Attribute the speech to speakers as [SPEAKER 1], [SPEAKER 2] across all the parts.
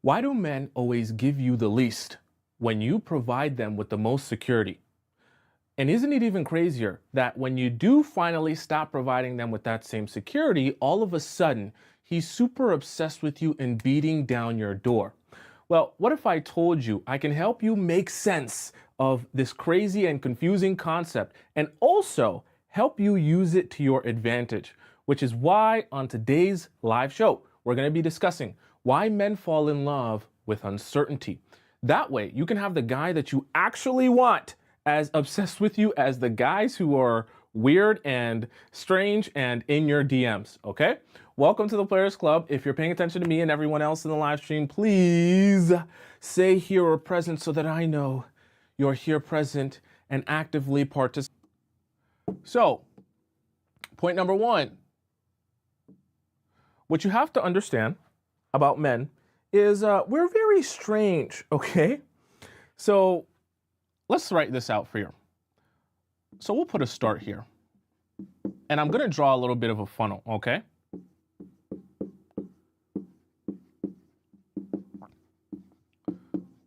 [SPEAKER 1] Why do men always give you the least when you provide them with the most security? And isn't it even crazier that when you do finally stop providing them with that same security, all of a sudden he's super obsessed with you and beating down your door? Well, what if I told you I can help you make sense of this crazy and confusing concept and also help you use it to your advantage? Which is why on today's live show, we're going to be discussing why men fall in love with uncertainty. That way, you can have the guy that you actually want as obsessed with you as the guys who are weird and strange and in your DMs, okay? Welcome to the Players Club. If you're paying attention to me and everyone else in the live stream, please say here or present so that I know you're here present and actively participating. So, point number one, what you have to understand about men is we're very strange, okay? So let's write this out for you. So we'll put a start here. And I'm going to draw a little bit of a funnel, okay?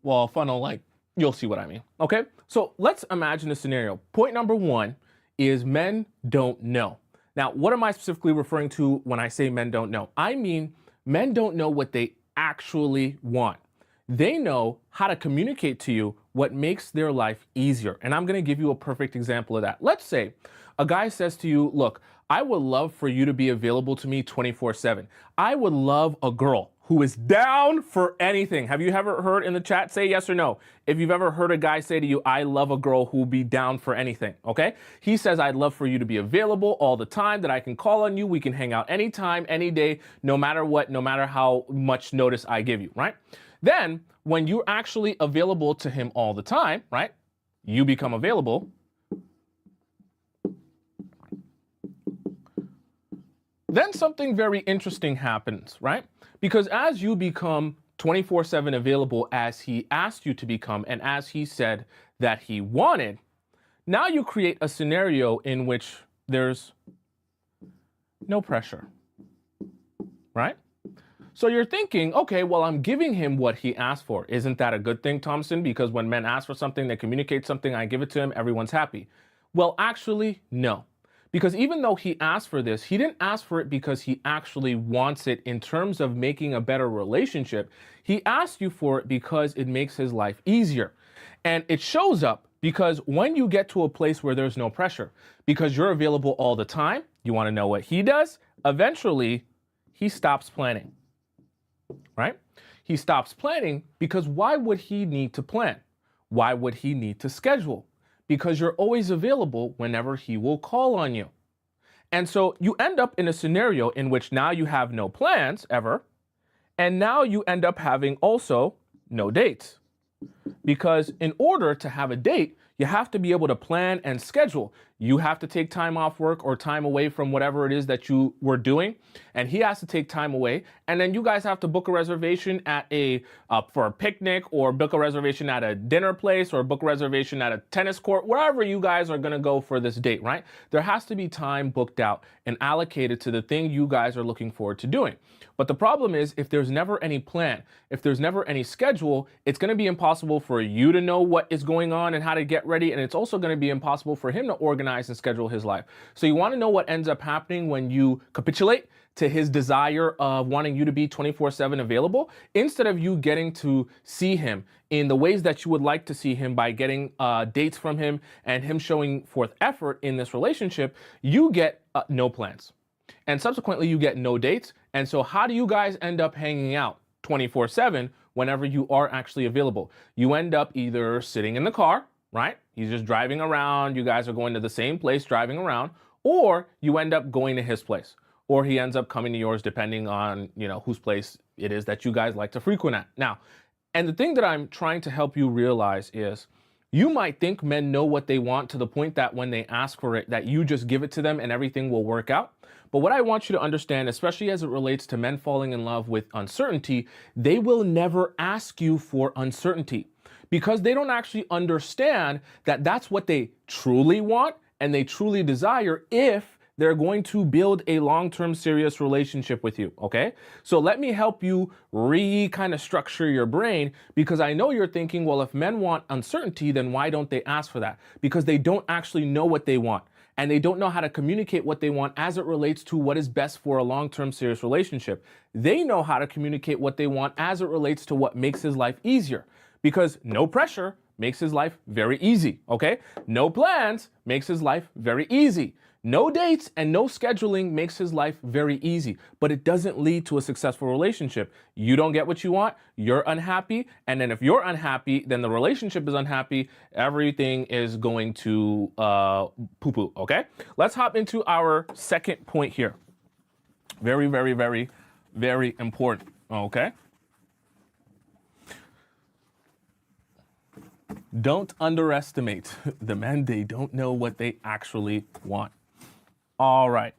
[SPEAKER 1] Well, a funnel, like, you'll see what I mean, okay? So let's imagine a scenario. Point number one is men don't know. Now, what am I specifically referring to when I say men don't know? I mean, men don't know what they actually want. They know how to communicate to you what makes their life easier. And I'm going to give you a perfect example of that. Let's say a guy says to you, look, I would love for you to be available to me 24/7. I would love a girl who is down for anything. Have you ever heard in the chat, say yes or no, if you've ever heard a guy say to you, I love a girl who will be down for anything, okay? He says, I'd love for you to be available all the time, that I can call on you, we can hang out anytime, any day, no matter what, no matter how much notice I give you, right? Then, when you're actually available to him all the time, right, you become available, then something very interesting happens, right? Because as you become 24/7 available as he asked you to become and as he said that he wanted, now you create a scenario in which there's no pressure, right? So you're thinking, okay, well, I'm giving him what he asked for. Isn't that a good thing, Tomisin? Because when men ask for something, they communicate something, I give it to him, everyone's happy. Well, actually, no. Because even though he asked for this, he didn't ask for it because he actually wants it in terms of making a better relationship. He asked you for it because it makes his life easier. And it shows up because when you get to a place where there's no pressure, because you're available all the time, you want to know what he does? Eventually, he stops planning, right? He stops planning because why would he need to plan? Why would he need to schedule? Because you're always available whenever he will call on you. And so you end up in a scenario in which now you have no plans ever, and now you end up having also no dates. Because in order to have a date, you have to be able to plan and schedule. You have to take time off work or time away from whatever it is that you were doing, and he has to take time away. And then you guys have to book a reservation at for a picnic, or book a reservation at a dinner place, or book a reservation at a tennis court, wherever you guys are going to go for this date, right? There has to be time booked out and allocated to the thing you guys are looking forward to doing. But the problem is, if there's never any plan, if there's never any schedule, it's going to be impossible for you to know what is going on and how to get ready. And it's also going to be impossible for him to organize and schedule his life. So you want to know what ends up happening when you capitulate to his desire of wanting you to be 24/7 available. Instead of you getting to see him in the ways that you would like to see him by getting dates from him and him showing forth effort in this relationship, you get no plans. And subsequently, you get no dates. And so how do you guys end up hanging out 24/7 whenever you are actually available? You end up either sitting in the car, right? He's just driving around. You guys are going to the same place, driving around, or you end up going to his place, or he ends up coming to yours, depending on, whose place it is that you guys like to frequent at. Now, and the thing that I'm trying to help you realize is you might think men know what they want to the point that when they ask for it, that you just give it to them and everything will work out. But what I want you to understand, especially as it relates to men falling in love with uncertainty, they will never ask you for uncertainty because they don't actually understand that that's what they truly want and they truly desire if they're going to build a long-term serious relationship with you, okay? So let me help you kind of structure your brain, because I know you're thinking, well, if men want uncertainty, then why don't they ask for that? Because they don't actually know what they want, and they don't know how to communicate what they want as it relates to what is best for a long-term serious relationship. They know how to communicate what they want as it relates to what makes his life easier, because no pressure makes his life very easy, okay? No plans makes his life very easy. No dates and no scheduling makes his life very easy, but it doesn't lead to a successful relationship. You don't get what you want, you're unhappy, and then if you're unhappy, then the relationship is unhappy, everything is going to poo-poo, okay? Let's hop into our second point here. Very, very, very, very important, okay? Don't underestimate the men. They don't know what they actually want. All right.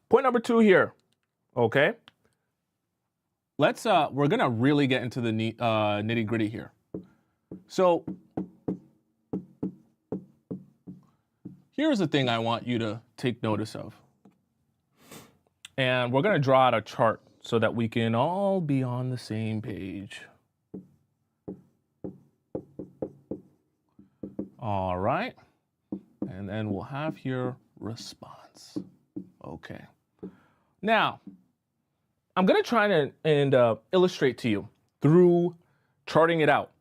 [SPEAKER 1] Point number 2 here. Okay. We're going to really get into the nitty gritty here. So here's the thing I want you to take notice of. And we're going to draw out a chart so that we can all be on the same page. All right, and then we'll have your response. Okay. Now, I'm going to try and illustrate to you through charting it out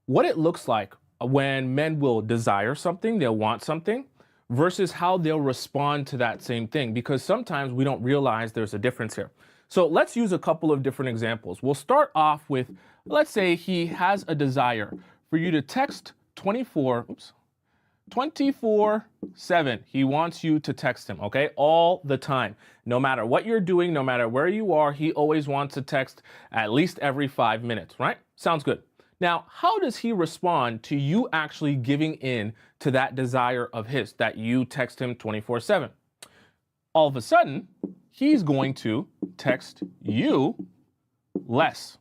[SPEAKER 1] what it looks like when men will desire something, they'll want something, versus how they'll respond to that same thing, because sometimes we don't realize there's a difference here. So let's use a couple of different examples. We'll start off with, let's say he has a desire for you to text 24/7. He wants you to text him, okay? All the time. No matter what you're doing, no matter where you are, he always wants to text at least every 5 minutes, right? Sounds good. Now, how does he respond to you actually giving in to that desire of his, that you text him 24/7? All of a sudden, he's going to text you less.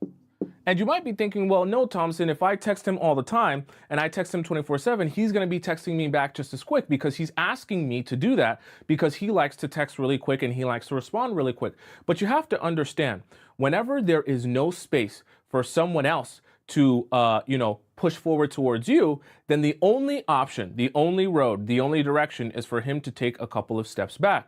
[SPEAKER 1] And you might be thinking, well, no, Tomisin, if I text him all the time and I text him 24/7, he's going to be texting me back just as quick, because he's asking me to do that because he likes to text really quick and he likes to respond really quick. But you have to understand, whenever there is no space for someone else to, push forward towards you, then the only option, the only road, the only direction is for him to take a couple of steps back.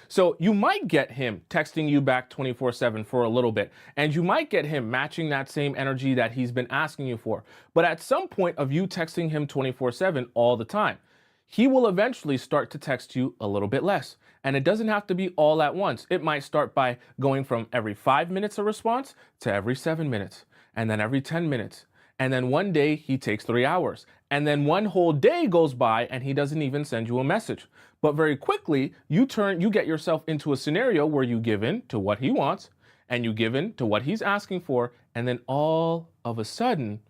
[SPEAKER 1] So you might get him texting you back 24/7 for a little bit, and you might get him matching that same energy that he's been asking you for. But at some point of you texting him 24/7 all the time, he will eventually start to text you a little bit less. And it doesn't have to be all at once. It might start by going from every 5 minutes a response to every 7 minutes, and then every 10 minutes. And then one day he takes 3 hours. And then one whole day goes by and he doesn't even send you a message. But very quickly, you get yourself into a scenario where you give in to what he wants and you give in to what he's asking for. And then all of a sudden,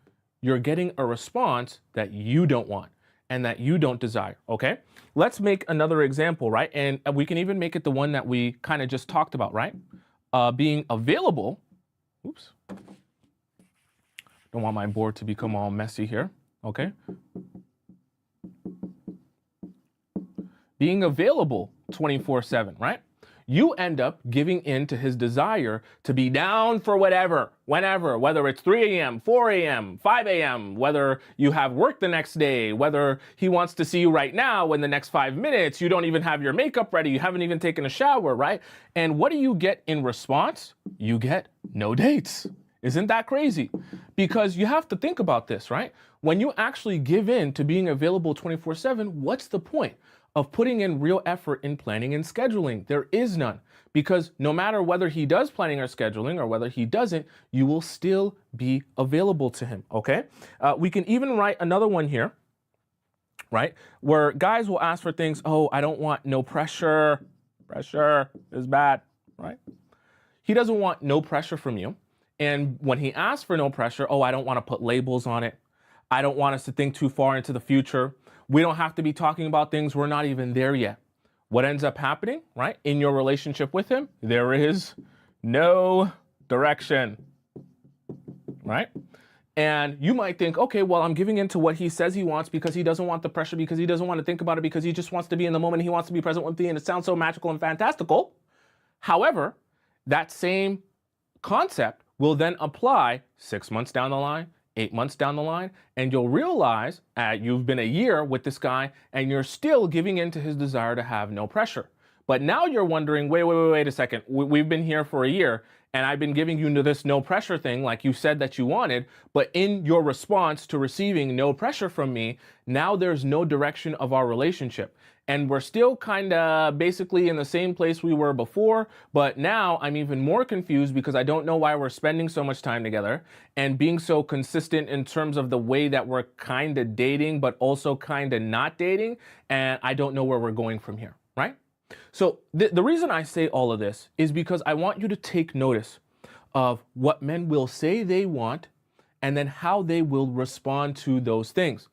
[SPEAKER 1] you're getting a response that you don't want and that you don't desire, okay? Let's make another example, right? And we can even make it the one that we kind of just talked about, right? Being available. Oops. Don't want my board to become all messy here, okay? Being available 24/7, right? You end up giving in to his desire to be down for whatever, whenever, whether it's 3 a.m., 4 a.m., 5 a.m., whether you have work the next day, whether he wants to see you right now in the next 5 minutes, you don't even have your makeup ready, you haven't even taken a shower, right? And what do you get in response? You get no dates. Isn't that crazy? Because you have to think about this, right? When you actually give in to being available 24/7, what's the point of putting in real effort in planning and scheduling? There is none, because no matter whether he does planning or scheduling or whether he doesn't, you will still be available to him, okay? We can even write another one here, right? Where guys will ask for things, oh, I don't want no pressure. Pressure is bad, right? He doesn't want no pressure from you. And when he asks for no pressure, oh, I don't want to put labels on it. I don't want us to think too far into the future. We don't have to be talking about things we're not even there yet. What ends up happening, right? In your relationship with him, there is no direction, right? And you might think, okay, well, I'm giving in to what he says he wants because he doesn't want the pressure, because he doesn't want to think about it, because he just wants to be in the moment. He wants to be present with me, and it sounds so magical and fantastical. However, that same concept will then apply 6 months down the line, 8 months down the line, and you'll realize you've been a year with this guy and you're still giving in to his desire to have no pressure. But now you're wondering, wait a second. We've been here for a year and I've been giving you this no pressure thing like you said that you wanted, but in your response to receiving no pressure from me, now there's no direction of our relationship. And we're still kind of basically in the same place we were before, but now I'm even more confused because I don't know why we're spending so much time together and being so consistent in terms of the way that we're kind of dating, but also kind of not dating. And I don't know where we're going from here, right? So the reason I say all of this is because I want you to take notice of what men will say they want and then how they will respond to those things.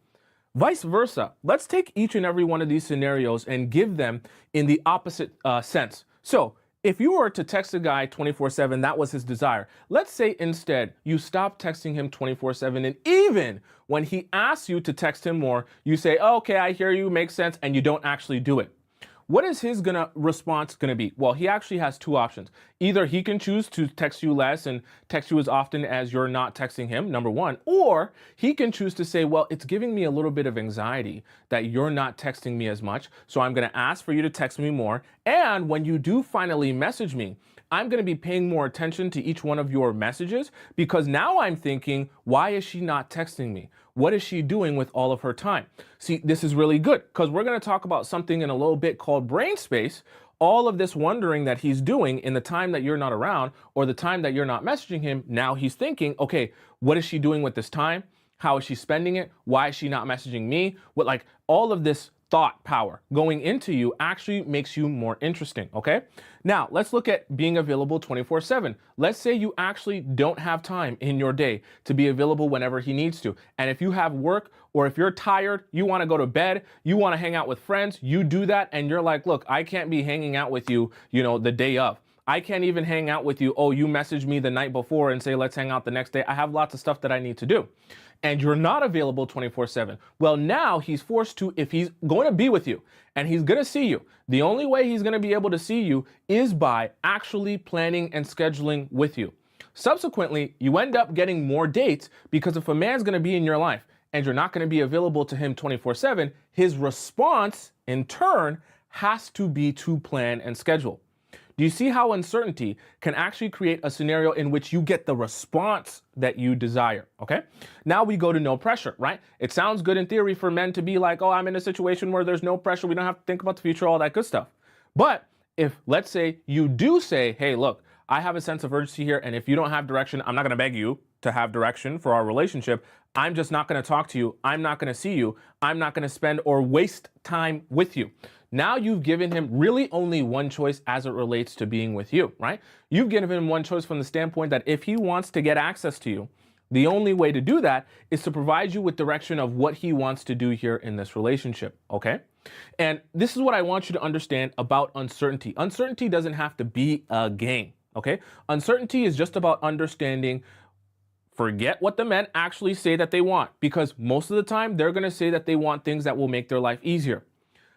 [SPEAKER 1] Vice versa, let's take each and every one of these scenarios and give them in the opposite sense. So if you were to text a guy 24/7, that was his desire. Let's say instead you stop texting him 24/7, and even when he asks you to text him more, you say, oh, okay, I hear you, makes sense, and you don't actually do it. What is his response gonna be? Well, he actually has two options. Either he can choose to text you less and text you as often as you're not texting him, number one, or he can choose to say, well, it's giving me a little bit of anxiety that you're not texting me as much, so I'm gonna ask for you to text me more. And when you do finally message me, I'm going to be paying more attention to each one of your messages, because now I'm thinking, why is she not texting me? What is she doing with all of her time? See, this is really good because we're going to talk about something in a little bit called brain space. All of this wondering that he's doing in the time that you're not around or the time that you're not messaging him. Now he's thinking, okay, what is she doing with this time? How is she spending it? Why is she not messaging me? What, like, all of this thought power going into you actually makes you more interesting, okay? Now, let's look at being available 24/7. Let's say you actually don't have time in your day to be available whenever he needs to. And if you have work, or if you're tired, you want to go to bed, you want to hang out with friends, you do that, and you're like, look, I can't be hanging out with you, the day of. I can't even hang out with you. Oh, you messaged me the night before and say, let's hang out the next day. I have lots of stuff that I need to do. And you're not available 24/7. Well, now he's forced to, if he's going to be with you and he's going to see you, the only way he's going to be able to see you is by actually planning and scheduling with you. Subsequently, you end up getting more dates, because if a man's going to be in your life and you're not going to be available to him 24/7, his response in turn has to be to plan and schedule. Do you see how uncertainty can actually create a scenario in which you get the response that you desire? Okay. Now we go to no pressure, right? It sounds good in theory for men to be like, oh, I'm in a situation where there's no pressure. We don't have to think about the future, all that good stuff. But if, let's say, you do say, hey, look, I have a sense of urgency here, and if you don't have direction, I'm not going to beg you to have direction for our relationship. I'm just not going to talk to you. I'm not going to see you. I'm not going to spend or waste time with you. Now you've given him really only one choice as it relates to being with you, right? You've given him one choice from the standpoint that if he wants to get access to you, the only way to do that is to provide you with direction of what he wants to do here in this relationship, okay? And this is what I want you to understand about uncertainty. Uncertainty doesn't have to be a game, okay? Uncertainty is just about understanding. Forget what the men actually say that they want, because most of the time they're going to say that they want things that will make their life easier.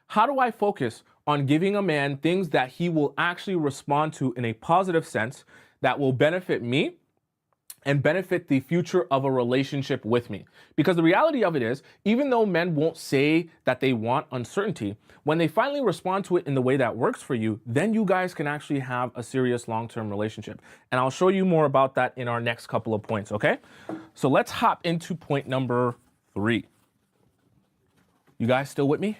[SPEAKER 1] How do I focus on giving a man things that he will actually respond to in a positive sense that will benefit me and benefit the future of a relationship with me? Because the reality of it is, even though men won't say that they want uncertainty, when they finally respond to it in the way that works for you, then you guys can actually have a serious long-term relationship. And I'll show you more about that in our next couple of points, okay? So let's hop into point number 3. You guys still with me?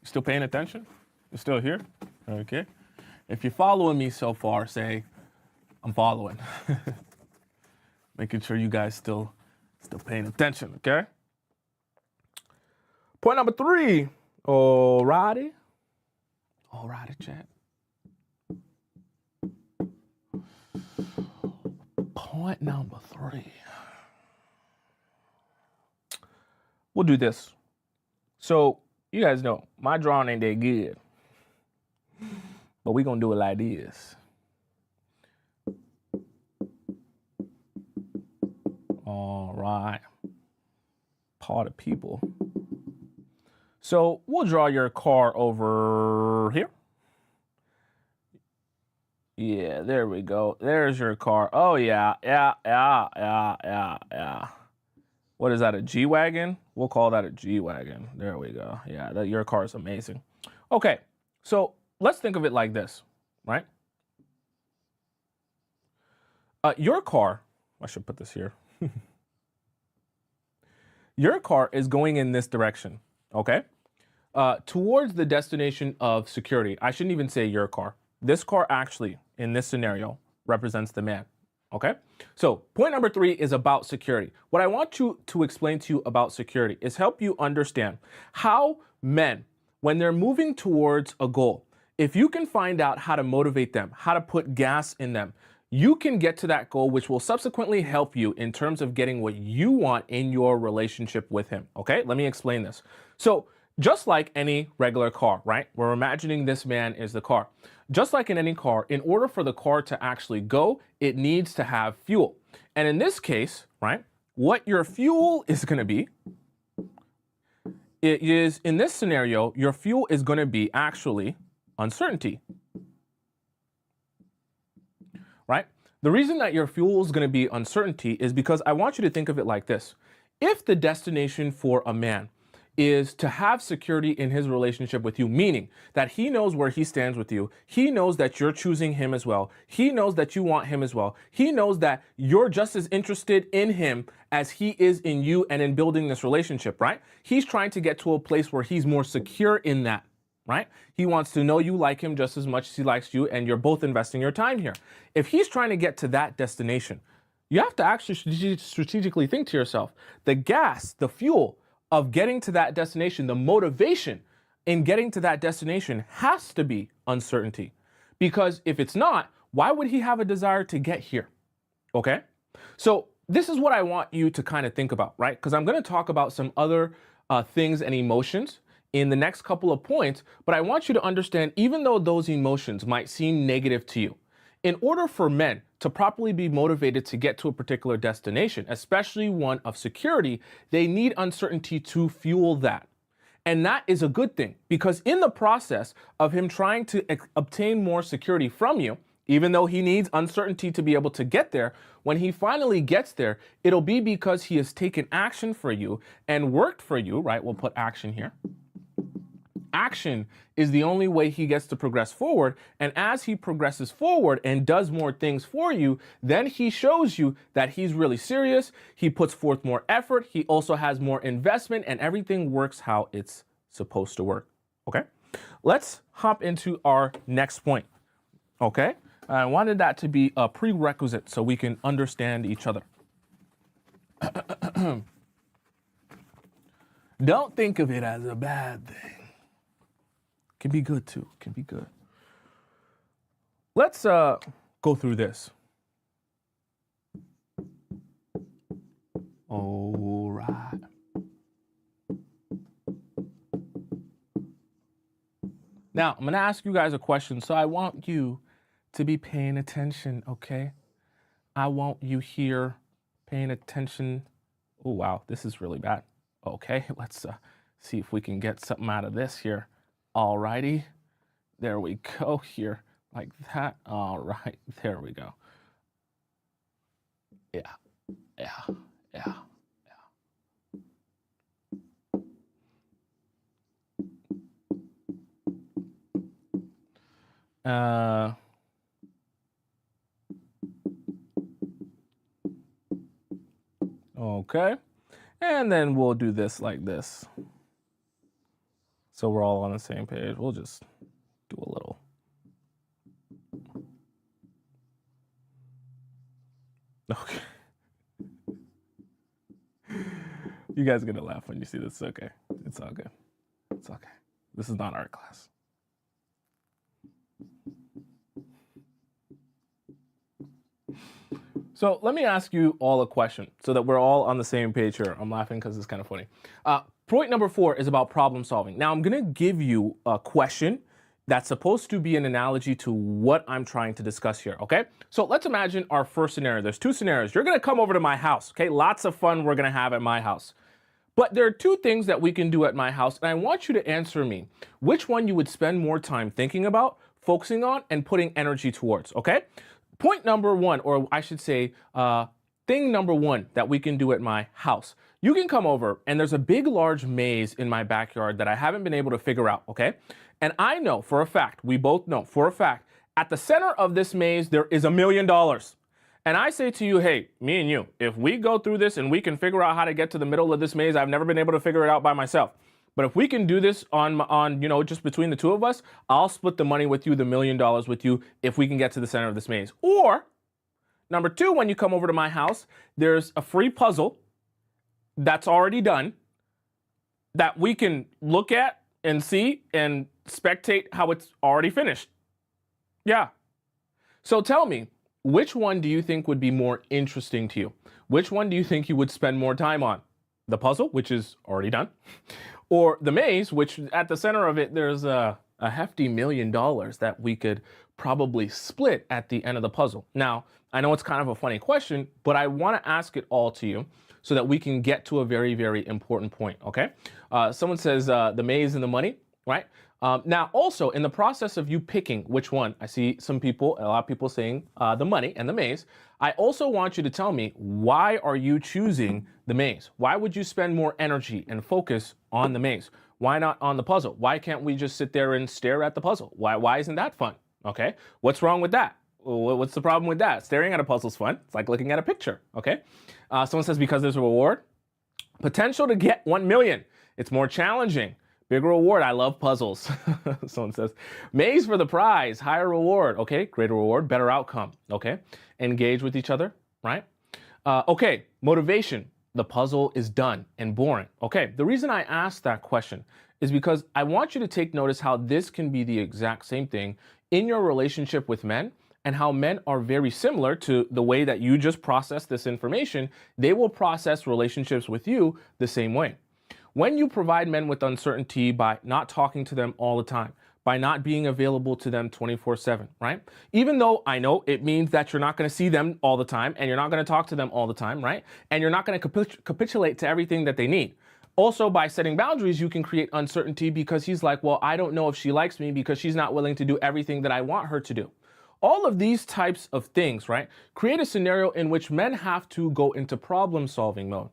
[SPEAKER 1] Still paying attention? You're still here? Okay. If you're following me so far, say, I'm following. Making sure you guys still paying attention, okay? Point number 3. Alrighty. Alrighty, chat. Point number 3. We'll do this. So, you guys know, my drawing ain't that good. But we're going to do it like this. All right. Pot of people. So we'll draw your car over here. Yeah, there we go. There's your car. Oh, yeah. What is that, a G-Wagon? We'll call that a G-Wagon. There we go. Yeah, your car is amazing. Okay, so let's think of it like this, right? Your car, I should put this here. Your car is going in this direction, okay? Towards the destination of security. I shouldn't even say your car. This car actually, in this scenario, represents the man, okay? So point number 3 is about security. What I want to explain to you about security is help you understand how men, when they're moving towards a goal, if you can find out how to motivate them, how to put gas in them, you can get to that goal, which will subsequently help you in terms of getting what you want in your relationship with him, okay? Let me explain this. So just like any regular car, right? We're imagining this man is the car. Just like in any car, in order for the car to actually go, it needs to have fuel. And in this case, right, what your fuel is going to be, it is, in this scenario, your fuel is going to be actually uncertainty, right? The reason that your fuel is going to be uncertainty is because I want you to think of it like this. If the destination for a man is to have security in his relationship with you, meaning that he knows where he stands with you. He knows that you're choosing him as well. He knows that you want him as well. He knows that you're just as interested in him as he is in you and in building this relationship, right? He's trying to get to a place where he's more secure in that, right? He wants to know you like him just as much as he likes you, and you're both investing your time here. If he's trying to get to that destination, you have to actually strategically think to yourself, the gas, the fuel, of getting to that destination, the motivation in getting to that destination has to be uncertainty. Because if it's not, why would he have a desire to get here? Okay? So this is what I want you to kind of think about, right? Because I'm going to talk about some other things and emotions in the next couple of points, but I want you to understand, even though those emotions might seem negative to you, in order for men to properly be motivated to get to a particular destination, especially one of security, they need uncertainty to fuel that. And that is a good thing, because in the process of him trying to obtain more security from you, even though he needs uncertainty to be able to get there, when he finally gets there, it'll be because he has taken action for you and worked for you, right? We'll put action here. Action is the only way he gets to progress forward. And as he progresses forward and does more things for you, then he shows you that he's really serious. He puts forth more effort. He also has more investment, and everything works how it's supposed to work. Okay, let's hop into our next point. Okay, I wanted that to be a prerequisite so we can understand each other. Don't think of it as a bad thing. Can be good too, can be good. Let's go through this. All right. Now, I'm gonna ask you guys a question, so I want you to be paying attention, okay? I want you here paying attention. Oh, wow, this is really bad. Okay, let's see if we can get something out of this here. Alrighty, there we go here, like that. All right, there we go. Yeah. Okay, and then we'll do this like this. So we're all on the same page. We'll just do a little. Okay. You guys are gonna laugh when you see this. Okay. It's all good. It's okay. This is not art class. So let me ask you all a question so that we're all on the same page here. I'm laughing because it's kind of funny. Point number 4 is about problem solving. Now I'm going to give you a question that's supposed to be an analogy to what I'm trying to discuss here, okay? So let's imagine our first scenario. There's two scenarios. You're gonna come over to my house, okay? Lots of fun we're gonna have at my house. But there are two things that we can do at my house, and I want you to answer me which one you would spend more time thinking about, focusing on, and putting energy towards, okay? Point number one, or I should say, thing number one that we can do at my house. You can come over, and there's a big, large maze in my backyard that I haven't been able to figure out, okay? And I know for a fact, we both know for a fact, at the center of this maze, there is $1 million. And I say to you, hey, me and you, if we go through this and we can figure out how to get to the middle of this maze, I've never been able to figure it out by myself. But if we can do this on just between the two of us, I'll split the money with you, the $1 million with you, if we can get to the center of this maze. Or, number two, when you come over to my house, there's a free puzzle that's already done that we can look at and see and spectate how it's already finished. Yeah. So tell me, which one do you think would be more interesting to you? Which one do you think you would spend more time on? The puzzle, which is already done, or the maze, which at the center of it, there's a hefty $1 million that we could probably split at the end of the puzzle. Now, I know it's kind of a funny question, but I want to ask it all to you so that we can get to a very, very important point, okay? Someone says the maze and the money, right? Now, also, in the process of you picking which one, I see a lot of people saying the money and the maze. I also want you to tell me, why are you choosing the maze? Why would you spend more energy and focus on the maze? Why not on the puzzle? Why can't we just sit there and stare at the puzzle? Why isn't that fun? Okay, what's wrong with that? What's the problem with that? Staring at a puzzle is fun. It's like looking at a picture, okay? Someone says because there's a reward. Potential to get 1 million. It's more challenging. Bigger reward. I love puzzles. Someone says, maze for the prize, higher reward. Okay, greater reward, better outcome. Okay, engage with each other, right? Okay, motivation. The puzzle is done and boring. Okay, the reason I asked that question is because I want you to take notice how this can be the exact same thing in your relationship with men, and how men are very similar to the way that you just process this information. They will process relationships with you the same way. When you provide men with uncertainty by not talking to them all the time, by not being available to them 24/7, right? Even though I know it means that you're not going to see them all the time and you're not going to talk to them all the time, right? And you're not going to capitulate to everything that they need. Also, by setting boundaries, you can create uncertainty because he's like, well, I don't know if she likes me because she's not willing to do everything that I want her to do. All of these types of things, right, create a scenario in which men have to go into problem-solving mode.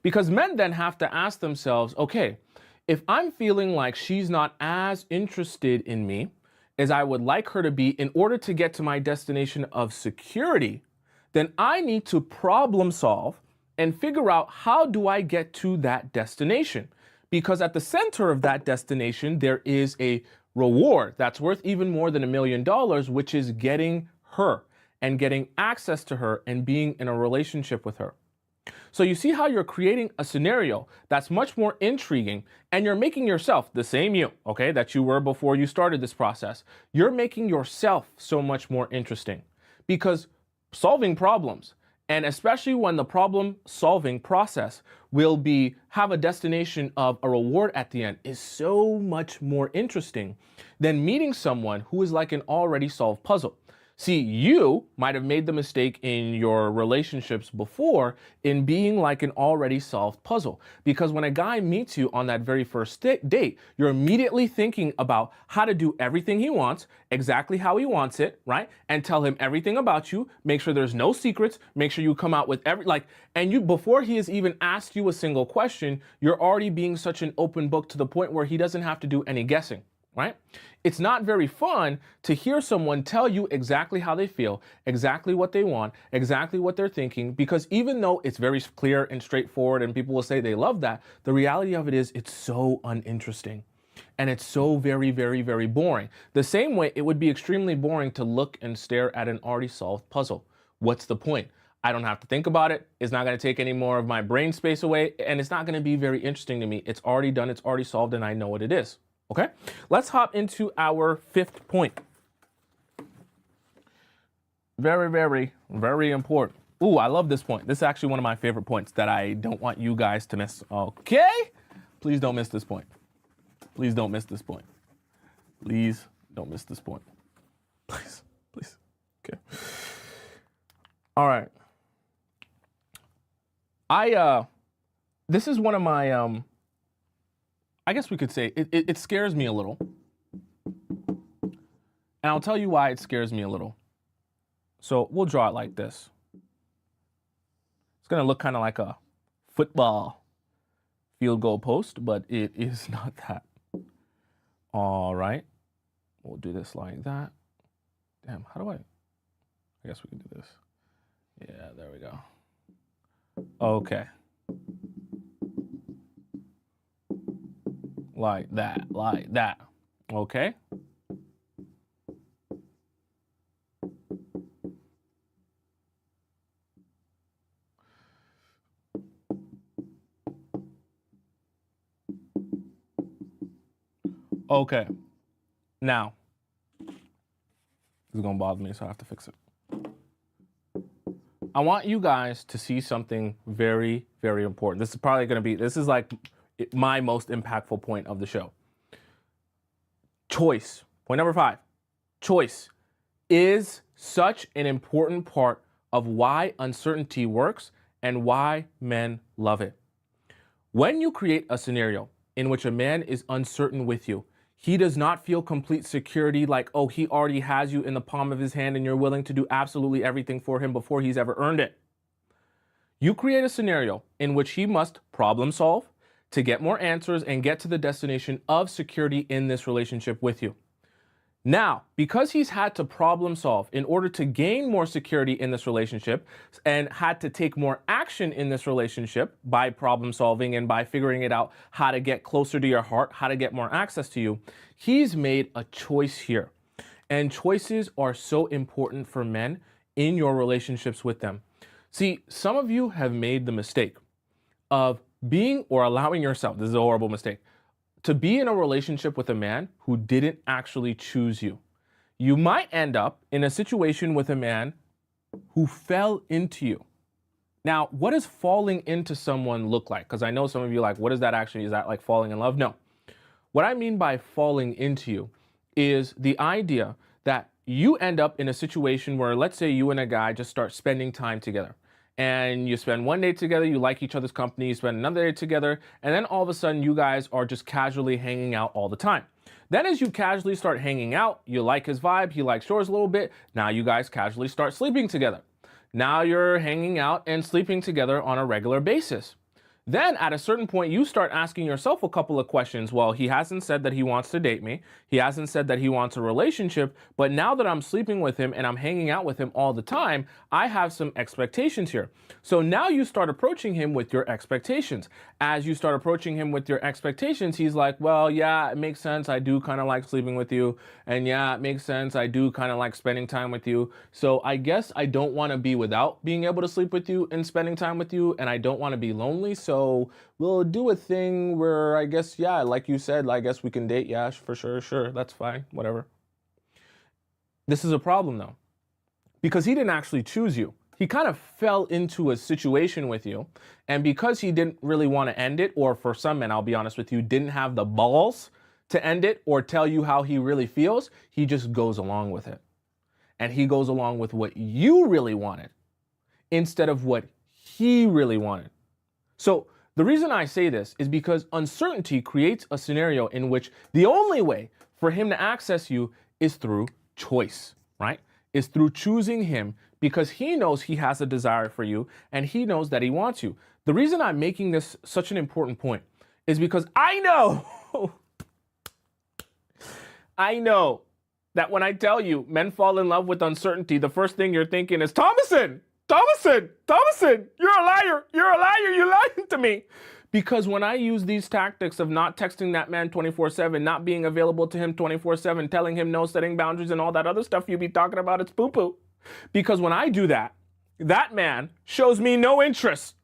[SPEAKER 1] Because men then have to ask themselves, okay, if I'm feeling like she's not as interested in me as I would like her to be in order to get to my destination of security, then I need to problem solve and figure out, how do I get to that destination? Because at the center of that destination, there is a reward that's worth even more than $1 million, which is getting her and getting access to her and being in a relationship with her. So you see how you're creating a scenario that's much more intriguing, and you're making yourself the same you, okay, that you were before you started this process. You're making yourself so much more interesting, because solving problems, and especially when the problem solving process will have a destination of a reward at the end, is so much more interesting than meeting someone who is like an already solved puzzle. See, you might have made the mistake in your relationships before in being like an already solved puzzle. Because when a guy meets you on that very first date, you're immediately thinking about how to do everything he wants, exactly how he wants it, right? And tell him everything about you, make sure there's no secrets, make sure you come out with before he has even asked you a single question, you're already being such an open book to the point where he doesn't have to do any guessing. Right? It's not very fun to hear someone tell you exactly how they feel, exactly what they want, exactly what they're thinking, because even though it's very clear and straightforward and people will say they love that, the reality of it is it's so uninteresting and it's so very, very, very boring. The same way it would be extremely boring to look and stare at an already solved puzzle. What's the point? I don't have to think about it. It's not going to take any more of my brain space away, and it's not going to be very interesting to me. It's already done, it's already solved, and I know what it is. Okay, let's hop into our fifth point. Very, very, very important. Ooh, I love this point. This is actually one of my favorite points that I don't want you guys to miss. Okay, please don't miss this point. Please don't miss this point. Please Don't miss this point. Please, please. Okay. All right. This is one of my, I guess we could say, it scares me a little. And I'll tell you why it scares me a little. So we'll draw it like this. It's going to look kind of like a football field goal post, but it is not that. All right. We'll do this like that. Damn, how do I guess we can do this. Yeah, there we go. Okay. Like that, like that. Okay. Okay. Now, this is going to bother me, so I have to fix it. I want you guys to see something very, very important. This is probably going to be, this is like my most impactful point of the show. Choice. Point number 5. Choice is such an important part of why uncertainty works and why men love it. When you create a scenario in which a man is uncertain with you, he does not feel complete security like, oh, he already has you in the palm of his hand and you're willing to do absolutely everything for him before he's ever earned it. You create a scenario in which he must problem solve to get more answers and get to the destination of security in this relationship with you. Now, because he's had to problem solve in order to gain more security in this relationship and had to take more action in this relationship by problem solving and by figuring it out how to get closer to your heart, how to get more access to you, he's made a choice here. And choices are so important for men in your relationships with them. See, some of you have made the mistake of being or allowing yourself, this is a horrible mistake, to be in a relationship with a man who didn't actually choose you. You might end up in a situation with a man who fell into you. Now, what does falling into someone look like? Because I know some of you are like, what is that actually? Is that like falling in love? No. What I mean by falling into you is the idea that you end up in a situation where, let's say you and a guy just start spending time together. And you spend one day together, you like each other's company, you spend another day together, and then all of a sudden you guys are just casually hanging out all the time. Then as you casually start hanging out, you like his vibe, he likes yours a little bit, now you guys casually start sleeping together. Now you're hanging out and sleeping together on a regular basis. Then at a certain point, you start asking yourself a couple of questions. Well, he hasn't said that he wants to date me. He hasn't said that he wants a relationship. But now that I'm sleeping with him and I'm hanging out with him all the time, I have some expectations here. So now you start approaching him with your expectations. As you start approaching him with your expectations, he's like, well, yeah, it makes sense. I do kind of like sleeping with you. And yeah, it makes sense. I do kind of like spending time with you. So I guess I don't want to be without being able to sleep with you and spending time with you. And I don't want to be lonely. So we'll do a thing where I guess, yeah, like you said, I guess we can date. Yeah, for sure. Sure. That's fine. Whatever. This is a problem though, because he didn't actually choose you. He kind of fell into a situation with you. And because he didn't really want to end it, or for some men, I'll be honest with you, didn't have the balls to end it or tell you how he really feels, he just goes along with it. And he goes along with what you really wanted instead of what he really wanted. So the reason I say this is because uncertainty creates a scenario in which the only way for him to access you is through choice, right? Is through choosing him because he knows he has a desire for you and he knows that he wants you. The reason I'm making this such an important point is because I know that when I tell you men fall in love with uncertainty, the first thing you're thinking is, Tomisin, you're a liar, you're lying to me. Because when I use these tactics of not texting that man 24/7, not being available to him 24/7, telling him no, setting boundaries and all that other stuff you be talking about, it's poo-poo. Because when I do that, that man shows me no interest.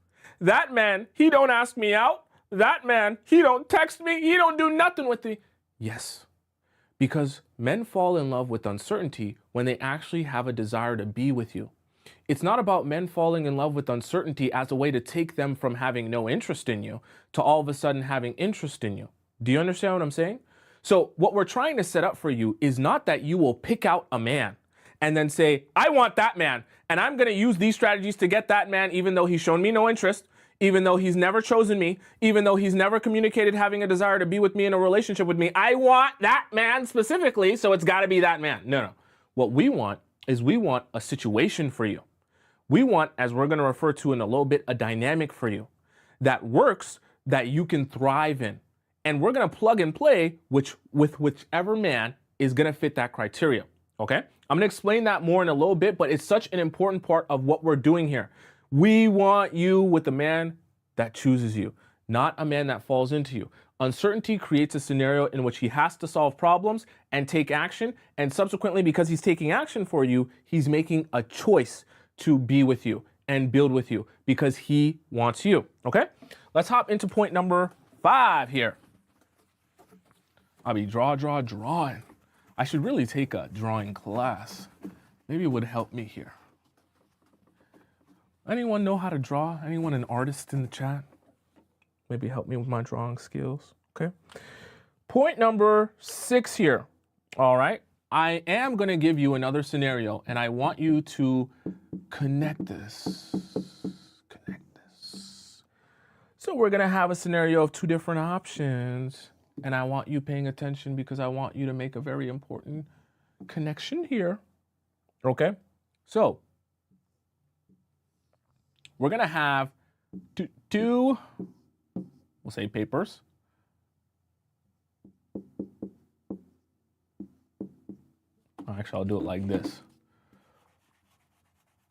[SPEAKER 1] That man, he don't ask me out. That man, he don't text me. He don't do nothing with me. Yes, because men fall in love with uncertainty when they actually have a desire to be with you. It's not about men falling in love with uncertainty as a way to take them from having no interest in you to all of a sudden having interest in you. Do you understand what I'm saying? So what we're trying to set up for you is not that you will pick out a man and then say, I want that man, and I'm going to use these strategies to get that man, even though he's shown me no interest, even though he's never chosen me, even though he's never communicated having a desire to be with me in a relationship with me. I want that man specifically, so it's got to be that man. No. What we want is we want a situation for you. We want, as we're going to refer to in a little bit, a dynamic for you that works, that you can thrive in. And we're going to plug and play with whichever man is going to fit that criteria. Okay? I'm going to explain that more in a little bit, but it's such an important part of what we're doing here. We want you with a man that chooses you, not a man that falls into you. Uncertainty creates a scenario in which he has to solve problems and take action. And subsequently, because he's taking action for you, he's making a choice to be with you and build with you because he wants you. Okay? Let's hop into point number 5 here. I'll be drawing. I should really take a drawing class. Maybe it would help me here. Anyone know how to draw? Anyone an artist in the chat? Maybe help me with my drawing skills. Okay. Point number 6 here. All right. I am going to give you another scenario, and I want you to connect this. So we're going to have a scenario of 2 different options, and I want you paying attention because I want you to make a very important connection here. Okay? So we're going to have two, we'll say papers. Actually, I'll do it like this.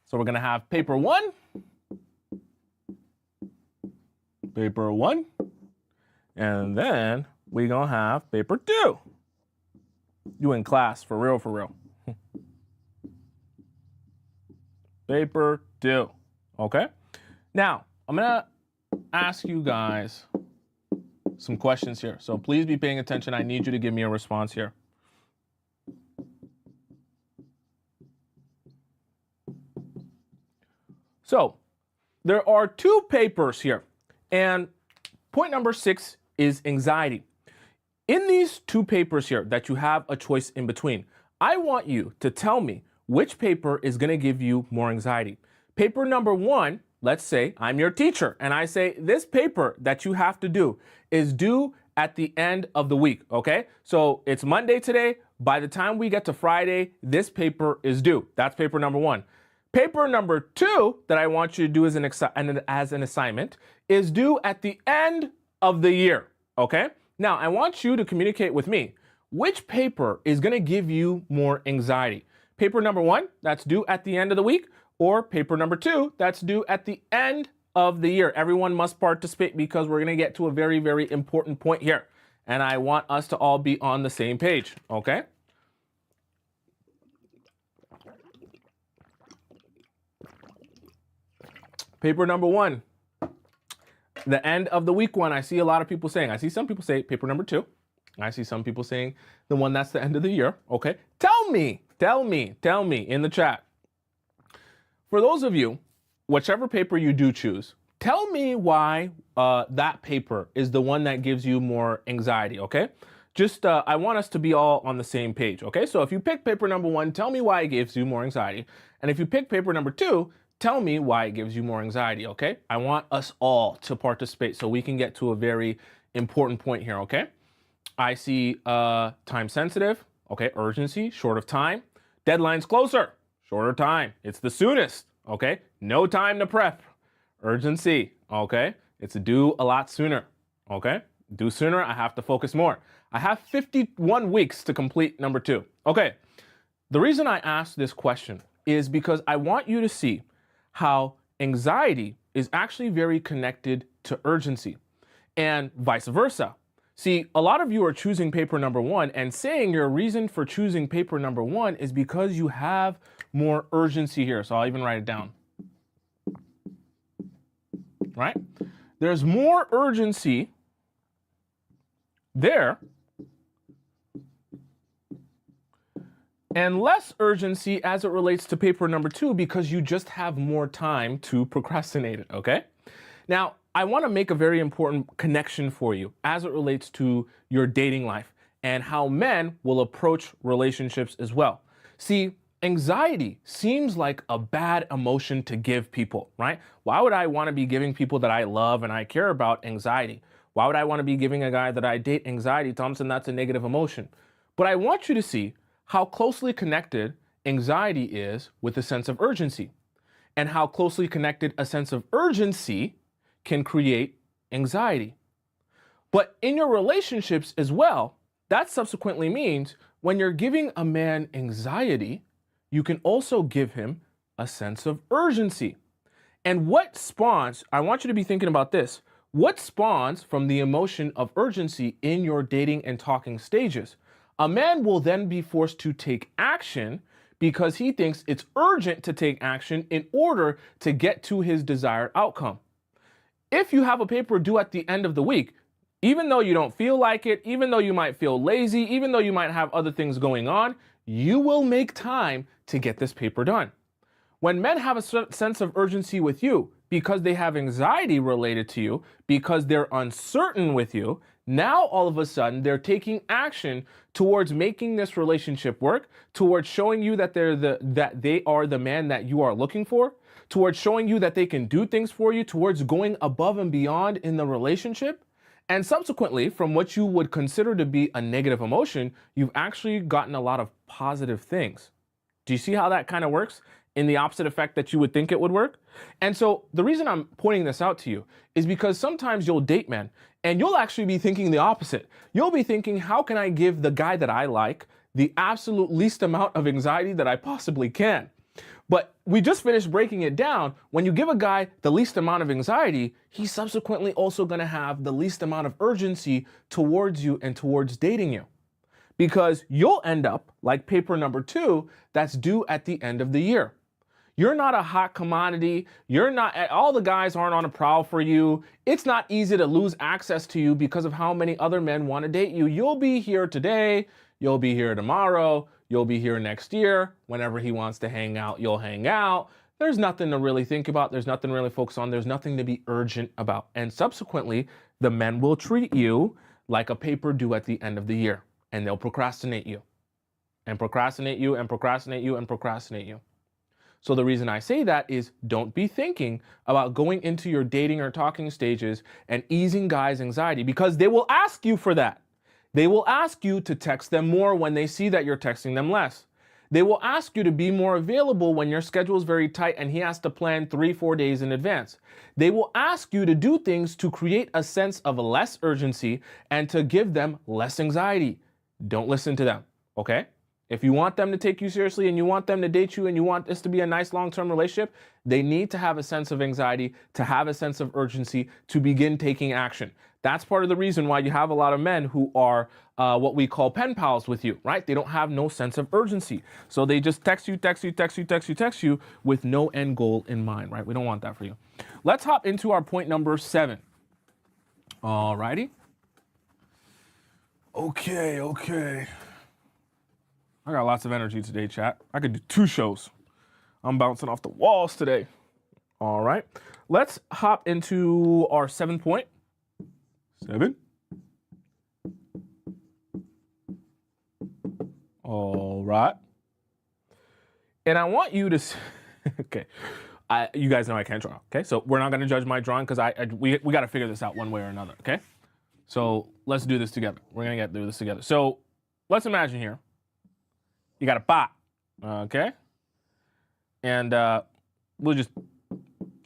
[SPEAKER 1] So we're going to have paper 1, and then we're going to have paper 2. You in class, for real. Paper 2, okay? Now, I'm going to ask you guys some questions here. So please be paying attention. I need you to give me a response here. So there are 2 papers here, and point number 6 is anxiety. In these 2 papers here that you have a choice in between, I want you to tell me which paper is going to give you more anxiety. Paper number 1, let's say I'm your teacher, and I say this paper that you have to do is due at the end of the week, okay? So it's Monday today. By the time we get to Friday, this paper is due. That's paper number 1. Paper number 2 that I want you to do as an assignment is due at the end of the year, okay? Now, I want you to communicate with me. Which paper is going to give you more anxiety? Paper number 1, that's due at the end of the week, or paper number 2, that's due at the end of the year. Everyone must participate because we're going to get to a very, very important point here. And I want us to all be on the same page, okay? Paper number 1, the end of the week one, I see a lot of people saying, I see some people say paper number 2. I see some people saying the one that's the end of the year. Okay. Tell me in the chat. For those of you, whichever paper you do choose, tell me why that paper is the one that gives you more anxiety. Okay. Just, I want us to be all on the same page. Okay. So if you pick paper number 1, tell me why it gives you more anxiety. And if you pick paper number 2, tell me why it gives you more anxiety, okay? I want us all to participate so we can get to a very important point here, okay? I see time sensitive, okay? Urgency, short of time. Deadline's closer, shorter time. It's the soonest, okay? No time to prep. Urgency, okay? It's due a lot sooner, okay? Due sooner, I have to focus more. I have 51 weeks to complete number 2. Okay, the reason I asked this question is because I want you to see how anxiety is actually very connected to urgency and vice versa. See, a lot of you are choosing paper number 1 and saying your reason for choosing paper number 1 is because you have more urgency here. So I'll even write it down. Right? There's more urgency there and less urgency as it relates to paper number 2 because you just have more time to procrastinate it, okay? Now, I want to make a very important connection for you as it relates to your dating life and how men will approach relationships as well. See, anxiety seems like a bad emotion to give people, right? Why would I want to be giving people that I love and I care about anxiety? Why would I want to be giving a guy that I date anxiety? Thompson, that's a negative emotion. But I want you to see how closely connected anxiety is with a sense of urgency, and how closely connected a sense of urgency can create anxiety. But in your relationships as well, that subsequently means when you're giving a man anxiety, you can also give him a sense of urgency. And what spawns, I want you to be thinking about this, what spawns from the emotion of urgency in your dating and talking stages? A man will then be forced to take action because he thinks it's urgent to take action in order to get to his desired outcome. If you have a paper due at the end of the week, even though you don't feel like it, even though you might feel lazy, even though you might have other things going on, you will make time to get this paper done. When men have a sense of urgency with you because they have anxiety related to you, because they're uncertain with you, now all of a sudden they're taking action towards making this relationship work, towards showing you that they are the man that you are looking for, towards showing you that they can do things for you, towards going above and beyond in the relationship. And subsequently, from what you would consider to be a negative emotion, you've actually gotten a lot of positive things. Do you see how that kind of works in the opposite effect that you would think it would work? And so the reason I'm pointing this out to you is because sometimes you'll date men and you'll actually be thinking the opposite. You'll be thinking, how can I give the guy that I like the absolute least amount of anxiety that I possibly can? But we just finished breaking it down. When you give a guy the least amount of anxiety, he's subsequently also going to have the least amount of urgency towards you and towards dating you. Because you'll end up like paper number 2 that's due at the end of the year. You're not a hot commodity. All the guys aren't on a prowl for you. It's not easy to lose access to you because of how many other men want to date you. You'll be here today. You'll be here tomorrow. You'll be here next year. Whenever he wants to hang out, you'll hang out. There's nothing to really think about. There's nothing to really focus on. There's nothing to be urgent about. And subsequently, the men will treat you like a paper due at the end of the year. And they'll procrastinate you. And procrastinate you and procrastinate you and procrastinate you. So the reason I say that is don't be thinking about going into your dating or talking stages and easing guys' anxiety, because they will ask you for that. They will ask you to text them more when they see that you're texting them less. They will ask you to be more available when your schedule is very tight and he has to plan 3-4 days in advance. They will ask you to do things to create a sense of less urgency and to give them less anxiety. Don't listen to them, okay? If you want them to take you seriously and you want them to date you and you want this to be a nice long-term relationship, they need to have a sense of anxiety, to have a sense of urgency, to begin taking action. That's part of the reason why you have a lot of men who are what we call pen pals with you, right? They don't have no sense of urgency. So they just text you with no end goal in mind, right? We don't want that for you. Let's hop into our point number 7. All righty. Okay. I got lots of energy today, chat. I could do 2 shows. I'm bouncing off the walls today. All right. Let's hop into our 7th point. 7. All right. And I want you to, okay. You guys know I can't draw, okay? So we're not going to judge my drawing because we got to figure this out one way or another, okay? So let's do this together. We're going to get through this together. So let's imagine here. You got a pot, okay? And we'll just,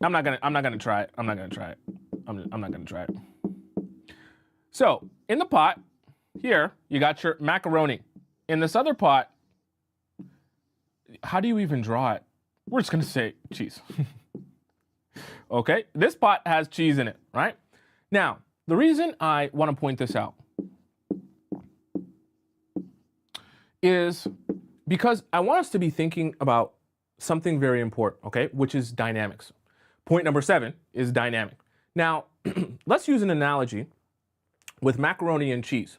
[SPEAKER 1] I'm not gonna try it. I'm not gonna try it. So in the pot here, you got your macaroni. In this other pot, how do you even draw it? We're just gonna say cheese. Okay, this pot has cheese in it, right? Now, the reason I want to point this out is because I want us to be thinking about something very important, okay, which is dynamics. Point number 7 is dynamic. Now, let's use an analogy with macaroni and cheese.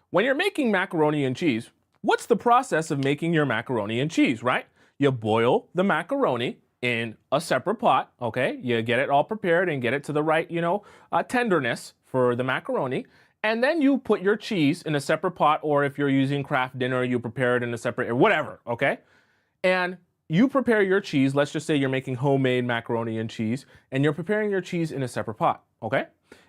[SPEAKER 1] When you're making macaroni and cheese, what's the process of making your macaroni and cheese, right? You boil the macaroni in a separate pot, okay? You get it all prepared and get it to the right, tenderness for the macaroni. And then you put your cheese in a separate pot, or if you're using Kraft Dinner, you prepare it in a separate, or whatever, okay? And you prepare your cheese. Let's just say you're making homemade macaroni and cheese, and you're preparing your cheese in a separate pot, okay?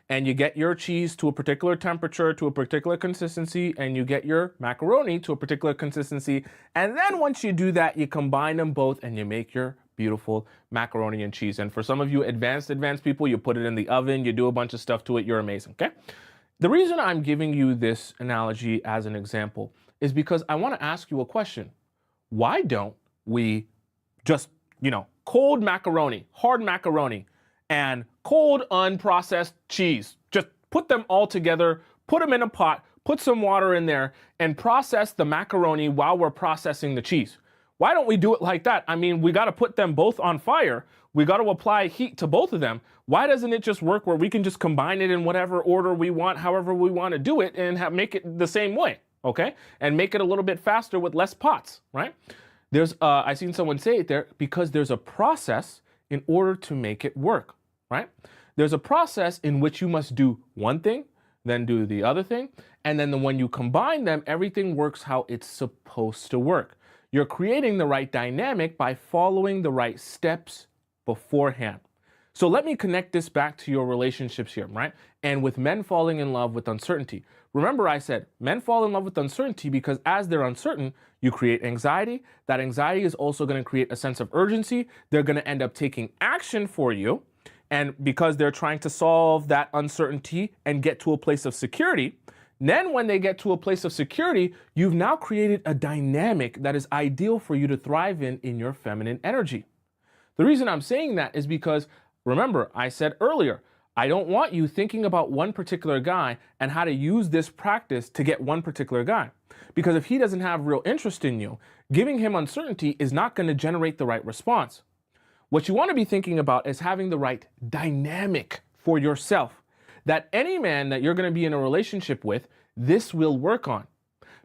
[SPEAKER 1] And you get your cheese to a particular temperature, to a particular consistency, and you get your macaroni to a particular consistency. And then once you do that, you combine them both and you make your beautiful macaroni and cheese. And for some of you advanced people, you put it in the oven, you do a bunch of stuff to it, you're amazing, okay? The reason I'm giving you this analogy as an example is because I want to ask you a question. Why don't we just, cold macaroni, hard macaroni, and cold unprocessed cheese, just put them all together, put them in a pot, put some water in there, and process the macaroni while we're processing the cheese? Why don't we do it like that? I mean, we got to put them both on fire. We got to apply heat to both of them. Why doesn't it just work where we can just combine it in whatever order we want, however we want to do it, and make it the same way, okay? And make it a little bit faster with less pots, right? I seen someone say it there, because there's a process in order to make it work, right? There's a process in which you must do one thing, then do the other thing, and then when you combine them, everything works how it's supposed to work. You're creating the right dynamic by following the right steps beforehand. So let me connect this back to your relationships here, right? And with men falling in love with uncertainty. Remember I said men fall in love with uncertainty because as they're uncertain, you create anxiety. That anxiety is also going to create a sense of urgency. They're going to end up taking action for you. And because they're trying to solve that uncertainty and get to a place of security, then when they get to a place of security, you've now created a dynamic that is ideal for you to thrive in your feminine energy. The reason I'm saying that is because, remember, I said earlier, I don't want you thinking about one particular guy and how to use this practice to get one particular guy. Because if he doesn't have real interest in you, giving him uncertainty is not going to generate the right response. What you want to be thinking about is having the right dynamic for yourself, that any man that you're going to be in a relationship with, this will work on.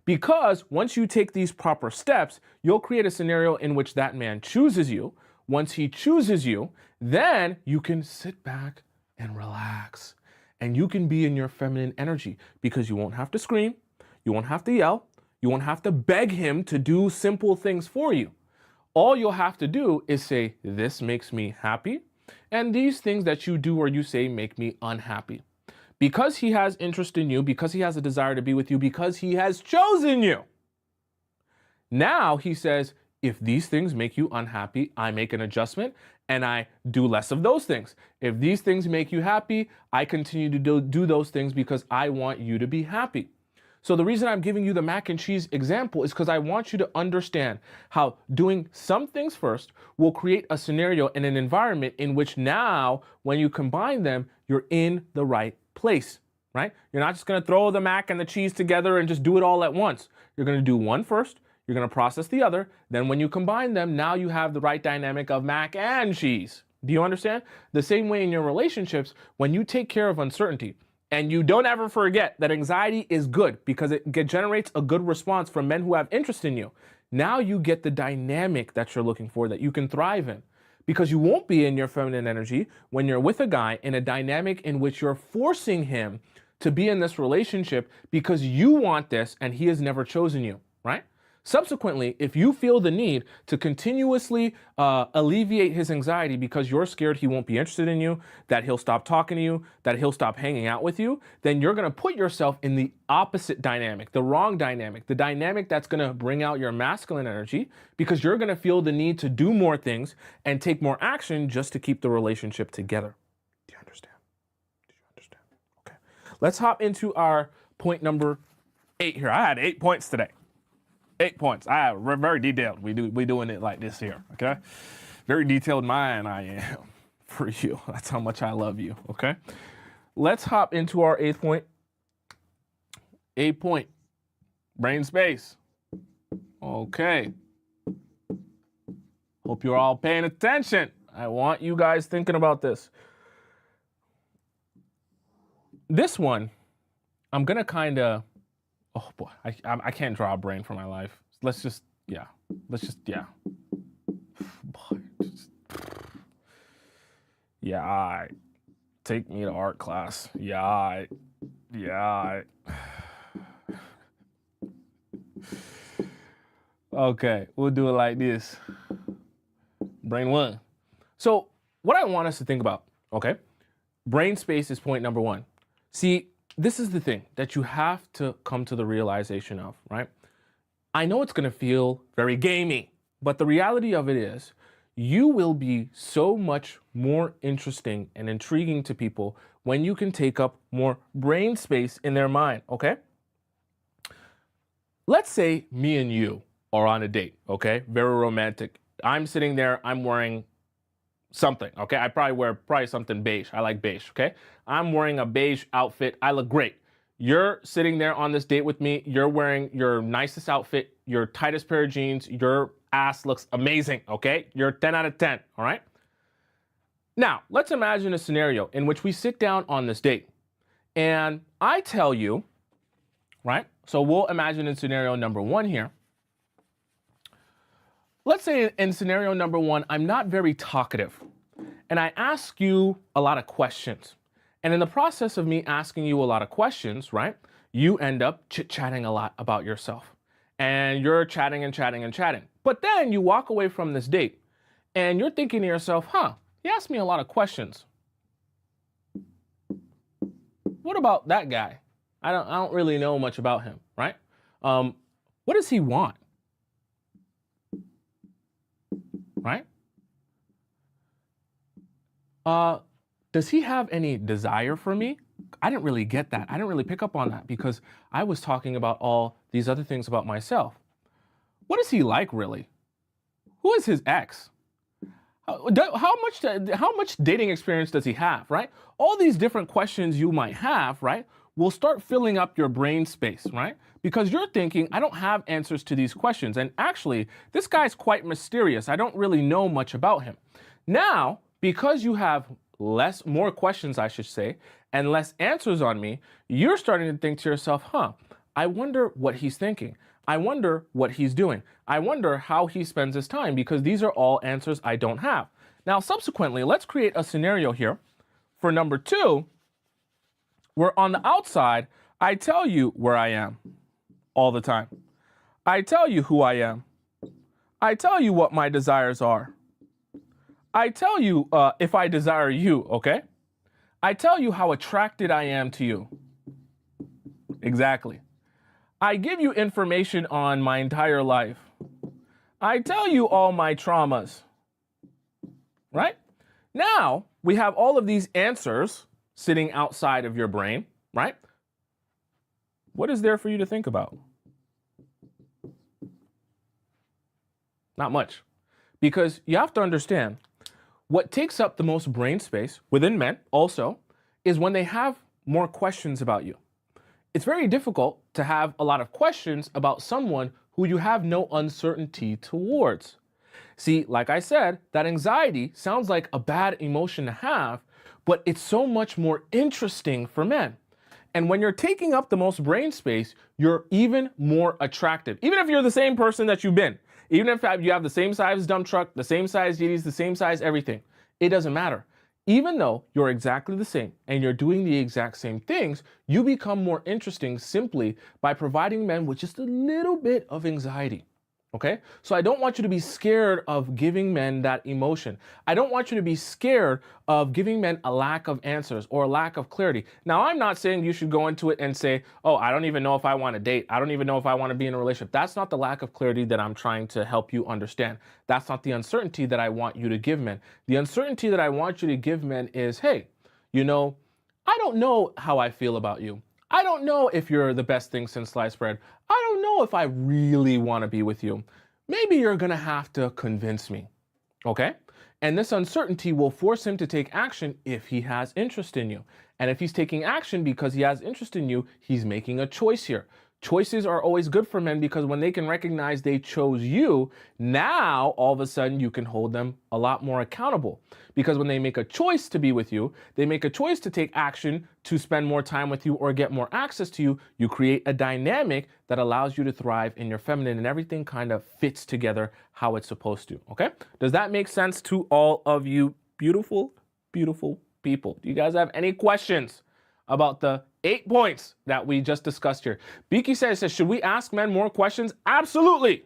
[SPEAKER 1] Because once you take these proper steps, you'll create a scenario in which that man chooses you. Once he chooses you, then you can sit back and relax. And you can be in your feminine energy because you won't have to scream, you won't have to yell, you won't have to beg him to do simple things for you. All you'll have to do is say, this makes me happy, and these things that you do or you say make me unhappy. Because he has interest in you, because he has a desire to be with you, because he has chosen you. Now he says, if these things make you unhappy, I make an adjustment and I do less of those things. If these things make you happy, I continue to do those things because I want you to be happy. So the reason I'm giving you the mac and cheese example is because I want you to understand how doing some things first will create a scenario and an environment in which now, when you combine them, you're in the right place, right? You're not just going to throw the mac and the cheese together and just do it all at once. You're going to do one first. You're going to process the other. Then when you combine them, now you have the right dynamic of mac and cheese. Do you understand? The same way in your relationships, when you take care of uncertainty, and you don't ever forget that anxiety is good because it generates a good response from men who have interest in you. Now you get the dynamic that you're looking for, that you can thrive in. Because you won't be in your feminine energy when you're with a guy in a dynamic in which you're forcing him to be in this relationship because you want this and he has never chosen you, right? Subsequently, if you feel the need to continuously alleviate his anxiety because you're scared he won't be interested in you, that he'll stop talking to you, that he'll stop hanging out with you, then you're going to put yourself in the opposite dynamic, the wrong dynamic, the dynamic that's going to bring out your masculine energy because you're going to feel the need to do more things and take more action just to keep the relationship together. Do you understand? Do you understand? Okay. Let's hop into our point number 8 here. I had 8 points today. 8 points. We're very detailed. We doing it like this here, okay? Very detailed mind I am for you. That's how much I love you, okay? Let's hop into our 8th point. 8 point. Brain space. Okay. Hope you're all paying attention. I want you guys thinking about this. This one, I'm gonna kind of, oh boy, I can't draw a brain for my life. Let's just, yeah. Boy, yeah, all right. Take me to art class. Yeah, all right. Yeah. Okay, we'll do it like this. Brain one. So, what I want us to think about, okay? Brain space is point number one. See, this is the thing that you have to come to the realization of, right? I know it's going to feel very gamey, but the reality of it is you will be so much more interesting and intriguing to people when you can take up more brain space in their mind, okay? Let's say me and you are on a date, okay? Very romantic. I'm sitting there, I'm wearing something, okay? I probably wear something beige. I like beige, okay? I'm wearing a beige outfit. I look great. You're sitting there on this date with me. You're wearing your nicest outfit, your tightest pair of jeans. Your ass looks amazing, okay? You're 10 out of 10, all right? Now, let's imagine a scenario in which we sit down on this date and I tell you, right? So we'll imagine in scenario number one here. Let's say in scenario number one, I'm not very talkative and I ask you a lot of questions. And in the process of me asking you a lot of questions, right, you end up chit-chatting a lot about yourself. And you're chatting and chatting and chatting. But then you walk away from this date and you're thinking to yourself, he asked me a lot of questions. What about that guy? I don't really know much about him, right? What does he want? Right? Does he have any desire for me? I didn't really get that. I didn't really pick up on that because I was talking about all these other things about myself. What is he like really? Who is his ex? How much dating experience does he have, right? All these different questions you might have, right, will start filling up your brain space, right? Because you're thinking, I don't have answers to these questions. And actually, this guy's quite mysterious. I don't really know much about him. Now, because you have more questions, I should say, and less answers on me, you're starting to think to yourself, I wonder what he's thinking. I wonder what he's doing. I wonder how he spends his time because these are all answers I don't have. Now, subsequently, let's create a scenario here for number two, where on the outside, I tell you where I am all the time. I tell you who I am. I tell you what my desires are. I tell you if I desire you, okay? I tell you how attracted I am to you. Exactly. I give you information on my entire life. I tell you all my traumas. Right? Now, we have all of these answers sitting outside of your brain, right? What is there for you to think about? Not much. Because you have to understand, what takes up the most brain space within men also is when they have more questions about you. It's very difficult to have a lot of questions about someone who you have no uncertainty towards. See, like I said, that anxiety sounds like a bad emotion to have, but it's so much more interesting for men. And when you're taking up the most brain space, you're even more attractive. Even if you're the same person that you've been, even if you have the same size dump truck, the same size GDs, the same size everything, it doesn't matter. Even though you're exactly the same and you're doing the exact same things, you become more interesting simply by providing men with just a little bit of anxiety. Okay? So I don't want you to be scared of giving men that emotion. I don't want you to be scared of giving men a lack of answers or a lack of clarity. Now, I'm not saying you should go into it and say, oh, I don't even know if I want to date. I don't even know if I want to be in a relationship. That's not the lack of clarity that I'm trying to help you understand. That's not the uncertainty that I want you to give men. The uncertainty that I want you to give men is, hey, I don't know how I feel about you. I don't know if you're the best thing since sliced bread. I don't know if I really want to be with you. Maybe you're going to have to convince me. Okay? And this uncertainty will force him to take action if he has interest in you. And if he's taking action because he has interest in you, he's making a choice here. Choices are always good for men because when they can recognize they chose you, now all of a sudden you can hold them a lot more accountable. Because when they make a choice to be with you, they make a choice to take action to spend more time with you or get more access to you, you create a dynamic that allows you to thrive in your feminine and everything kind of fits together how it's supposed to, okay? Does that make sense to all of you beautiful, beautiful people? Do you guys have any questions about the 8 points that we just discussed here. Biki says, should we ask men more questions? Absolutely.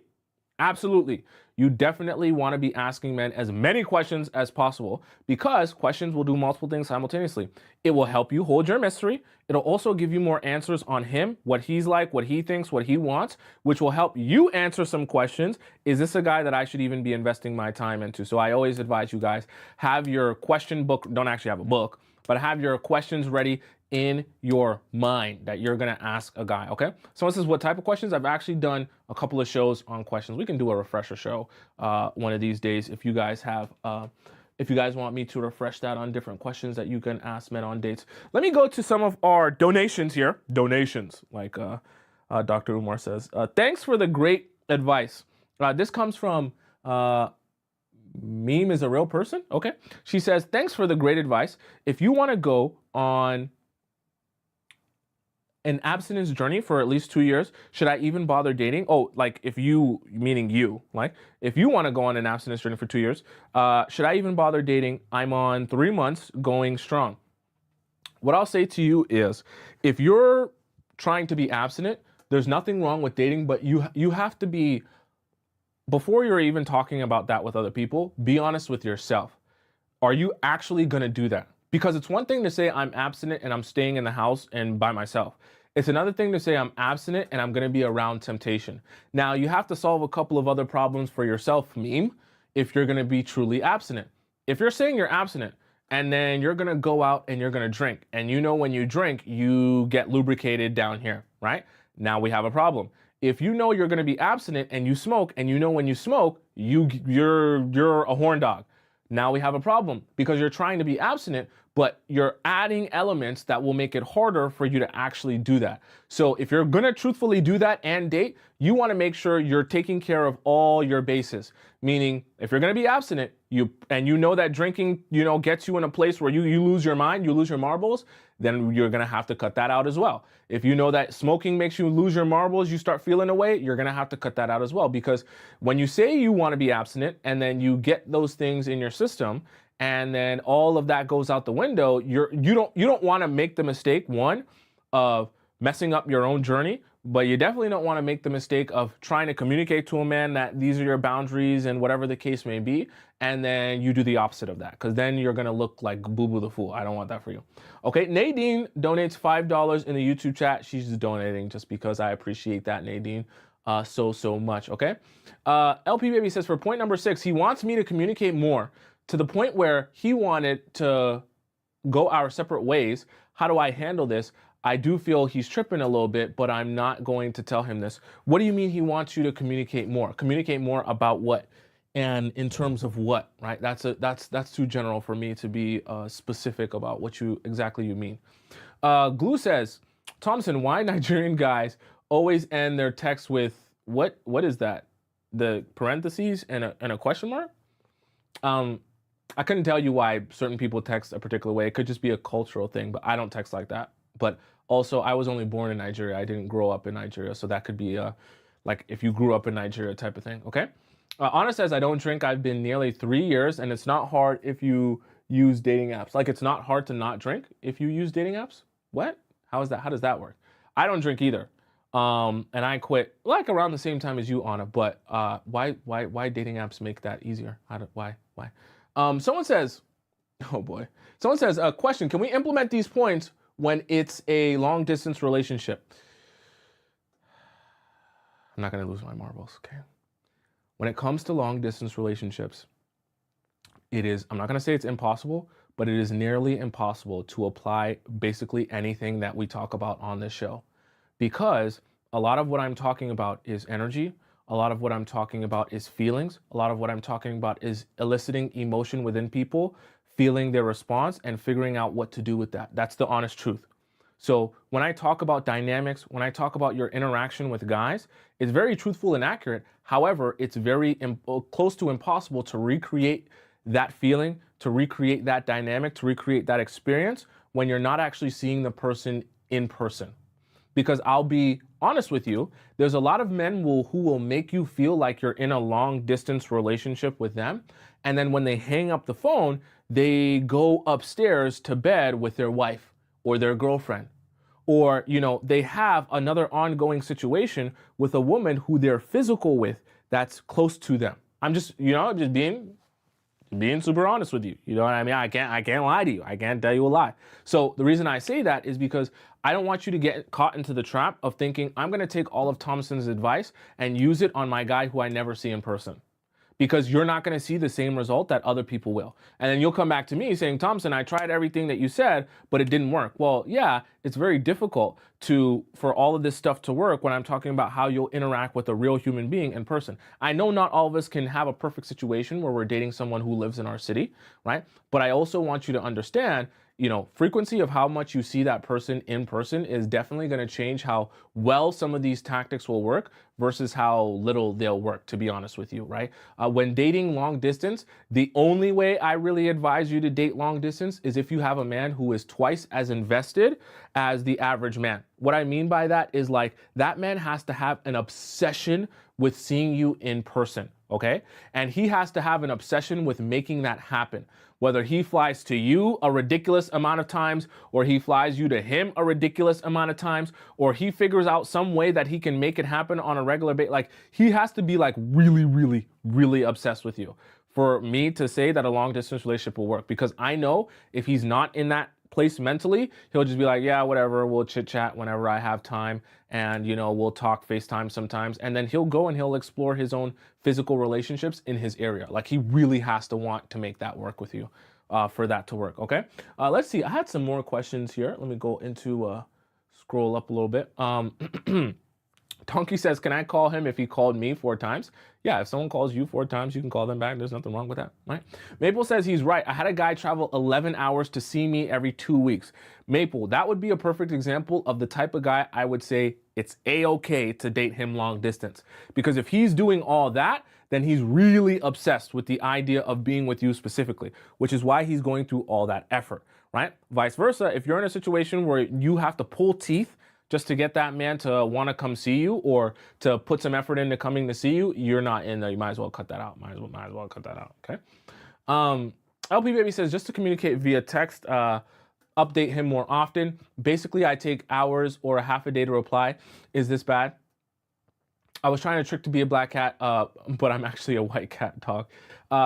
[SPEAKER 1] Absolutely. You definitely want to be asking men as many questions as possible, because questions will do multiple things simultaneously. It will help you hold your mystery. It'll also give you more answers on him, what he's like, what he thinks, what he wants, which will help you answer some questions. Is this a guy that I should even be investing my time into? So I always advise you guys, have your question book. Don't actually have a book, but have your questions ready in your mind that you're gonna ask a guy, okay? Someone says, what type of questions? I've actually done a couple of shows on questions. We can do a refresher show one of these days if you guys have, if you guys want me to refresh that on different questions that you can ask men on dates. Let me go to some of our donations here. Donations, like Dr. Umar says. Thanks for the great advice. This comes from Meme is a real person, okay? She says, thanks for the great advice. If you wanna go on an abstinence journey for at least 2 years, should I even bother dating? Oh, like if you, meaning you, like if you want to go on an abstinence journey for 2 years, should I even bother dating? I'm on 3 months going strong. What I'll say to you is, if you're trying to be abstinent, there's nothing wrong with dating, but you have to be, before you're even talking about that with other people, be honest with yourself. Are you actually going to do that? Because it's one thing to say I'm abstinent and I'm staying in the house and by myself. It's another thing to say I'm abstinent and I'm going to be around temptation. Now, you have to solve a couple of other problems for yourself, meme, if you're going to be truly abstinent. If you're saying you're abstinent and then you're going to go out and you're going to drink, and you know when you drink, you get lubricated down here, right? Now we have a problem. If you know you're going to be abstinent and you smoke, and you know when you smoke, you're a horn dog. Now we have a problem, because you're trying to be abstinent, but you're adding elements that will make it harder for you to actually do that. So if you're gonna truthfully do that and date, you wanna make sure you're taking care of all your bases. Meaning, if you're gonna be abstinent, you know that drinking, gets you in a place where you lose your mind, you lose your marbles, then you're gonna have to cut that out as well. If you know that smoking makes you lose your marbles, you start feeling away, you're gonna have to cut that out as well. Because when you say you wanna be abstinent and then you get those things in your system, and then all of that goes out the window, you don't want to make the mistake, one, of messing up your own journey, but you definitely don't want to make the mistake of trying to communicate to a man that these are your boundaries and whatever the case may be, and then you do the opposite of that, because then you're going to look like Boo Boo the Fool. I don't want that for you. Okay, Nadine donates $5 in the YouTube chat. She's just donating just because I appreciate that, Nadine, so much, okay? LP Baby says, for point number 6, he wants me to communicate more, to the point where he wanted to go our separate ways. How do I handle this? I do feel he's tripping a little bit, but I'm not going to tell him this. What do you mean he wants you to communicate more? Communicate more about what? And in terms of what, right? That's too general for me to be specific about what exactly you mean. Glue says, Thompson, why Nigerian guys always end their text with, what is that? The parentheses and a question mark? I couldn't tell you why certain people text a particular way. It could just be a cultural thing, but I don't text like that. But also, I was only born in Nigeria. I didn't grow up in Nigeria. So that could be like if you grew up in Nigeria type of thing, okay? Anna says, I don't drink. I've been nearly 3 years, and it's not hard if you use dating apps. Like, it's not hard to not drink if you use dating apps? What? How is that? How does that work? I don't drink either. And I quit like around the same time as you, Anna, but why dating apps make that easier? Why? Someone says, oh boy. Someone says, question, can we implement these points when it's a long distance relationship? I'm not gonna lose my marbles, okay? When it comes to long distance relationships, I'm not gonna say it's impossible, but it is nearly impossible to apply basically anything that we talk about on this show. Because a lot of what I'm talking about is energy. A lot of what I'm talking about is feelings. A lot of what I'm talking about is eliciting emotion within people, feeling their response, and figuring out what to do with that. That's the honest truth. So when I talk about dynamics, when I talk about your interaction with guys, it's very truthful and accurate. However, it's very close to impossible to recreate that feeling, to recreate that dynamic, to recreate that experience when you're not actually seeing the person in person. Because I'll be honest with you, there's a lot of men who will make you feel like you're in a long distance relationship with them. And then when they hang up the phone, they go upstairs to bed with their wife or their girlfriend, or, they have another ongoing situation with a woman who they're physical with that's close to them. I'm just, just being super honest with you. You know what I mean? I can't lie to you. I can't tell you a lie. So the reason I say that is because I don't want you to get caught into the trap of thinking I'm going to take all of Tomisin's advice and use it on my guy who I never see in person, because you're not going to see the same result that other people will. And then you'll come back to me saying, Tomisin, I tried everything that you said, but it didn't work. Well, yeah, it's very difficult for all of this stuff to work when I'm talking about how you'll interact with a real human being in person. I know not all of us can have a perfect situation where we're dating someone who lives in our city, right? But I also want you to understand, frequency of how much you see that person in person is definitely going to change how well some of these tactics will work versus how little they'll work, to be honest with you, right? When dating long distance, the only way I really advise you to date long distance is if you have a man who is twice as invested as the average man. What I mean by that is, like, that man has to have an obsession with seeing you in person, okay? And he has to have an obsession with making that happen. Whether he flies to you a ridiculous amount of times, or he flies you to him a ridiculous amount of times, or he figures out some way that he can make it happen on a regular basis, like, he has to be like really, really, really obsessed with you for me to say that a long distance relationship will work. Because I know if he's not in that place mentally, he'll just be like, yeah, whatever, we'll chit chat whenever I have time, and we'll talk FaceTime sometimes, and then he'll go and he'll explore his own physical relationships in his area. Like, he really has to want to make that work with you for that to work. Okay, let's see, I had some more questions here. Let me go into scroll up a little bit. Tonky says, can I call him if he called me 4 times? Yeah, if someone calls you 4 times, you can call them back. There's nothing wrong with that, right? Maple says he's right. I had a guy travel 11 hours to see me every 2 weeks. Maple, that would be a perfect example of the type of guy I would say it's a-okay to date him long distance. Because if he's doing all that, then he's really obsessed with the idea of being with you specifically, which is why he's going through all that effort, right? Vice versa, if you're in a situation where you have to pull teeth just to get that man to want to come see you, or to put some effort into coming to see you, you're not in there. You might as well cut that out. Might as well cut that out. Okay. LP Baby says, just to communicate via text, update him more often. Basically, I take hours or a half a day to reply. Is this bad? I was trying to trick to be a black cat, but I'm actually a white cat, dog.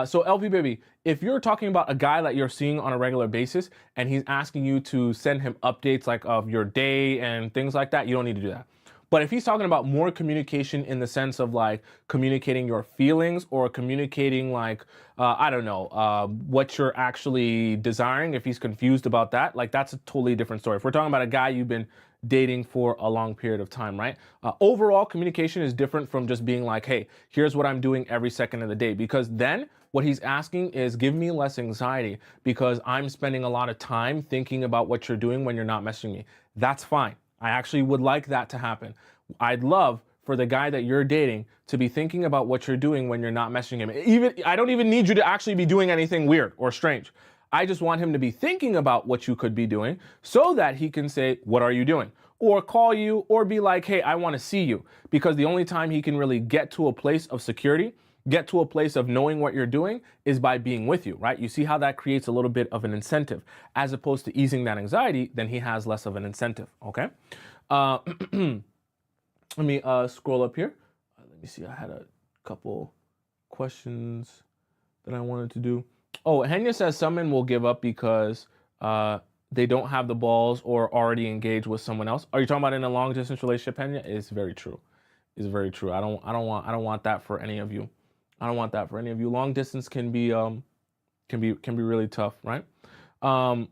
[SPEAKER 1] So LP Baby, if you're talking about a guy that you're seeing on a regular basis and he's asking you to send him updates like of your day and things like that, you don't need to do that. But if he's talking about more communication in the sense of like communicating your feelings, or communicating like, I don't know, what you're actually desiring, if he's confused about that, like, that's a totally different story. If we're talking about a guy you've been dating for a long period of time, right? Overall communication is different from just being like, hey, here's what I'm doing every second of the day. Because then what he's asking is, give me less anxiety because I'm spending a lot of time thinking about what you're doing when you're not messaging me. That's fine. I actually would like that to happen. I'd love for the guy that you're dating to be thinking about what you're doing when you're not messaging him. I don't even need you to actually be doing anything weird or strange. I just want him to be thinking about what you could be doing so that he can say, what are you doing? Or call you, or be like, hey, I want to see you. Because the only time he can really get to a place of security, get to a place of knowing what you're doing, is by being with you, right? You see how that creates a little bit of an incentive. As opposed to easing that anxiety, then he has less of an incentive, okay? Let me scroll up here. Let me see, I had a couple questions that I wanted to do. Oh, Henya says some men will give up because they don't have the balls or already engaged with someone else. Are you talking about in a long distance relationship, Henya? It's very true. It's very true. I don't want that for any of you. I don't want that for any of you. Long distance can be really tough, right? The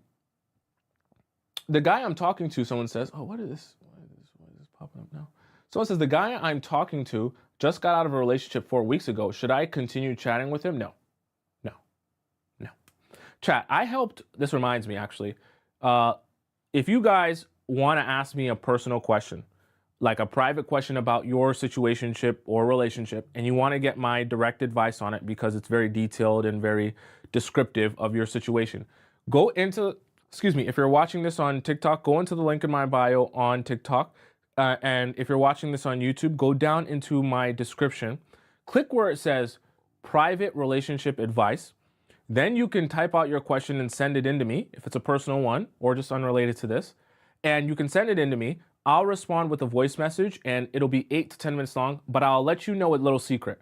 [SPEAKER 1] guy I'm talking to, someone says, oh, what is this? Why is this popping up now? Someone says, the guy I'm talking to just got out of a relationship 4 weeks ago. Should I continue chatting with him? No. Chat, this reminds me actually, if you guys want to ask me a personal question, like a private question about your situationship or relationship, and you want to get my direct advice on it because it's very detailed and very descriptive of your situation, if you're watching this on TikTok, go into the link in my bio on TikTok. And if you're watching this on YouTube, go down into my description, click where it says private relationship advice. Then you can type out your question and send it in to me if it's a personal one or just unrelated to this. and you can send it in to me. I'll respond with a voice message, and it'll be 8 to 10 minutes long, but I'll let you know a little secret.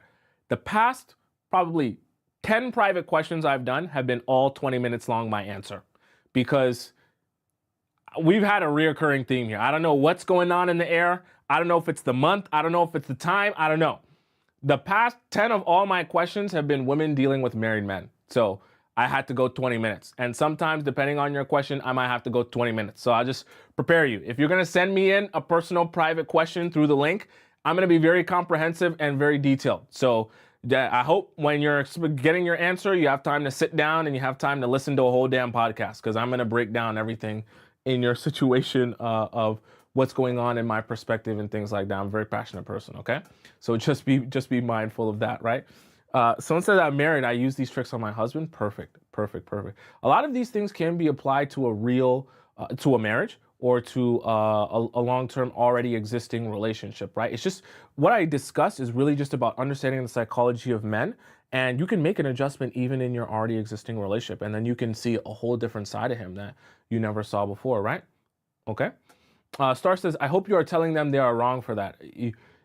[SPEAKER 1] The past probably 10 private questions I've done have been all 20 minutes long, my answer, because we've had a reoccurring theme here. I don't know what's going on in the air. I don't know if it's the month. I don't know if it's the time. I don't know. The past 10 of all my questions have been women dealing with married men. So I had to go 20 minutes. And sometimes, depending on your question, I might have to go 20 minutes. So I'll just prepare you. If you're going to send me in a personal private question through the link, I'm going to be very comprehensive and very detailed. So I hope when you're getting your answer, you have time to sit down and you have time to listen to a whole damn podcast, because I'm going to break down everything in your situation of what's going on in my perspective and things like that. I'm a very passionate person, okay? So just be mindful of that, right? Someone said I'm married, I use these tricks on my husband. Perfect. A lot of these things can be applied to a marriage or to a long-term already existing relationship, right? It's just, what I discussed is really just about understanding the psychology of men, and you can make an adjustment even in your already existing relationship, and then you can see a whole different side of him that you never saw before, right? Okay. Star says, I hope you are telling them they are wrong for that.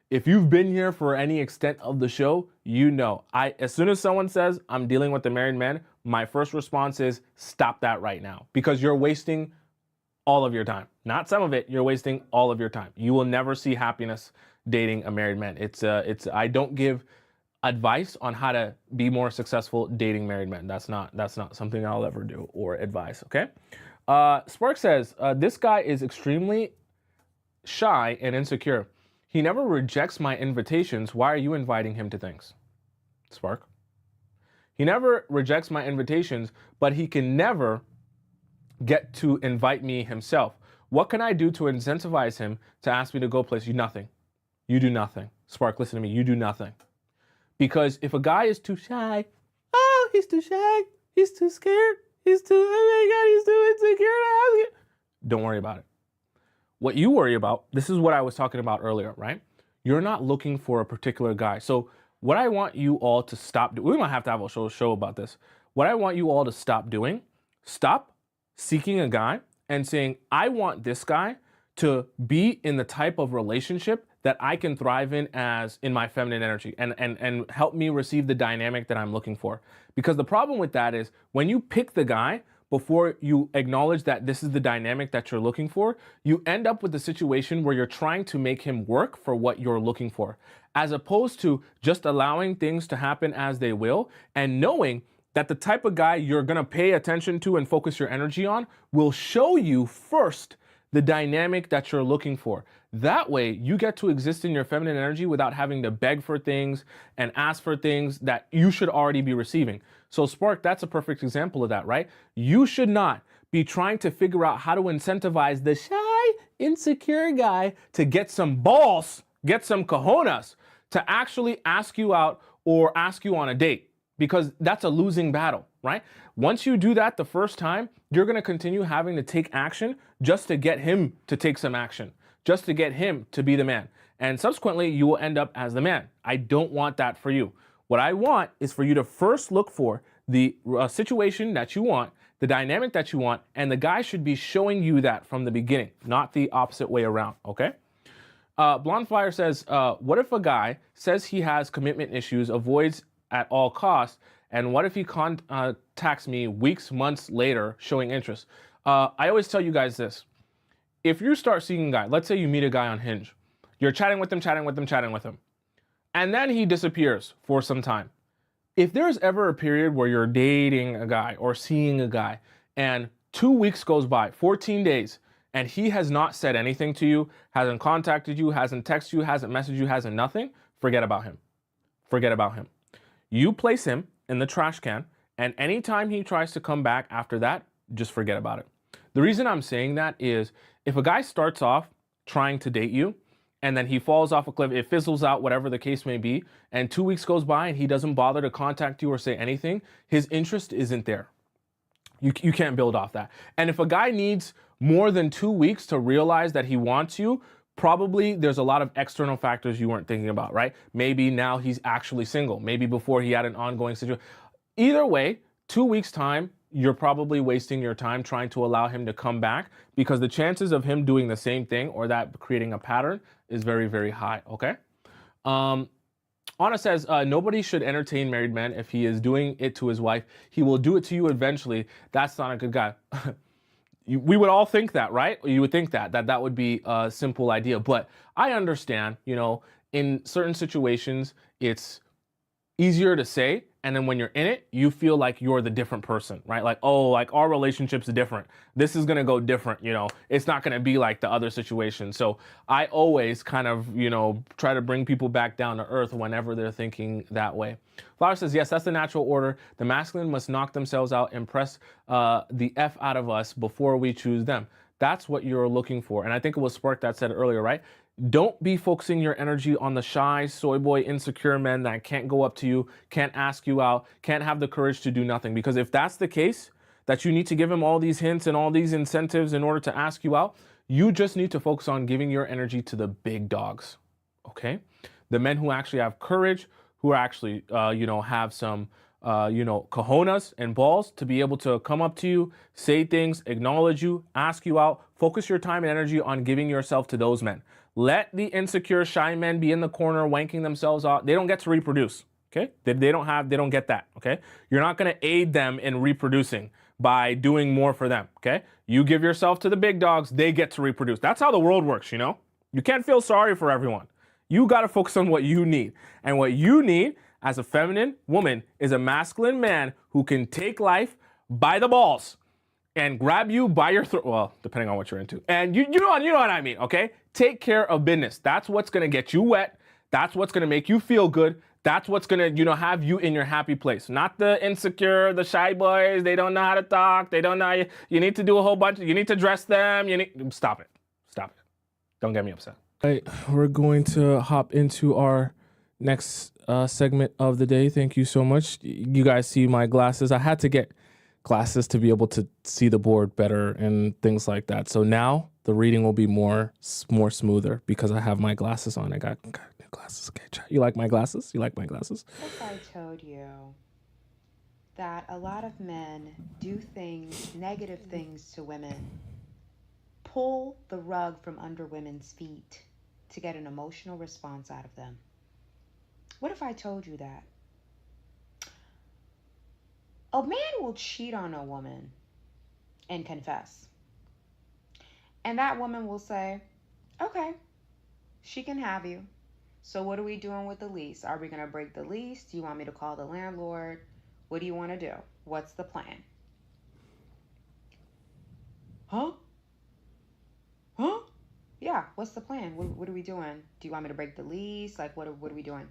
[SPEAKER 1] If you've been here for any extent of the show, you know, as soon as someone says I'm dealing with the married man, my first response is stop that right now, because you're wasting all of your time. Not some of it, you're wasting all of your time. You will never see happiness dating a married man. I don't give advice on how to be more successful dating married men. That's not something I'll ever do or advise, okay? Spark says, this guy is extremely shy and insecure. He never rejects my invitations. Why are you inviting him to things? Spark. He never rejects my invitations, but he can never get to invite me himself. What can I do to incentivize him to ask me to go places? Nothing. You do nothing. Spark, listen to me. You do nothing. Because if a guy is too shy, oh, he's too shy, he's too scared, he's too, oh my God, he's too insecure. Don't worry about it. What you worry about, this is what I was talking about earlier, right? You're not looking for a particular guy. So what I want you all to stop doing, we might have to have a show about this. What I want you all to stop doing, stop seeking a guy and saying, I want this guy to be in the type of relationship that I can thrive in as in my feminine energy and help me receive the dynamic that I'm looking for. Because the problem with that is when you pick the guy before you acknowledge that this is the dynamic that you're looking for, you end up with a situation where you're trying to make him work for what you're looking for, as opposed to just allowing things to happen as they will and knowing that the type of guy you're going to pay attention to and focus your energy on will show you first the dynamic that you're looking for. That way, you get to exist in your feminine energy without having to beg for things and ask for things that you should already be receiving. So Spark, that's a perfect example of that, right? You should not be trying to figure out how to incentivize the shy, insecure guy to get some balls, get some cojones, to actually ask you out or ask you on a date, because that's a losing battle, right? Once you do that the first time, you're going to continue having to take action just to get him to take some action, just to get him to be the man. And subsequently, you will end up as the man. I don't want that for you. What I want is for you to first look for the situation that you want, the dynamic that you want, and the guy should be showing you that from the beginning, not the opposite way around, okay? Blonde Fire says, what if a guy says he has commitment issues, avoids at all costs, and what if he contacts me weeks, months later showing interest? I always tell you guys this. If you start seeing a guy, let's say you meet a guy on Hinge, you're chatting with him, and then he disappears for some time. If there's ever a period where you're dating a guy or seeing a guy and 2 weeks goes by, 14 days, and he has not said anything to you, hasn't contacted you, hasn't texted you, hasn't messaged you, hasn't nothing, forget about him. Forget about him. You place him in the trash can, and anytime he tries to come back after that, just forget about it. The reason I'm saying that is if a guy starts off trying to date you and then he falls off a cliff, it fizzles out, whatever the case may be, and 2 weeks goes by and he doesn't bother to contact you or say anything, his interest isn't there. You can't build off that. And if a guy needs more than 2 weeks to realize that he wants you, probably there's a lot of external factors you weren't thinking about, right? Maybe now he's actually single. Maybe before he had an ongoing situation. Either way, 2 weeks time, you're probably wasting your time trying to allow him to come back, because the chances of him doing the same thing or that creating a pattern is very, very high. Okay. Um, Anna says, nobody should entertain married men. If he is doing it to his wife, he will do it to you eventually. That's not a good guy. We would all think that, right? You would think that would be a simple idea. But I understand, in certain situations, it's easier to say, and then when you're in it, you feel like you're the different person, right? Like, oh, like our relationship's different. This is gonna go different, It's not gonna be like the other situation. So I always kind of, try to bring people back down to earth whenever they're thinking that way. Flower says, yes, that's the natural order. The masculine must knock themselves out and press the F out of us before we choose them. That's what you're looking for. And I think it was Spark that said earlier, right? Don't be focusing your energy on the shy, soy boy, insecure men that can't go up to you, can't ask you out, can't have the courage to do nothing. Because if that's the case, that you need to give him all these hints and all these incentives in order to ask you out, you just need to focus on giving your energy to the big dogs, okay? The men who actually have courage, who actually, have some, cojones and balls to be able to come up to you, say things, acknowledge you, ask you out. Focus your time and energy on giving yourself to those men. Let the insecure, shy men be in the corner, wanking themselves out. They don't get to reproduce, okay? They don't get that, okay? You're not gonna aid them in reproducing by doing more for them, okay? You give yourself to the big dogs, they get to reproduce. That's how the world works, You can't feel sorry for everyone. You gotta focus on what you need. And what you need as a feminine woman is a masculine man who can take life by the balls and grab you by your throat. Well, depending on what you're into. And you know what I mean, okay? Take care of business. That's what's gonna get you wet. That's what's gonna make you feel good. That's what's gonna, have you in your happy place. Not the insecure, the shy boys. They don't know how to talk. They don't know. You need to do a whole bunch. You need to dress them. Stop it. Stop it. Don't get me upset. All right, we're going to hop into our next segment of the day. Thank you so much. You guys see my glasses. I had to get glasses to be able to see the board better and things like that. So now the reading will be more smoother because I have my glasses on. I got new glasses. Okay, you like my glasses? You like my glasses?
[SPEAKER 2] If I told you that a lot of men do things, negative things to women, pull the rug from under women's feet to get an emotional response out of them. What if I told you that? A man will cheat on a woman and confess. And that woman will say, okay, she can have you. So what are we doing with the lease? Are we going to break the lease? Do you want me to call the landlord? What do you want to do? What's the plan? Huh? Huh? Yeah, what's the plan? What are we doing? Do you want me to break the lease? Like, what are we doing?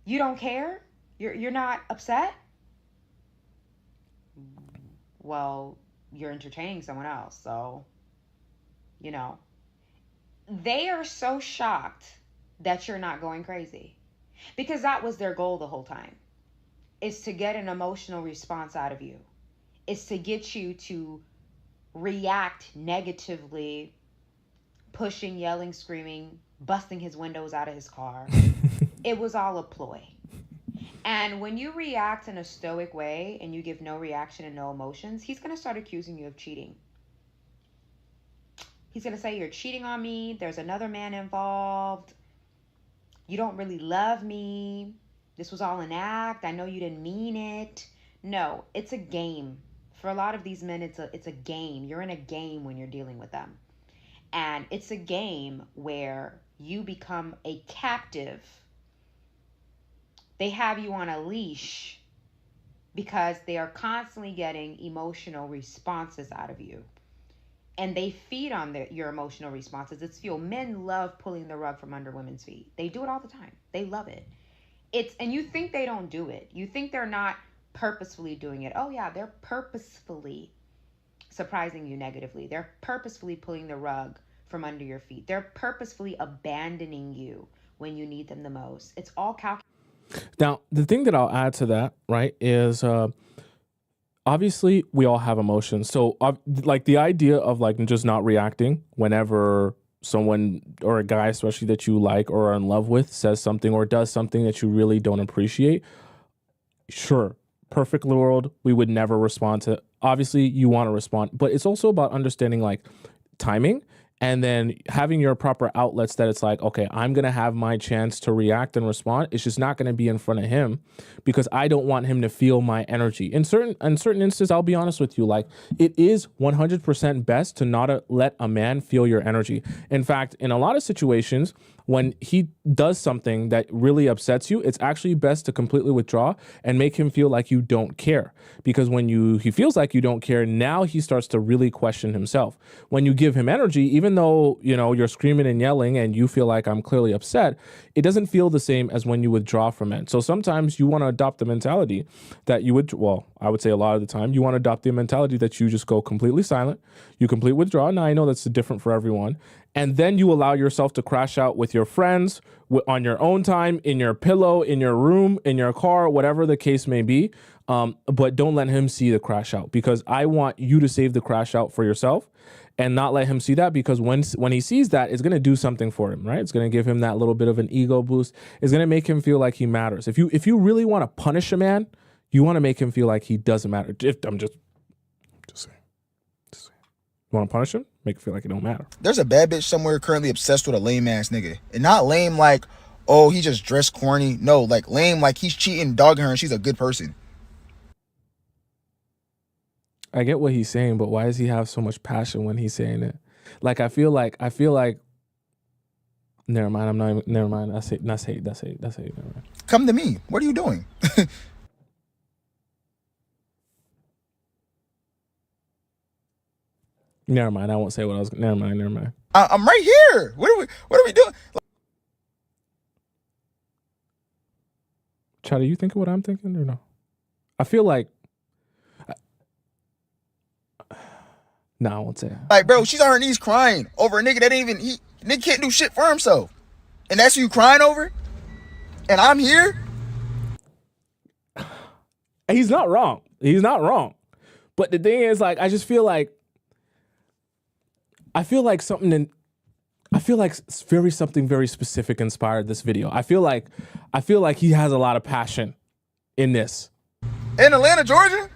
[SPEAKER 2] You don't care? You're not upset? Well, you're entertaining someone else, so, They are so shocked that you're not going crazy. Because that was their goal the whole time. Is to get an emotional response out of you. Is to get you to react negatively, pushing, yelling, screaming, busting his windows out of his car. It was all a ploy. And when you react in a stoic way and you give no reaction and no emotions, he's going to start accusing you of cheating. He's going to say, you're cheating on me. There's another man involved. You don't really love me. This was all an act. I know you didn't mean it. No, it's a game. For a lot of these men, it's a game. You're in a game when you're dealing with them. And it's a game where you become a captive. They have you on a leash because they are constantly getting emotional responses out of you. And they feed on your emotional responses. It's fuel. Men love pulling the rug from under women's feet. They do it all the time. They love it. And you think they don't do it. You think they're not purposefully doing it. Oh yeah, they're purposefully surprising you negatively. They're purposefully pulling the rug from under your feet. They're purposefully abandoning you when you need them the most. It's all calculated.
[SPEAKER 1] Now, the thing that I'll add to that, right, is obviously we all have emotions. So like the idea of like just not reacting whenever someone or a guy, especially that you like or are in love with, says something or does something that you really don't appreciate. Sure, perfect world, we would never respond to. Obviously, you want to respond, but it's also about understanding like timing and then having your proper outlets that it's like, okay, I'm going to have my chance to react and respond. It's just not going to be in front of him because I don't want him to feel my energy. In certain instances, I'll be honest with you, like it is 100% best to not let a man feel your energy. In fact, in a lot of situations, when he does something that really upsets you, it's actually best to completely withdraw and make him feel like you don't care. Because when he feels like you don't care, now he starts to really question himself. When you give him energy, even though, you know, you're screaming and yelling and you feel like I'm clearly upset, it doesn't feel the same as when you withdraw from it. So sometimes you want to adopt the mentality that you would, well, I would say a lot of the time, you want to adopt the mentality that you just go completely silent, you complete withdraw. Now I know that's different for everyone. And then you allow yourself to crash out with your friends on your own time, in your pillow, in your room, in your car, whatever the case may be. But don't let him see the crash out because I want you to save the crash out for yourself and not let him see that because when he sees that, it's going to do something for him, right? It's going to give him that little bit of an ego boost. It's going to make him feel like he matters. If you really want to punish a man, you want to make him feel like he doesn't matter. I'm just saying. You want to punish him? Make it feel like it don't matter.
[SPEAKER 3] There's a bad bitch somewhere currently obsessed with a lame ass nigga. And not lame like, oh, he just dressed corny. No, like lame like he's cheating, dogging her, and she's a good person.
[SPEAKER 1] I get what he's saying, but why does he have so much passion when he's saying it? Like, I feel like, never mind. Never mind. That's hate. Never mind.
[SPEAKER 3] Come to me. What are you doing?
[SPEAKER 1] Never mind. I won't say what I was. Never mind.
[SPEAKER 3] I'm right here. What are we doing?
[SPEAKER 1] Chad, do you think of what I'm thinking or no? I feel like. No, I won't say it.
[SPEAKER 3] Like, bro, she's on her knees crying over a nigga that ain't even, nigga can't do shit for himself. And that's who you crying over? And I'm here?
[SPEAKER 1] He's not wrong. But the thing is, like, I feel like something very specific inspired this video. I feel like he has a lot of passion in this.
[SPEAKER 3] In Atlanta, Georgia?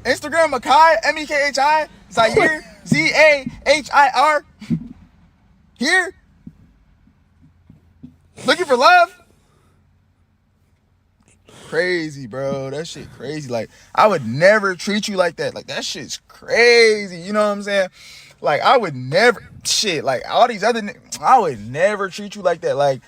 [SPEAKER 3] Instagram, Makai, M-E-K-H-I, Zaire, Z-A-H-I-R. Here? Looking for love? Crazy, bro. That shit crazy. Like, I would never treat you like that. Like, that shit's crazy. You know what I'm saying? Like, I would never, shit, like, all these other I would never treat you like that. Like,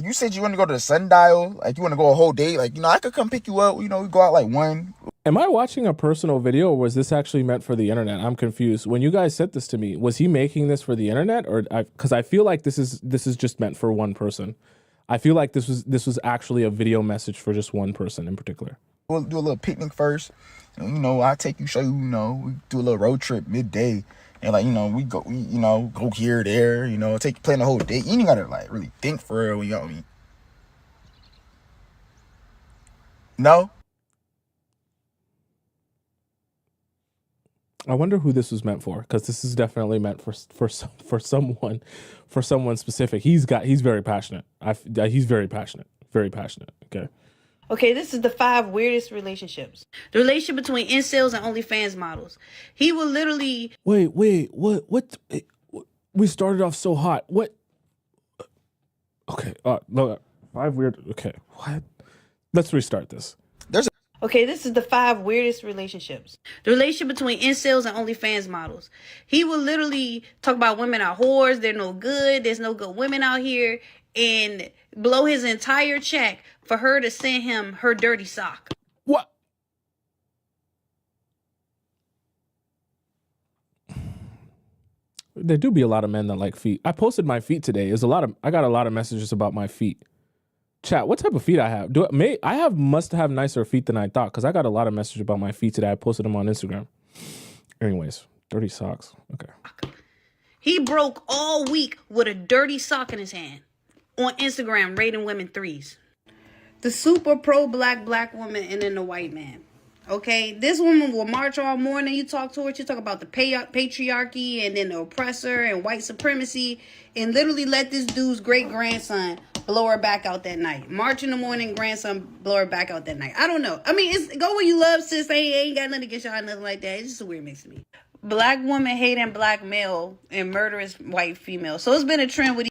[SPEAKER 3] you said you want to go to the Sundial. Like, you want to go a whole date. Like, you know, I could come pick you up. You know, we go out like one.
[SPEAKER 1] Am I watching a personal video or was this actually meant for the internet? I'm confused. When you guys sent this to me, was he making this for the internet or because I feel like this is just meant for one person. I feel like this was actually a video message for just one person in particular.
[SPEAKER 3] We'll do a little picnic first. You know, I'll take you, show you, you know, we do a little road trip midday. And like, you know, we go here, there, you know, plan the whole day. You ain't gotta like really think for real, you know what I mean? No?
[SPEAKER 1] I wonder who this was meant for, because this is definitely meant for someone specific. He's very passionate. He's very passionate. Okay.
[SPEAKER 4] Okay, this is the 5 weirdest relationships. The relationship between incels and OnlyFans models. He will literally.
[SPEAKER 1] Wait, what? We started off so hot. What? Okay. Look, 5 weird. Okay. What? Let's restart this.
[SPEAKER 4] Okay, this is the 5 weirdest relationships. The relationship between incels and OnlyFans models. He will literally talk about women are whores, they're no good, there's no good women out here, and blow his entire check for her to send him her dirty sock.
[SPEAKER 1] What? There do be a lot of men that like feet. I posted my feet today. I got a lot of messages about my feet. Chat, what type of feet I have? Must have nicer feet than I thought, because I got a lot of messages about my feet today. I posted them on Instagram. Anyways, dirty socks. Okay.
[SPEAKER 4] He broke all week with a dirty sock in his hand on Instagram, rating women 3s. The super pro black woman and then the white man. Okay, this woman will march all morning. You talk to her, she talk about the patriarchy and then the oppressor and white supremacy, and literally let this dude's great grandson blow her back out that night. March in the morning, grandson, blow her back out that night. I don't know. I mean, it's go where you love, sis. Ain't got nothing against y'all, nothing like that. It's just a weird mix to me. Black woman hating black male and murderous white female. So it's been a trend with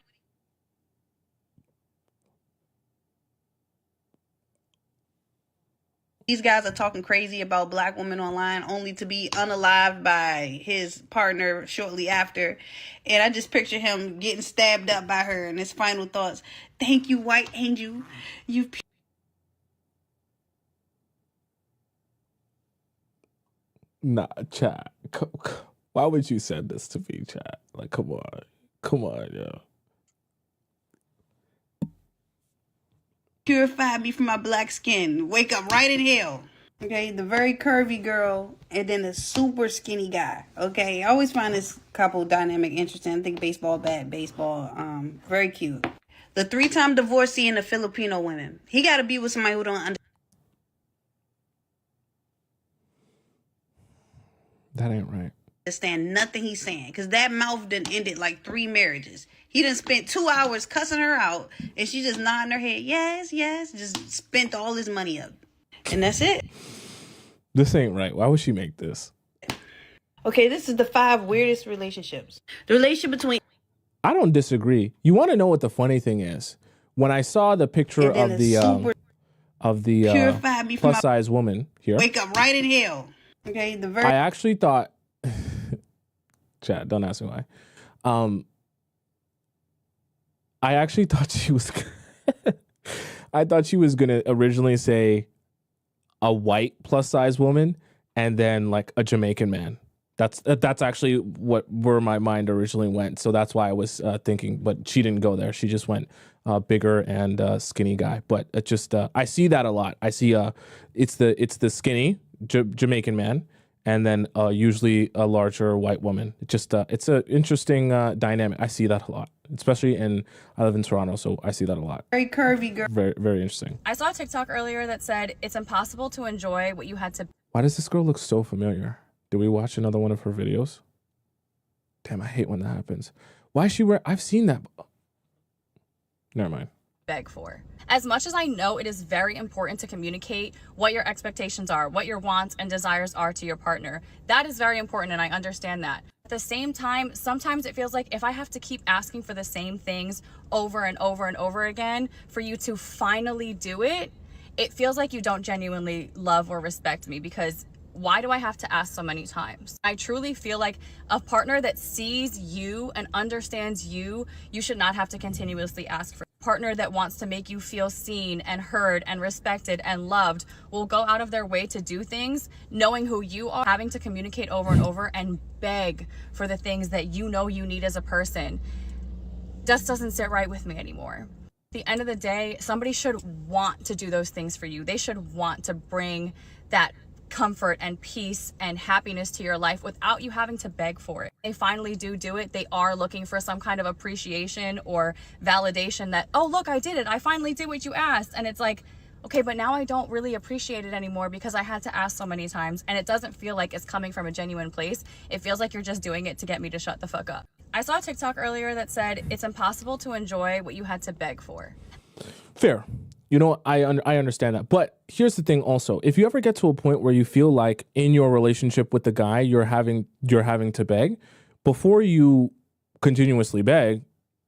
[SPEAKER 4] these guys are talking crazy about black women online only to be unalived by his partner shortly after. And I just picture him getting stabbed up by her and his final thoughts. Thank you, white angel. You've
[SPEAKER 1] Nah, chat. Why would you send this to me, chat? Like, come on, yo.
[SPEAKER 4] purified me from my black skin. Wake up right in hell. Okay, the very curvy girl and then the super skinny guy. Okay, I always find this couple dynamic interesting. I think baseball bat, very cute. The 3-time divorcee and the Filipino women. He got to be with somebody who don't
[SPEAKER 1] That ain't right.
[SPEAKER 4] understand nothing he's saying, because that mouth done ended like 3 marriages. He done spent 2 hours cussing her out and she just nodding her head, yes, just spent all his money up, and that's it.
[SPEAKER 1] This ain't right. Why would she make this?
[SPEAKER 4] Okay, this is the 5 weirdest relationships. The relationship between
[SPEAKER 1] I don't disagree. You want to know what the funny thing is? When I saw the picture of the
[SPEAKER 4] purified me from
[SPEAKER 1] plus size woman here,
[SPEAKER 4] wake up right in hell. Okay, the very
[SPEAKER 1] I actually thought, chat, don't ask me why. I actually thought she was, I thought she was gonna originally say a white plus size woman and then like a Jamaican man. That's actually where my mind originally went. So that's why I was thinking, but she didn't go there. She just went bigger and skinny guy. But it just I see that a lot. I see it's the skinny Jamaican man, and then usually a larger white woman. It just it's an interesting dynamic. I see that a lot, especially I live in Toronto, so I see that a lot.
[SPEAKER 4] very curvy girl.
[SPEAKER 1] Very, very interesting.
[SPEAKER 5] I saw a TikTok earlier that said it's impossible to enjoy what you had to.
[SPEAKER 1] Why does this girl look so familiar? Did we watch another one of her videos? Damn, I hate when that happens. Why is she wear? I've seen that. Never mind.
[SPEAKER 5] Beg for. As much as I know it is very important to communicate what your expectations are, what your wants and desires are to your partner, that is very important, and I understand that. At the same time, sometimes it feels like if I have to keep asking for the same things over and over and over again for you to finally do it, it feels like you don't genuinely love or respect me, because why do I have to ask so many times? I truly feel like a partner that sees you and understands you, you should not have to continuously ask for. A partner that wants to make you feel seen and heard and respected and loved will go out of their way to do things knowing who you are. Having to communicate over and over and beg for the things that you know you need as a person just doesn't sit right with me anymore. At the end of the day, somebody should want to do those things for you. They should want to bring that comfort and peace and happiness to your life without you having to beg for it. They finally do it. They are looking for some kind of appreciation or validation that, oh, look, I did it. I finally did what you asked. And it's like, okay, but now I don't really appreciate it anymore because I had to ask so many times, and it doesn't feel like it's coming from a genuine place. It feels like you're just doing it to get me to shut the fuck up. I saw a TikTok earlier that said it's impossible to enjoy what you had to beg for.
[SPEAKER 1] Fair. You know, I understand that. But here's the thing also. If you ever get to a point where you feel like in your relationship with the guy, you're having to beg, before you continuously beg,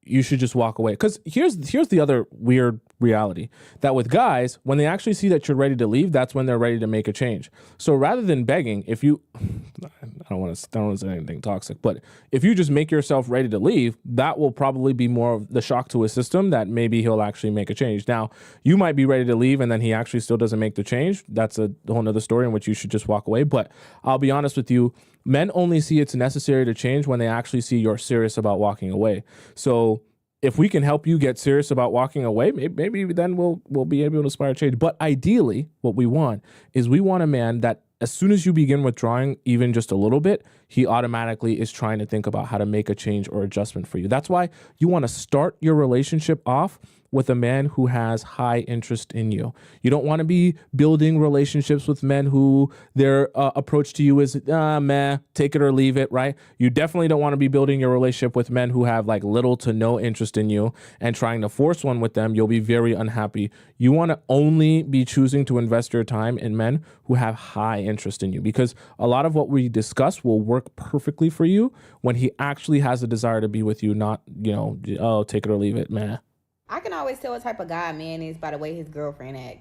[SPEAKER 1] you should just walk away. Because here's the other weird reality, that with guys, when they actually see that you're ready to leave, that's when they're ready to make a change. So rather than begging, if you, I don't want to say anything toxic, but if you just make yourself ready to leave, that will probably be more of the shock to his system that maybe he'll actually make a change. Now, you might be ready to leave and then he actually still doesn't make the change. That's a whole nother story in which you should just walk away. But I'll be honest with you, men only see it's necessary to change when they actually see you're serious about walking away. So if we can help you get serious about walking away, maybe then we'll be able to inspire change. But ideally, what we want is a man that as soon as you begin withdrawing even just a little bit, he automatically is trying to think about how to make a change or adjustment for you. That's why you want to start your relationship off with a man who has high interest in you. You don't want to be building relationships with men who their approach to you is, meh, take it or leave it, right? You definitely don't want to be building your relationship with men who have like little to no interest in you and trying to force one with them. You'll be very unhappy. You want to only be choosing to invest your time in men who have high interest in you, because a lot of what we discuss will work perfectly for you when he actually has a desire to be with you, not, oh, take it or leave it, man.
[SPEAKER 6] I can always tell what type of guy a man is by the way his girlfriend act.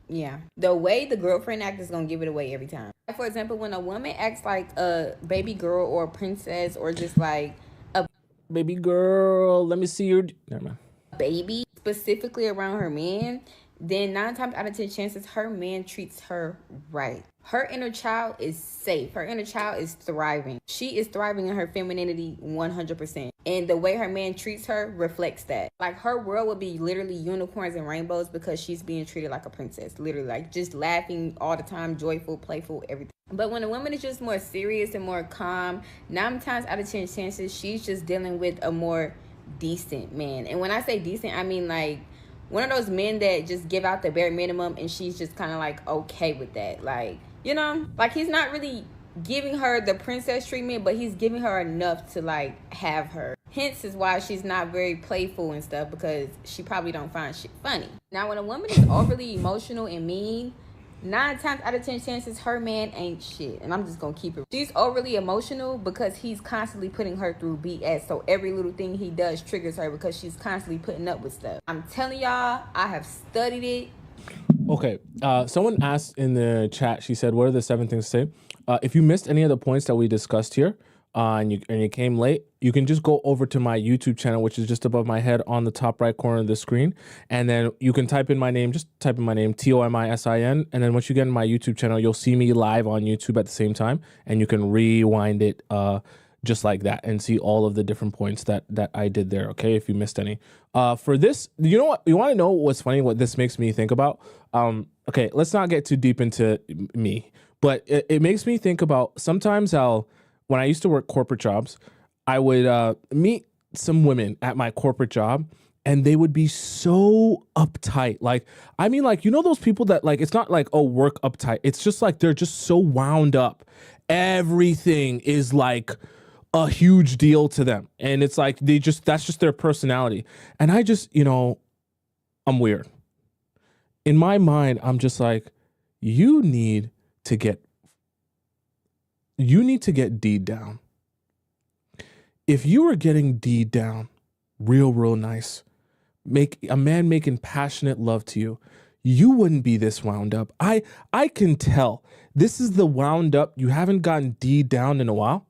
[SPEAKER 6] Yeah. The way the girlfriend act is going to give it away every time. For example, when a woman acts like a baby girl or a princess or just like a
[SPEAKER 1] baby girl, let me see your... Never mind.
[SPEAKER 6] Baby, specifically around her man, then 9 times out of 10 chances her man treats her right. Her inner child is safe. Her inner child is thriving. She is thriving in her femininity 100%. And the way her man treats her reflects that. Like, her world would be literally unicorns and rainbows because she's being treated like a princess. Literally, like, just laughing all the time, joyful, playful, everything. But when a woman is just more serious and more calm, 9 times out of 10 chances she's just dealing with a more decent man. And when I say decent, I mean like one of those men that just give out the bare minimum and she's just kind of like okay with that. Like, like he's not really giving her the princess treatment, but he's giving her enough to like have her. Hence is why she's not very playful and stuff, because she probably don't find shit funny. Now, when a woman is overly emotional and mean, 9 times out of 10 chances her man ain't shit. And I'm just gonna keep it. She's overly emotional because he's constantly putting her through BS. So every little thing he does triggers her because she's constantly putting up with stuff. I'm telling y'all, I have studied it.
[SPEAKER 1] Okay, someone asked in the chat, she said, what are the 7 things to say? If you missed any of the points that we discussed here, and you came late, you can just go over to my YouTube channel, which is just above my head on the top right corner of the screen. And then you can type in my name, just type in my name, Tomisin. And then once you get in my YouTube channel, you'll see me live on YouTube at the same time. And you can rewind it just like that and see all of the different points that I did there, okay, if you missed any. For this, you know what? You want to know what's funny, what this makes me think about? Okay, let's not get too deep into me. But it makes me think about sometimes how... When I used to work corporate jobs, I would meet some women at my corporate job and they would be so uptight. Like, I mean, like, those people that like, it's not like, oh, work uptight. It's just like, they're just so wound up. Everything is like a huge deal to them. And it's like, that's just their personality. And I just, I'm weird. In my mind, I'm just like, you need to get D'd down. If you were getting D'd down real nice, a man making passionate love to you, you wouldn't be this wound up. I can tell. This is the wound up. You haven't gotten D'd down in a while.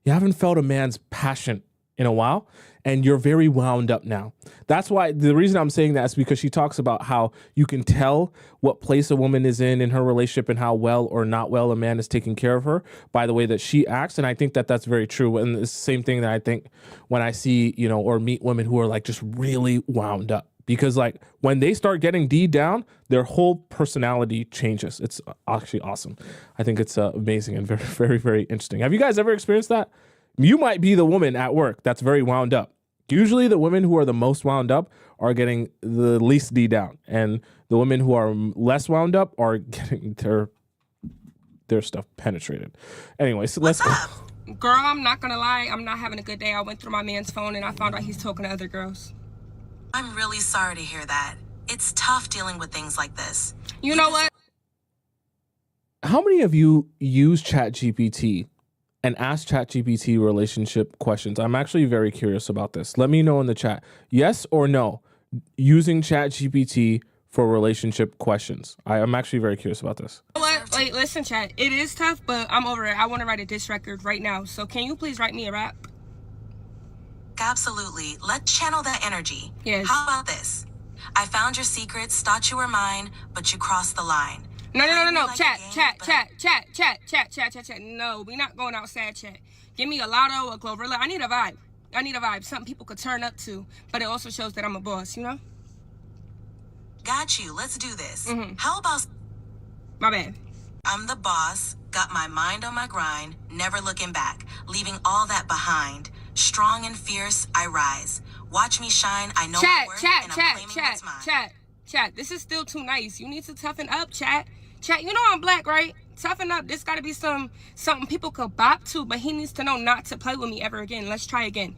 [SPEAKER 1] You haven't felt a man's passion in a while, and you're very wound up now. That's why the reason I'm saying that is because she talks about how you can tell what place a woman is in her relationship and how well or not well a man is taking care of her by the way that she acts. And I think that that's very true. And it's the same thing that I think when I see, or meet women who are like just really wound up, because like when they start getting D'd down, their whole personality changes. It's actually awesome. I think it's amazing and very, very, very interesting. Have you guys ever experienced that? You might be the woman at work that's very wound up. Usually the women who are the most wound up are getting the least D'd down. And the women who are less wound up are getting their stuff penetrated. Anyway, so let's go.
[SPEAKER 7] Girl, I'm not gonna lie. I'm not having a good day. I went through my man's phone and I found out he's talking to other girls.
[SPEAKER 8] I'm really sorry to hear that. It's tough dealing with things like this.
[SPEAKER 7] You know what?
[SPEAKER 1] How many of you use ChatGPT and ask ChatGPT relationship questions? I'm actually very curious about this. Let me know in the chat. Yes or no, using ChatGPT for relationship questions. I'm actually very curious about this.
[SPEAKER 7] You know what? Wait, listen, chat. It is tough, but I'm over it. I want to write a diss record right now. So can you please write me a rap?
[SPEAKER 8] Absolutely. Let's channel that energy.
[SPEAKER 7] Yes.
[SPEAKER 8] How about this? I found your secrets, thought you were mine, but you crossed the line.
[SPEAKER 7] No. Chat. No, we not going outside, chat. Give me a Lotto, a Glorilla. I need a vibe. Something people could turn up to, but it also shows that I'm a boss,
[SPEAKER 8] Got you. Let's do this. How about...
[SPEAKER 7] My bad.
[SPEAKER 8] I'm the boss, Got my mind on my grind, never looking back, leaving all that behind. Strong and fierce, I rise. Watch me shine, I know my worth, and I'm claiming what's mine.
[SPEAKER 7] Chat. This is still too nice. You need to toughen up, chat. Chat, you know I'm black, right? Toughen up. This gotta be something people could bop to, but he needs to know not to play with me ever again. Let's try again.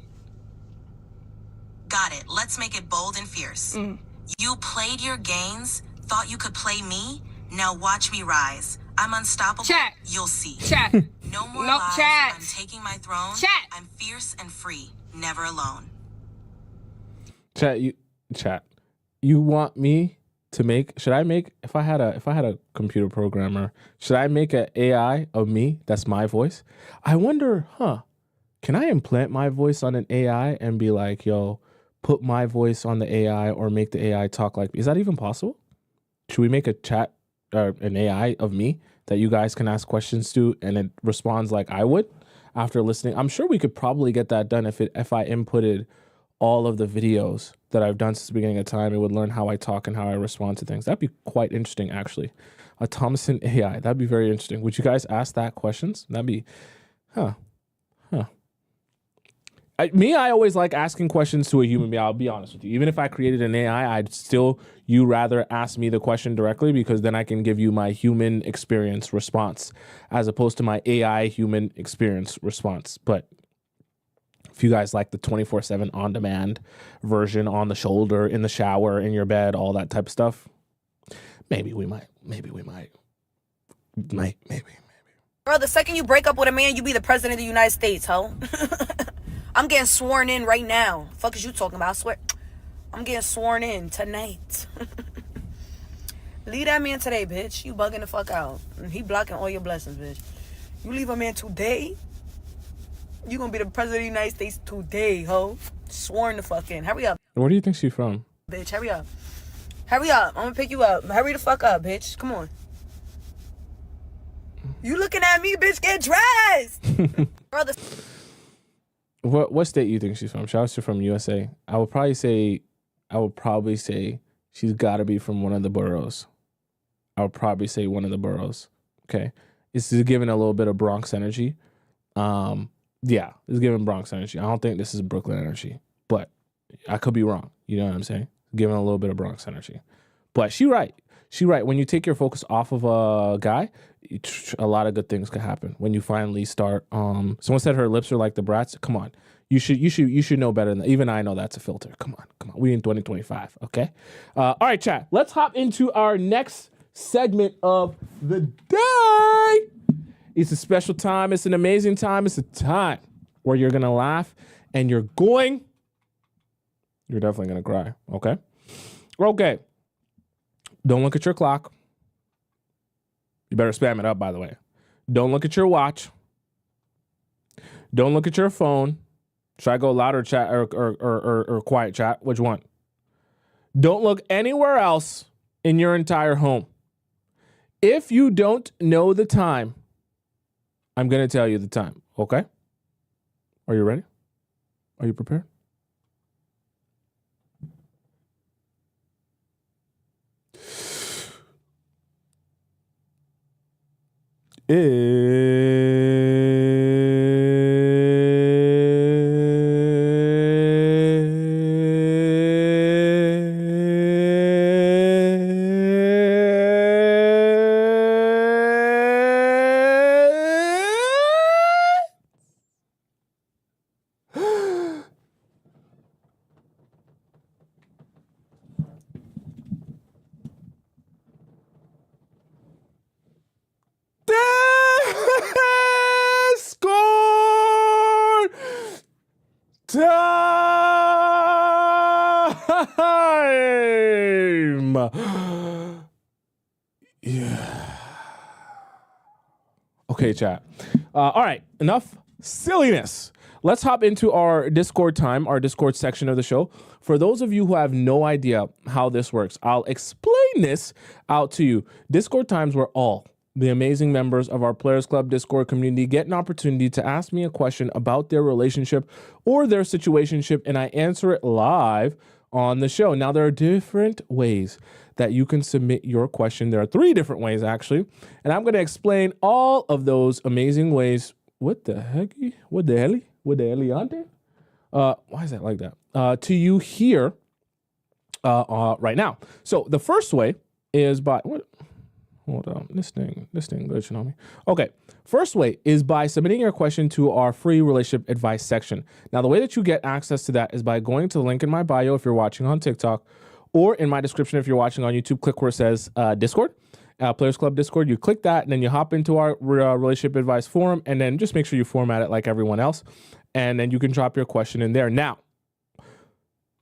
[SPEAKER 8] Got it. Let's make it bold and fierce. You played your games, thought you could play me. Now watch me rise. I'm unstoppable.
[SPEAKER 7] Chat.
[SPEAKER 8] You'll see.
[SPEAKER 7] Chat.
[SPEAKER 8] No more
[SPEAKER 7] No,
[SPEAKER 8] lies.
[SPEAKER 7] chat.
[SPEAKER 8] I'm taking my throne.
[SPEAKER 7] Chat.
[SPEAKER 8] I'm fierce and free, never alone.
[SPEAKER 1] Chat. You want me to make? Should I make? If I had a computer programmer, should I make an AI of me? That's my voice. I wonder, can I implant my voice on an AI and be like, yo, put my voice on the AI or make the AI talk like me? Is that even possible? Should we make a chat or an AI of me that you guys can ask questions to and it responds like I would after listening? I'm sure we could probably get that done if I inputted all of the videos that I've done since the beginning of time. It would learn how I talk and how I respond to things. That'd be quite interesting, actually. A Tomisin AI. That'd be very interesting. Would you guys ask that questions? That'd be, I always like asking questions to a human being. I'll be honest with you. Even if I created an AI, you rather ask me the question directly because then I can give you my human experience response as opposed to my AI human experience response. But if you guys like the 24/7 on-demand version, on the shoulder, in the shower, in your bed, all that type of stuff, maybe we might.
[SPEAKER 4] Bro, the second you break up with a man, you be the president of the United States, ho. I'm getting sworn in right now. Fuck is you talking about? I swear. I'm getting sworn in tonight. Leave that man today, bitch. You bugging the fuck out. He blocking all your blessings, bitch. You leave a man today, you gonna be the president of the United States today, ho. Sworn the fuck in. Hurry up,
[SPEAKER 1] Where do you think she's from?
[SPEAKER 4] bitch. Hurry up. Hurry up. I'm gonna pick you up. Hurry the fuck up, bitch. Come on. You looking at me, bitch? Get dressed. Brother.
[SPEAKER 1] What state you think she's from? She's from USA. I would probably say she's got to be from one of the boroughs. I would probably say one of the boroughs. Okay, this is giving a little bit of Bronx energy. Yeah, it's giving Bronx energy. I don't think this is Brooklyn energy, but I could be wrong. You know what I'm saying? Giving a little bit of Bronx energy, but she right. When you take your focus off of a guy, a lot of good things could happen. When you finally start, someone said her lips are like the brats. Come on, you should know better than that. Even I know that's a filter. Come on. We in 2025, okay? All right, chat. Let's hop into our next segment of the day. It's a special time. It's an amazing time. It's a time where you're gonna laugh and you're definitely gonna cry. Okay. Don't look at your clock. You better spam it up, by the way. Don't look at your watch. Don't look at your phone. Should I go louder chat or quiet chat? Which one? Don't look anywhere else in your entire home. If you don't know the time, I'm going to tell you the time, okay? Are you ready? Are you prepared? Time. Yeah. Okay, chat. All right, enough silliness. Let's hop into our Discord time, our Discord section of the show. For those of you who have no idea how this works, I'll explain this out to you. Discord times where all the amazing members of our Players Club Discord community get an opportunity to ask me a question about their relationship or their situationship, and I answer it live on the show. Now, there are different ways that you can submit your question. There are 3 different ways, actually. And I'm going to explain all of those amazing ways. What the heck? What the hell? What the heliante? Why is that like that? To you here right now. So the first way is by... What? Hold on, this thing glitching on me. Okay, first way is by submitting your question to our free relationship advice section. Now, the way that you get access to that is by going to the link in my bio if you're watching on TikTok, or in my description if you're watching on YouTube. Click where it says Discord, Players Club Discord. You click that, and then you hop into our relationship advice forum, and then just make sure you format it like everyone else, and then you can drop your question in there. Now,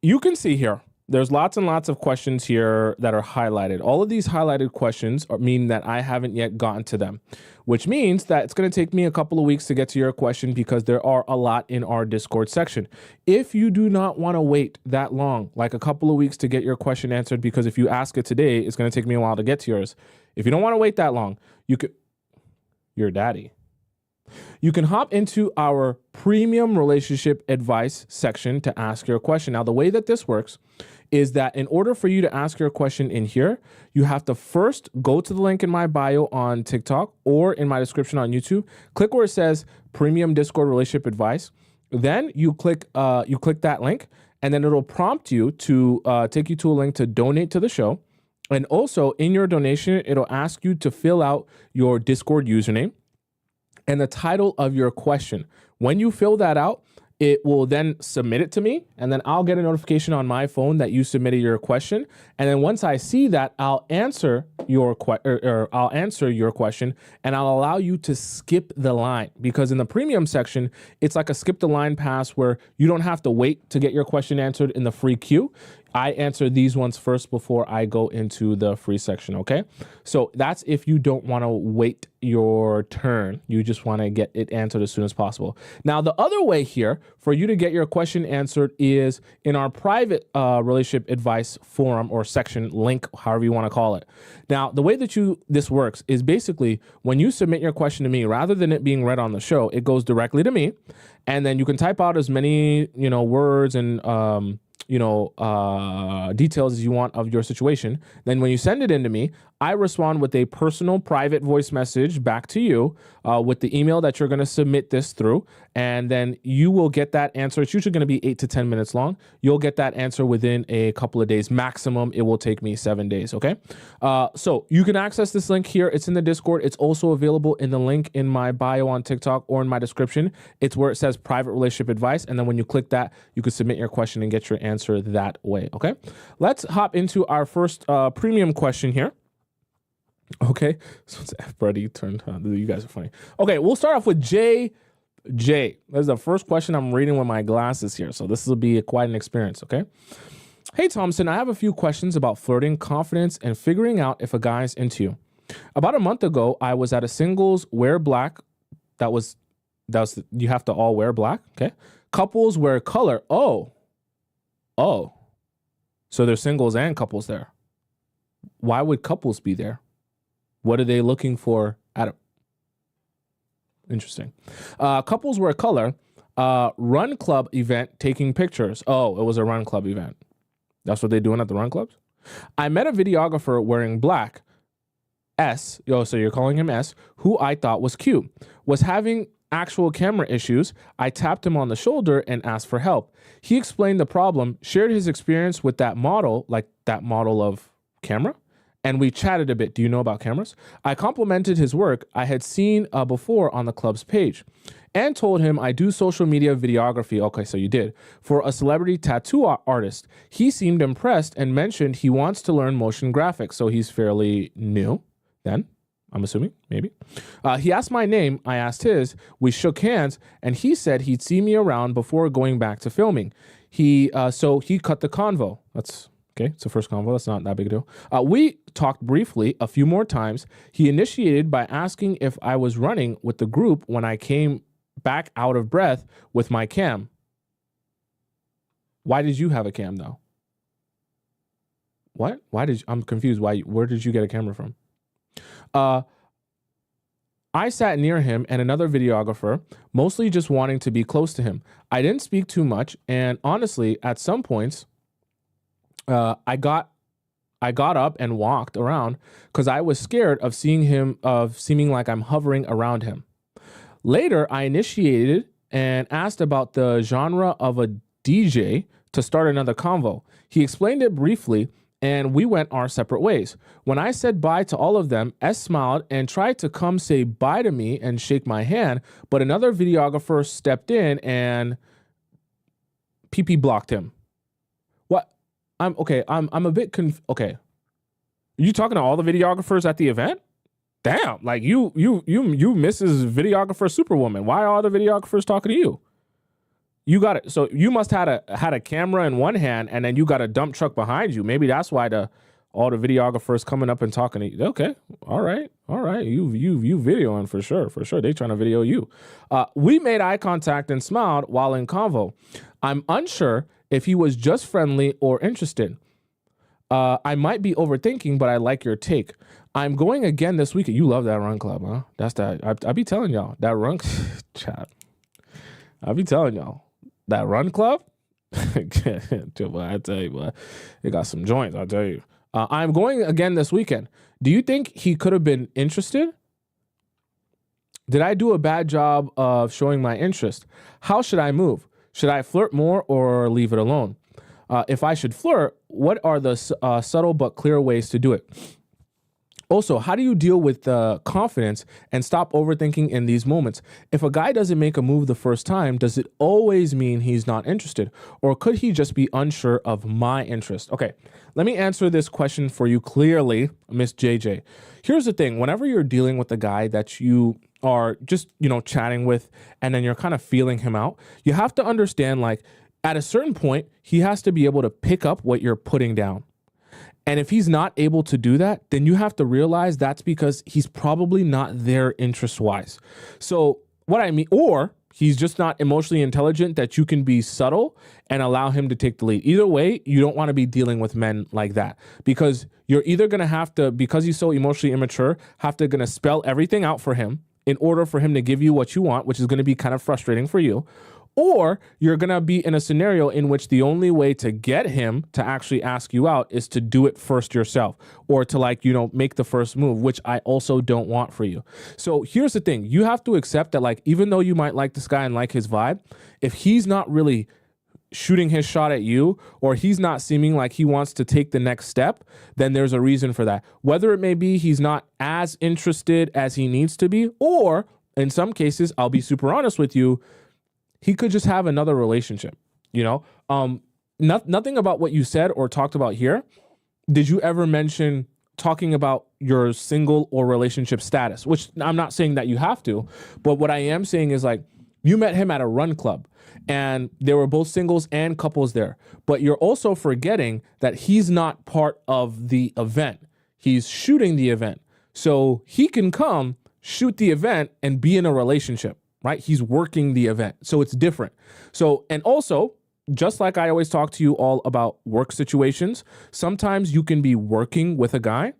[SPEAKER 1] you can see here, there's lots and lots of questions here that are highlighted. All of these highlighted questions mean that I haven't yet gotten to them, which means that it's going to take me a couple of weeks to get to your question because there are a lot in our Discord section. If you do not want to wait that long, like a couple of weeks to get your question answered, because if you ask it today, it's going to take me a while to get to yours. If you don't want to wait that long, you could, your daddy. You can hop into our premium relationship advice section to ask your question. Now, the way that this works is that in order for you to ask your question in here, you have to first go to the link in my bio on TikTok or in my description on YouTube. Click where it says Premium Discord Relationship Advice. Then you click that link, and then it'll prompt you to take you to a link to donate to the show. And also in your donation, it'll ask you to fill out your Discord username and the title of your question. When you fill that out, it will then submit it to me, and then I'll get a notification on my phone that you submitted your question. And then once I see that, I'll answer your question, and I'll allow you to skip the line, because in the premium section, it's like a skip the line pass where you don't have to wait to get your question answered in the free queue. I answer these ones first before I go into the free section, okay? So that's if you don't want to wait your turn. You just want to get it answered as soon as possible. Now, the other way here for you to get your question answered is in our private relationship advice forum or section, link, however you want to call it. Now, the way that this works is basically when you submit your question to me, rather than it being read on the show, it goes directly to me, and then you can type out as many, words and details as you want of your situation. Then when you send it in to me, I respond with a personal private voice message back to you with the email that you're going to submit this through. And then you will get that answer. It's usually going to be 8 to 10 minutes long. You'll get that answer within a couple of days. Maximum, it will take me 7 days. Okay. So you can access this link here. It's in the Discord. It's also available in the link in my bio on TikTok or in my description. It's where it says private relationship advice. And then when you click that, you can submit your question and get your answer that way. Okay. Let's hop into our first premium question here. Okay, so it's F Buddy turned on. You guys are funny. Okay, we'll start off with J. This is the first question I'm reading with my glasses here, so this will be quite an experience, okay? Hey, Tomisin, I have a few questions about flirting, confidence, and figuring out if a guy is into you. About a month ago, I was at a singles wear black. That was you have to all wear black, okay? Couples wear color. Oh. So there's singles and couples there. Why would couples be there? What are they looking for at a... Interesting. Couples wear color. Run club event taking pictures. Oh, it was a run club event. That's what they're doing at the run clubs? I met a videographer wearing black. S, so you're calling him S, who I thought was cute. Was having actual camera issues. I tapped him on the shoulder and asked for help. He explained the problem, shared his experience with that model, like that model of camera, and we chatted a bit. Do you know about cameras? I complimented his work I had seen before on the club's page and told him I do social media videography. Okay, so you did. For a celebrity tattoo artist. He seemed impressed and mentioned he wants to learn motion graphics. So he's fairly new then, I'm assuming, maybe. He asked my name. I asked his. We shook hands and he said he'd see me around before going back to filming. So he cut the convo. That's... Okay, it's the first convo. That's not that big a deal. We talked briefly a few more times. He initiated by asking if I was running with the group when I came back out of breath with my cam. Why did you have a cam though? What? I'm confused. Where did you get a camera from? I sat near him and another videographer, mostly just wanting to be close to him. I didn't speak too much, and honestly, at some points, I got up and walked around because I was scared of seeming like I'm hovering around him. Later, I initiated and asked about the genre of a DJ to start another convo. He explained it briefly, and we went our separate ways. When I said bye to all of them, S smiled and tried to come say bye to me and shake my hand, but another videographer stepped in and PP blocked him. What? I'm a bit okay. Are you talking to all the videographers at the event? Damn, like you Mrs. Videographer Superwoman. Why are all the videographers talking to you? You got it. So you must had a camera in one hand and then you got a dump truck behind you. Maybe that's why all the videographers coming up and talking to you. Okay, all right. You videoing for sure. They trying to video you. We made eye contact and smiled while in convo. I'm unsure if he was just friendly or interested. I might be overthinking, but I like your take. I'm going again this weekend. You love that run club, huh? That's that. I be telling y'all that run chat. I be telling y'all that run club. I tell you, boy, it got some joints. I'll tell you. I'm going again this weekend. Do you think he could have been interested? Did I do a bad job of showing my interest? How should I move? Should I flirt more or leave it alone? If I should flirt, what are the subtle but clear ways to do it? Also, how do you deal with confidence and stop overthinking in these moments? If a guy doesn't make a move the first time, does it always mean he's not interested? Or could he just be unsure of my interest? Okay, let me answer this question for you clearly, Miss JJ. Here's the thing. Whenever you're dealing with a guy that you are just, chatting with, and then you're kind of feeling him out, you have to understand, like, at a certain point, he has to be able to pick up what you're putting down. And if he's not able to do that, then you have to realize that's because he's probably not there interest-wise. So what I mean, or he's just not emotionally intelligent that you can be subtle and allow him to take the lead. Either way, you don't want to be dealing with men like that, because you're either going to have to, because he's so emotionally immature, going to spell everything out for him in order for him to give you what you want, which is going to be kind of frustrating for you. Or you're going to be in a scenario in which the only way to get him to actually ask you out is to do it first yourself, or to make the first move, which I also don't want for you. So here's the thing. You have to accept that, even though you might like this guy and like his vibe, if he's not really shooting his shot at you, or he's not seeming like he wants to take the next step, then there's a reason for that. Whether it may be he's not as interested as he needs to be, or in some cases, I'll be super honest with you, he could just have another relationship, nothing about what you said or talked about here. Did you ever mention talking about your single or relationship status? Which I'm not saying that you have to, but what I am saying is, you met him at a run club and there were both singles and couples there, but you're also forgetting that he's not part of the event. He's shooting the event. So he can come, shoot the event, and be in a relationship. Right? He's working the event. So it's different. So, and also, just like I always talk to you all about work situations, sometimes you can be working with a guy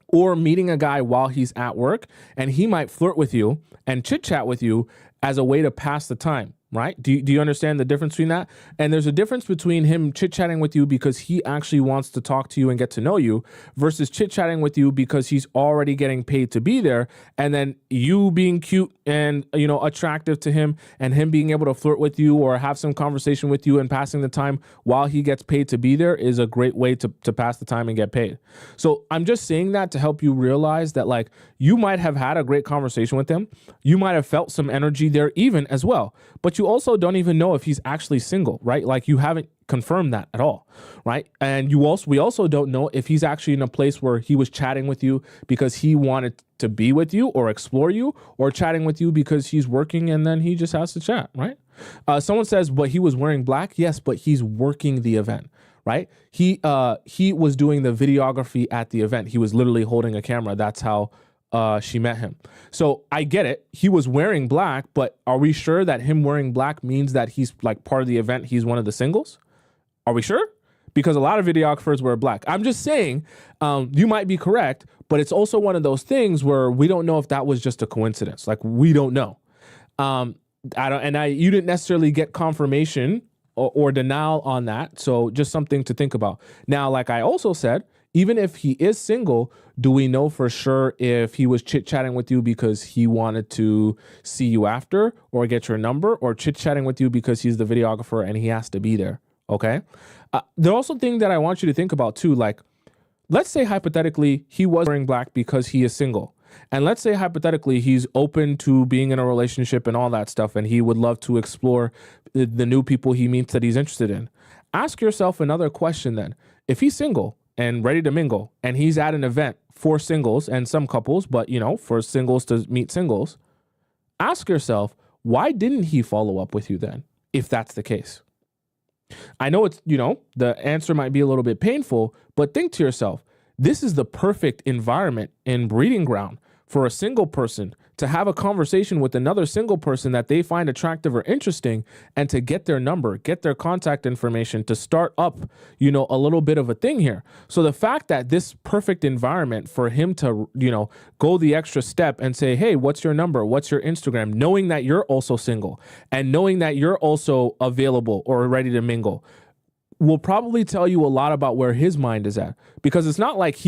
[SPEAKER 1] or meeting a guy while he's at work, and he might flirt with you and chit chat with you as a way to pass the time. Right? Do you understand the difference between that? And there's a difference between him chit-chatting with you because he actually wants to talk to you and get to know you, versus chit-chatting with you because he's already getting paid to be there, and then you being cute and attractive to him, and him being able to flirt with you or have some conversation with you and passing the time while he gets paid to be there is a great way to pass the time and get paid. So I'm just saying that to help you realize that, you might have had a great conversation with him. You might have felt some energy there even as well, but you also don't even know if he's actually single, right? You haven't confirmed that at all, right? And we also don't know if he's actually in a place where he was chatting with you because he wanted to be with you or explore you, or chatting with you because he's working and then he just has to chat, right? Someone says, but he was wearing black. Yes, but he's working the event, right? He was doing the videography at the event. He was literally holding a camera. That's how she met him. So I get it. He was wearing black, but are we sure that him wearing black means that he's part of the event? He's one of the singles? Are we sure? Because a lot of videographers wear black. I'm just saying, you might be correct, but it's also one of those things where we don't know if that was just a coincidence. We don't know. You didn't necessarily get confirmation or denial on that. So just something to think about. Now, like I also said, even if he is single, do we know for sure if he was chit-chatting with you because he wanted to see you after or get your number, or chit-chatting with you because he's the videographer and he has to be there? Okay. The also thing that I want you to think about too, like, let's say hypothetically he was wearing black because he is single. And let's say hypothetically he's open to being in a relationship and all that stuff, and he would love to explore the new people he meets that he's interested in. Ask yourself another question then. If he's single and ready to mingle, and he's at an event for singles and some couples, but for singles to meet singles, ask yourself, why didn't he follow up with you then, if that's the case? I know it's, the answer might be a little bit painful, but think to yourself, this is the perfect environment and breeding ground for a single person to have a conversation with another single person that they find attractive or interesting, and to get their number, get their contact information, to start up, a little bit of a thing here. So the fact that this perfect environment for him to, go the extra step and say, hey, what's your number? What's your Instagram? Knowing that you're also single and knowing that you're also available or ready to mingle, will probably tell you a lot about where his mind is at. Because it's not like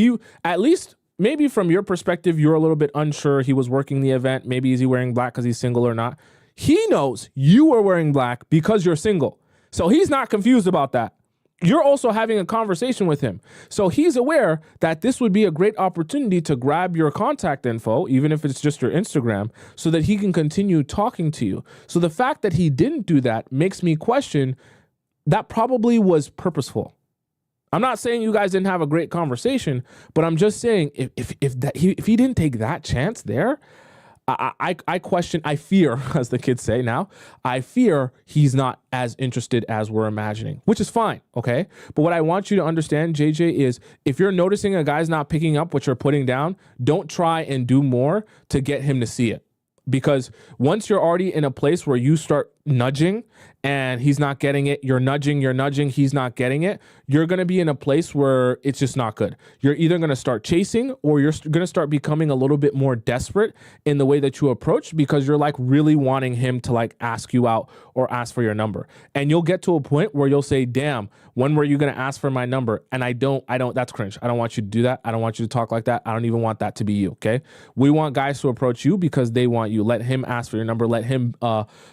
[SPEAKER 1] at least maybe from your perspective, you're a little bit unsure. He was working the event. Maybe is he wearing black because he's single or not? He knows you are wearing black because you're single. So he's not confused about that. You're also having a conversation with him. So he's aware that this would be a great opportunity to grab your contact info, even if it's just your Instagram, so that he can continue talking to you. So the fact that he didn't do that makes me question that probably was purposeful. I'm not saying you guys didn't have a great conversation, but I'm just saying if he didn't take that chance there, I question, I fear, as the kids say now, I fear he's not as interested as we're imagining, which is fine, okay? But what I want you to understand, JJ, is if you're noticing a guy's not picking up what you're putting down, don't try and do more to get him to see it. Because once you're already in a place where you start nudging and he's not getting it, you're nudging, he's not getting it, you're going to be in a place where it's just not good. You're either going to start chasing, or you're going to start becoming a little bit more desperate in the way that you approach, because you're like really wanting him to like ask you out or ask for your number. And you'll get to a point where you'll say, damn, when were you going to ask for my number? And I don't, that's cringe. I don't want you to do that. I don't want you to talk like that. I don't even want that to be you. Okay. We want guys to approach you because they want you. Let him ask for your number. Let him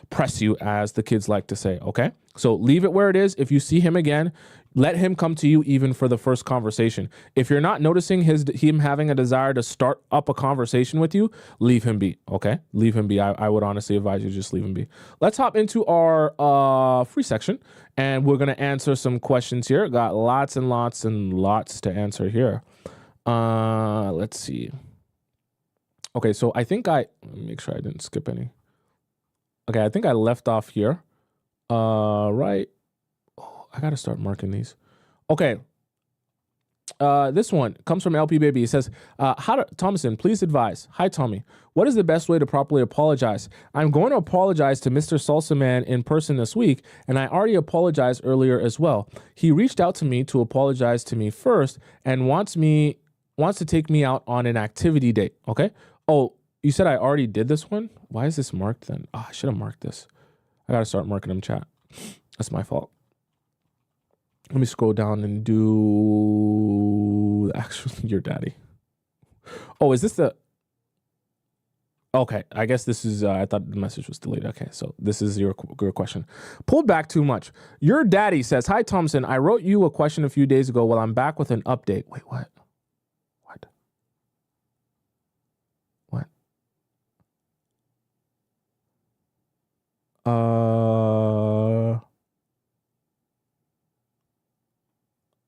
[SPEAKER 1] press you, as the kids like to say. Okay. So leave it where it is. If you see him again, let him come to you even for the first conversation. If you're not noticing him having a desire to start up a conversation with you, leave him be, okay? Leave him be. I would honestly advise you just leave him be. Let's hop into our free section, and we're going to answer some questions here. Got lots and lots and lots to answer here. Let's see. Okay, so I think let me make sure I didn't skip any. Okay, I think I left off here. Right. I got to start marking these. Okay. This one comes from LP Baby. It says, Tomisin, please advise. Hi, Tommy. What is the best way to properly apologize? I'm going to apologize to Mr. Salsa Man in person this week, and I already apologized earlier as well. He reached out to me to apologize to me first and wants to take me out on an activity date. Okay. Oh, you said I already did this one? Why is this marked then? Oh, I should have marked this. I got to start marking them, chat. That's my fault. Let me scroll down and do actually your daddy. Oh, is this the... Okay, I guess this is... I thought the message was deleted. Okay, so this is your question. Pulled back too much. Your daddy says, hi, Thompson. I wrote you a question a few days ago. Well, I'm back with an update. Wait, what?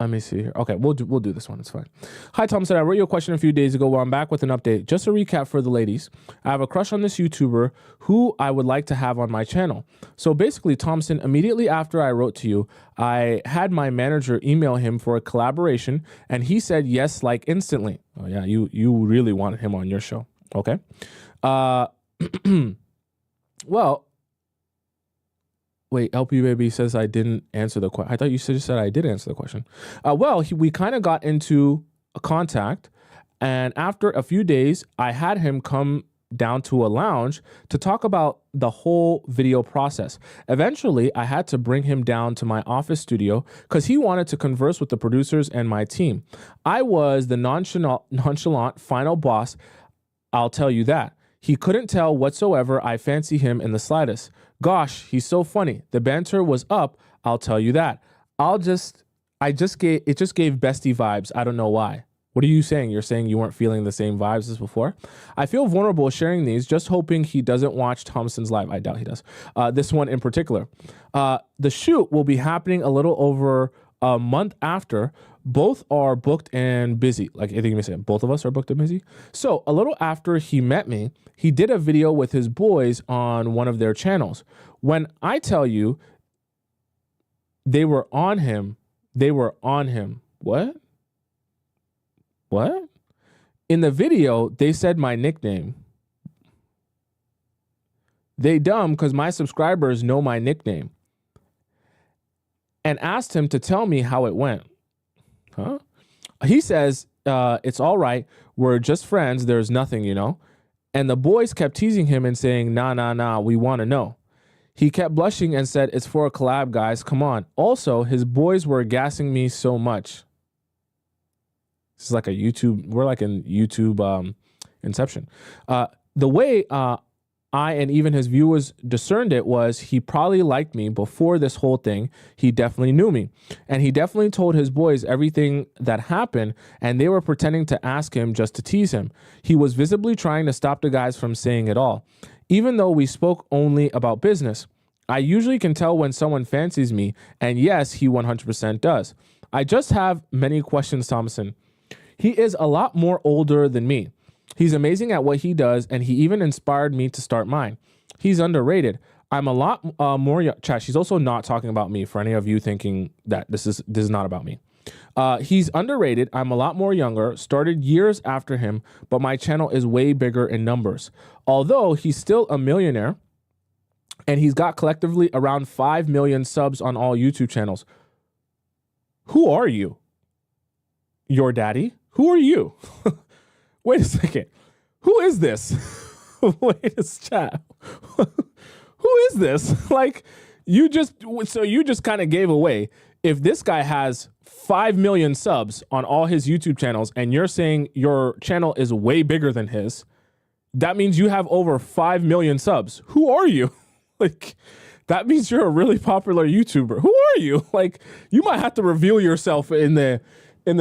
[SPEAKER 1] Let me see here. Okay, we'll do this one. It's fine. Hi, Thompson. I wrote you a question a few days ago. Well, I'm back with an update. Just a recap for the ladies. I have a crush on this YouTuber who I would like to have on my channel. So basically, Thompson, immediately after I wrote to you, I had my manager email him for a collaboration, and he said yes, like instantly. Oh yeah, you really wanted him on your show. Okay. Well. Wait, LP Baby says I didn't answer the question. I thought you just said I did answer the question. Well, we kind of got into a contact, and after a few days, I had him come down to a lounge to talk about the whole video process. Eventually, I had to bring him down to my office studio because he wanted to converse with the producers and my team. I was the nonchalant final boss, I'll tell you that. He couldn't tell whatsoever I fancy him in the slightest. Gosh, he's so funny. The banter was up, I'll tell you that. It just gave bestie vibes. I don't know why. What are you saying? You're saying you weren't feeling the same vibes as before? I feel vulnerable sharing these, just hoping he doesn't watch Tomisin's live. I doubt he does. This one in particular. The shoot will be happening a little over a month after. Both are booked and busy. Like, I think you may say both of us are booked and busy. So a little after he met me, he did a video with his boys on one of their channels. When I tell you they were on him. What? In the video, they said my nickname. They dumb because my subscribers know my nickname. And asked him to tell me how it went. Huh? He says, it's all right. We're just friends. There's nothing, you know. And the boys kept teasing him and saying, nah, we want to know. He kept blushing and said, it's for a collab, guys. Come on. Also, his boys were gassing me so much. This is like a YouTube. We're like in YouTube Inception. The way I and even his viewers discerned it was he probably liked me before this whole thing. He definitely knew me. And he definitely told his boys everything that happened, and they were pretending to ask him just to tease him. He was visibly trying to stop the guys from saying it all. Even though we spoke only about business, I usually can tell when someone fancies me, and yes, he 100% does. I just have many questions, Tomisin. He is a lot more older than me. He's amazing at what he does, and he even inspired me to start mine. He's underrated. I'm a lot more young. Chat, she's also not talking about me for any of you thinking that this is not about me. He's underrated. I'm a lot more younger, started years after him, but my channel is way bigger in numbers. Although he's still a millionaire, and he's got collectively around 5 million subs on all YouTube channels. Who are you? Your daddy? Who are you? Wait a second. Who is this? Wait, it's chat. Who is this? Like, you just kind of gave away. If this guy has 5 million subs on all his YouTube channels and you're saying your channel is way bigger than his, that means you have over 5 million subs. Who are you? Like, that means you're a really popular YouTuber. Who are you? Like, you might have to reveal yourself in the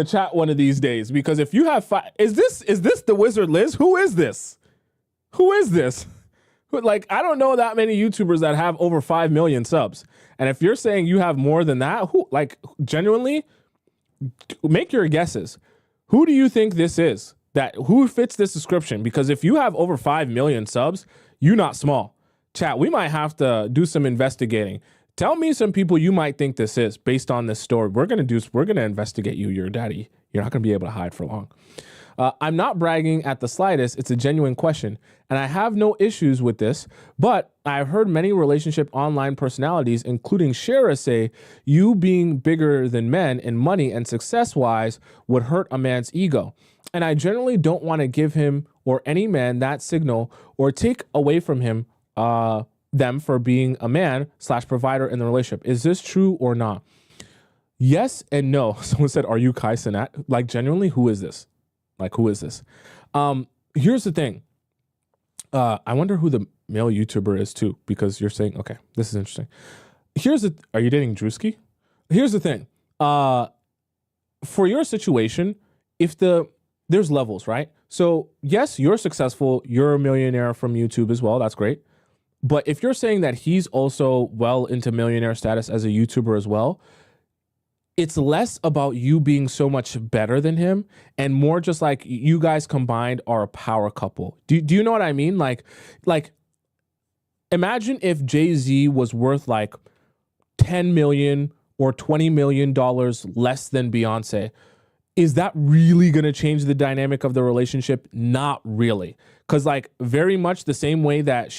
[SPEAKER 1] chat one of these days, because if you have is this the Wizard Liz? Who is this? Like, I don't know that many YouTubers that have over 5 million subs. And if you're saying you have more than that, who, like, genuinely make your guesses. Who do you think this is? Who fits this description? Because if you have over 5 million subs, you're not small. Chat, we might have to do some investigating. Tell me some people you might think this is based on this story. We're gonna investigate you, your daddy. You're not gonna be able to hide for long. I'm not bragging at the slightest. It's a genuine question, and I have no issues with this. But I've heard many relationship online personalities, including Shara, say you being bigger than men in money and success-wise would hurt a man's ego. And I generally don't want to give him or any man that signal or take away from him them for being a man / provider in the relationship. Is this true or not? Yes and no. Someone said, are you Kai Cenat? Like, genuinely, who is this? Like, who is this? Here's the thing. I wonder who the male YouTuber is too, because you're saying, okay, this is interesting. Are you dating Drewski? Here's the thing. For your situation, there's levels, right? So yes, you're successful. You're a millionaire from YouTube as well. That's great. But if you're saying that he's also well into millionaire status as a YouTuber as well, it's less about you being so much better than him and more just like you guys combined are a power couple. Do you know what I mean? Like imagine if Jay-Z was worth like 10 million or $20 million less than Beyonce. Is that really going to change the dynamic of the relationship? Not really. Because like very much the same way that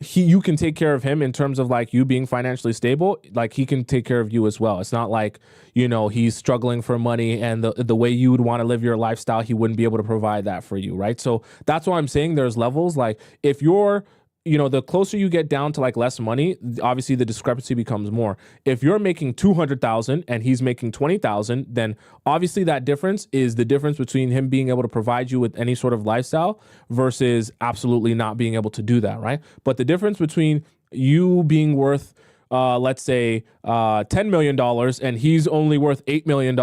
[SPEAKER 1] you can take care of him in terms of like you being financially stable, like he can take care of you as well. It's not like, you know, he's struggling for money and the way you would want to live your lifestyle, he wouldn't be able to provide that for you, right? So that's why I'm saying there's levels. Like if you're, you know, the closer you get down to like less money, obviously the discrepancy becomes more. If you're making 200,000 and he's making 20,000, then obviously that difference is the difference between him being able to provide you with any sort of lifestyle versus absolutely not being able to do that, right? But the difference between you being worth, let's say, $10 million and he's only worth $8 million,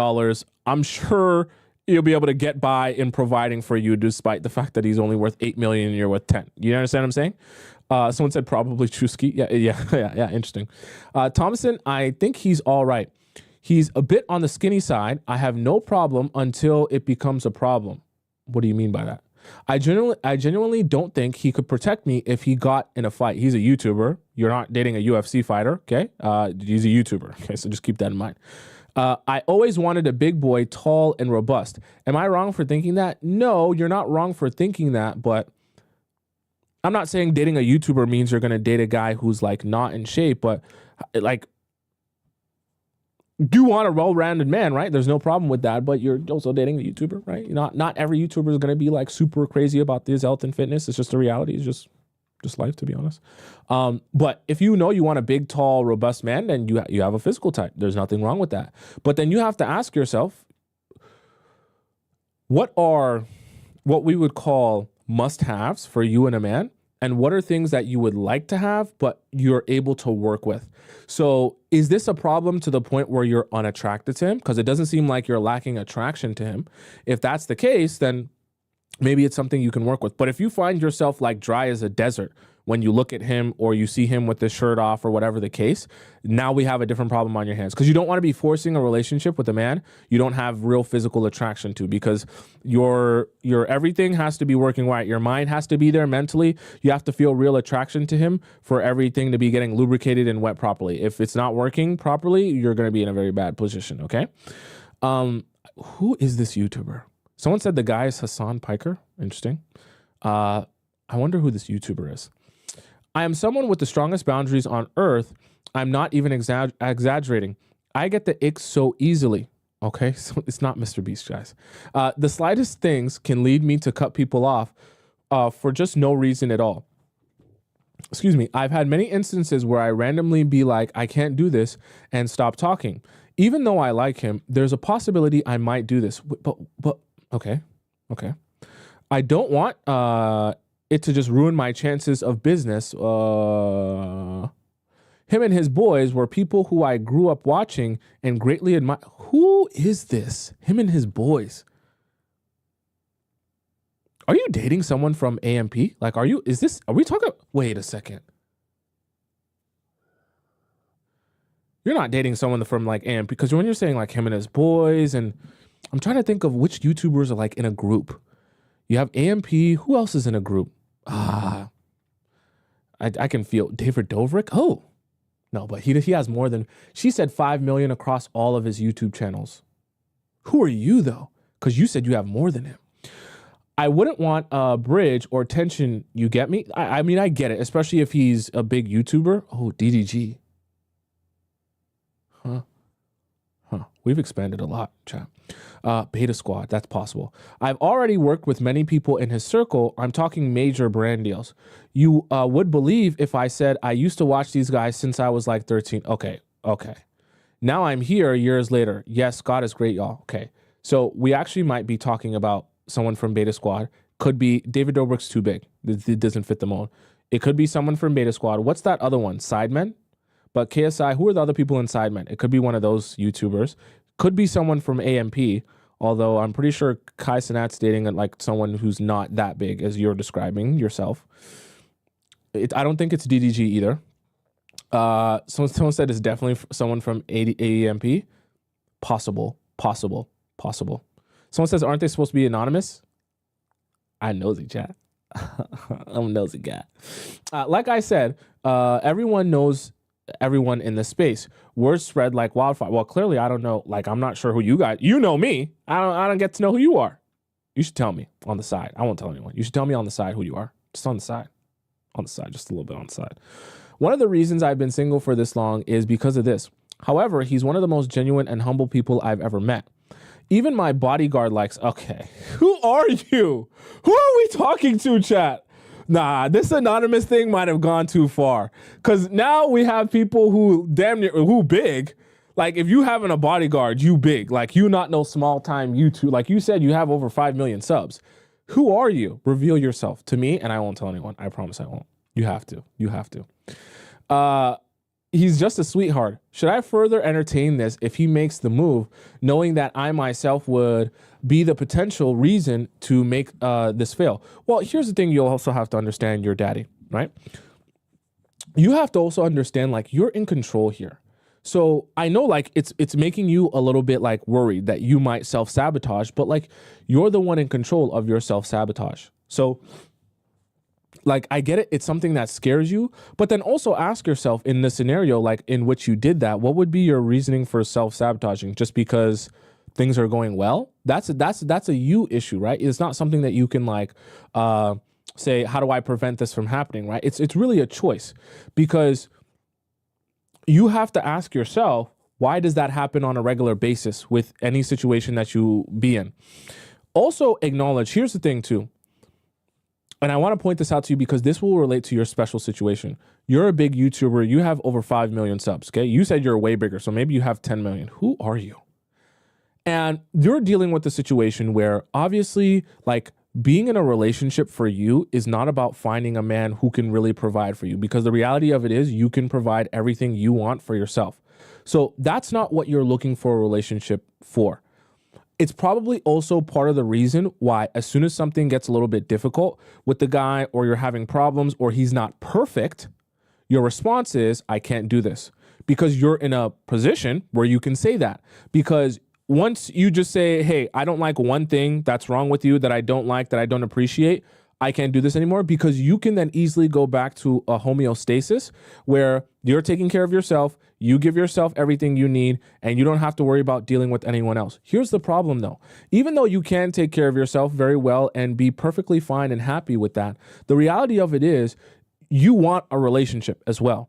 [SPEAKER 1] I'm sure you'll be able to get by in providing for you despite the fact that he's only worth 8 million and you're worth 10. You understand what I'm saying? Someone said probably Chusky. Yeah. Interesting. Tomisin, I think he's all right. He's a bit on the skinny side. I have no problem until it becomes a problem. What do you mean by that? I genuinely don't think he could protect me if he got in a fight. He's a YouTuber. You're not dating a UFC fighter, okay? He's a YouTuber, okay? So just keep that in mind. I always wanted a big boy, tall and robust. Am I wrong for thinking that? No, you're not wrong for thinking that, but I'm not saying dating a YouTuber means you're going to date a guy who's like not in shape, but like you want a well-rounded man, right? There's no problem with that, but you're also dating a YouTuber, right? Not every YouTuber is going to be like super crazy about this health and fitness. It's just the reality. It's just life, to be honest. But if you know you want a big, tall, robust man, then you have a physical type. There's nothing wrong with that. But then you have to ask yourself, what are what we would call must-haves for you and a man? And what are things that you would like to have, but you're able to work with? So is this a problem to the point where you're unattracted to him? Because it doesn't seem like you're lacking attraction to him. If that's the case, then maybe it's something you can work with. But if you find yourself like dry as a desert when you look at him or you see him with his shirt off or whatever the case, now we have a different problem on your hands, because you don't want to be forcing a relationship with a man you don't have real physical attraction to, because your everything has to be working right. Your mind has to be there mentally. You have to feel real attraction to him for everything to be getting lubricated and wet properly. If it's not working properly, you're going to be in a very bad position, okay? Who is this YouTuber? Someone said the guy is Hassan Piker. Interesting. I wonder who this YouTuber is. I am someone with the strongest boundaries on earth. I'm not even exaggerating. I get the ick so easily. Okay, so it's not Mr. Beast, guys. The slightest things can lead me to cut people off for just no reason at all. Excuse me. I've had many instances where I randomly be like, I can't do this, and stop talking. Even though I like him, there's a possibility I might do this. But okay. I don't want it to just ruin my chances of business. Him and his boys were people who I grew up watching and greatly admire. Who is this? Him and his boys. Are you dating someone from AMP? Like, are we talking? Wait a second. You're not dating someone from like AMP, because when you're saying like him and his boys, and I'm trying to think of which YouTubers are like in a group. You have AMP. Who else is in a group? I can feel David Dobrik. Oh, no, but he has more than, she said 5 million across all of his YouTube channels. Who are you though? Because you said you have more than him. I wouldn't want a bridge or tension. You get me? I mean, I get it, especially if he's a big YouTuber. Oh, DDG. Huh. We've expanded a lot, chat. Beta Squad, that's possible. I've already worked with many people in his circle. I'm talking major brand deals. You would believe if I said I used to watch these guys since I was like 13. Okay. Now I'm here years later. Yes, God is great, y'all. Okay. So we actually might be talking about someone from Beta Squad. Could be David Dobrik's too big. It doesn't fit the mold. It could be someone from Beta Squad. What's that other one? Sidemen? But KSI, who are the other people in Sidemen? It could be one of those YouTubers. Could be someone from AMP, although I'm pretty sure Kai Cenat's dating like someone who's not that big as you're describing yourself. I don't think it's DDG either. Someone said it's definitely someone from AMP. Possible. Someone says, aren't they supposed to be anonymous? I'm nosy, chat. I'm a nosy guy. Like I said, everyone knows everyone in the space. Words spread like wildfire. Well, clearly I don't know. Like, I'm not sure who you guys. You know me. I don't get to know who you are. You should tell me on the side. I won't tell anyone. You should tell me on the side who you are. Just on the side. on the side, just a little bit on the side. One of the reasons I've been single for this long is because of this. However, he's one of the most genuine and humble people I've ever met. Even my bodyguard likes, okay, who are you? Who are we talking to, chat? Nah, this anonymous thing might have gone too far. Because now we have people who damn near, who big. Like, if you having a bodyguard, you big. Like, you not no small time YouTube. Like you said, you have over 5 million subs. Who are you? Reveal yourself to me, and I won't tell anyone. I promise I won't. You have to. You have to. He's just a sweetheart. Should I further entertain this if he makes the move, knowing that I myself would be the potential reason to make this fail? Well, here's the thing you'll also have to understand your daddy, right? You have to also understand, like, you're in control here. So I know, like, it's making you a little bit, like, worried that you might self-sabotage, but, like, you're the one in control of your self-sabotage. So, like, I get it. It's something that scares you, but then also ask yourself, in the scenario, like, in which you did that, what would be your reasoning for self-sabotaging? Just because things are going well? That's a you issue, right? It's not something that you can, like, say, how do I prevent this from happening, right? It's really a choice, because you have to ask yourself, why does that happen on a regular basis with any situation that you be in? Also acknowledge, here's the thing too, and I want to point this out to you because this will relate to your special situation. You're a big YouTuber. You have over 5 million subs, okay? You said you're way bigger, so maybe you have 10 million. Who are you? And you're dealing with a situation where obviously, like, being in a relationship for you is not about finding a man who can really provide for you, because the reality of it is you can provide everything you want for yourself. So that's not what you're looking for a relationship for. It's probably also part of the reason why as soon as something gets a little bit difficult with the guy, or you're having problems, or he's not perfect, your response is, I can't do this, because you're in a position where you can say that. Because once you just say, hey, I don't like one thing that's wrong with you, that I don't like, that I don't appreciate, I can't do this anymore, because you can then easily go back to a homeostasis where you're taking care of yourself, you give yourself everything you need, and you don't have to worry about dealing with anyone else. Here's the problem though. Even though you can take care of yourself very well and be perfectly fine and happy with that, the reality of it is you want a relationship as well.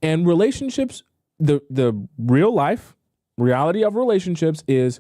[SPEAKER 1] And relationships, the real life reality of relationships is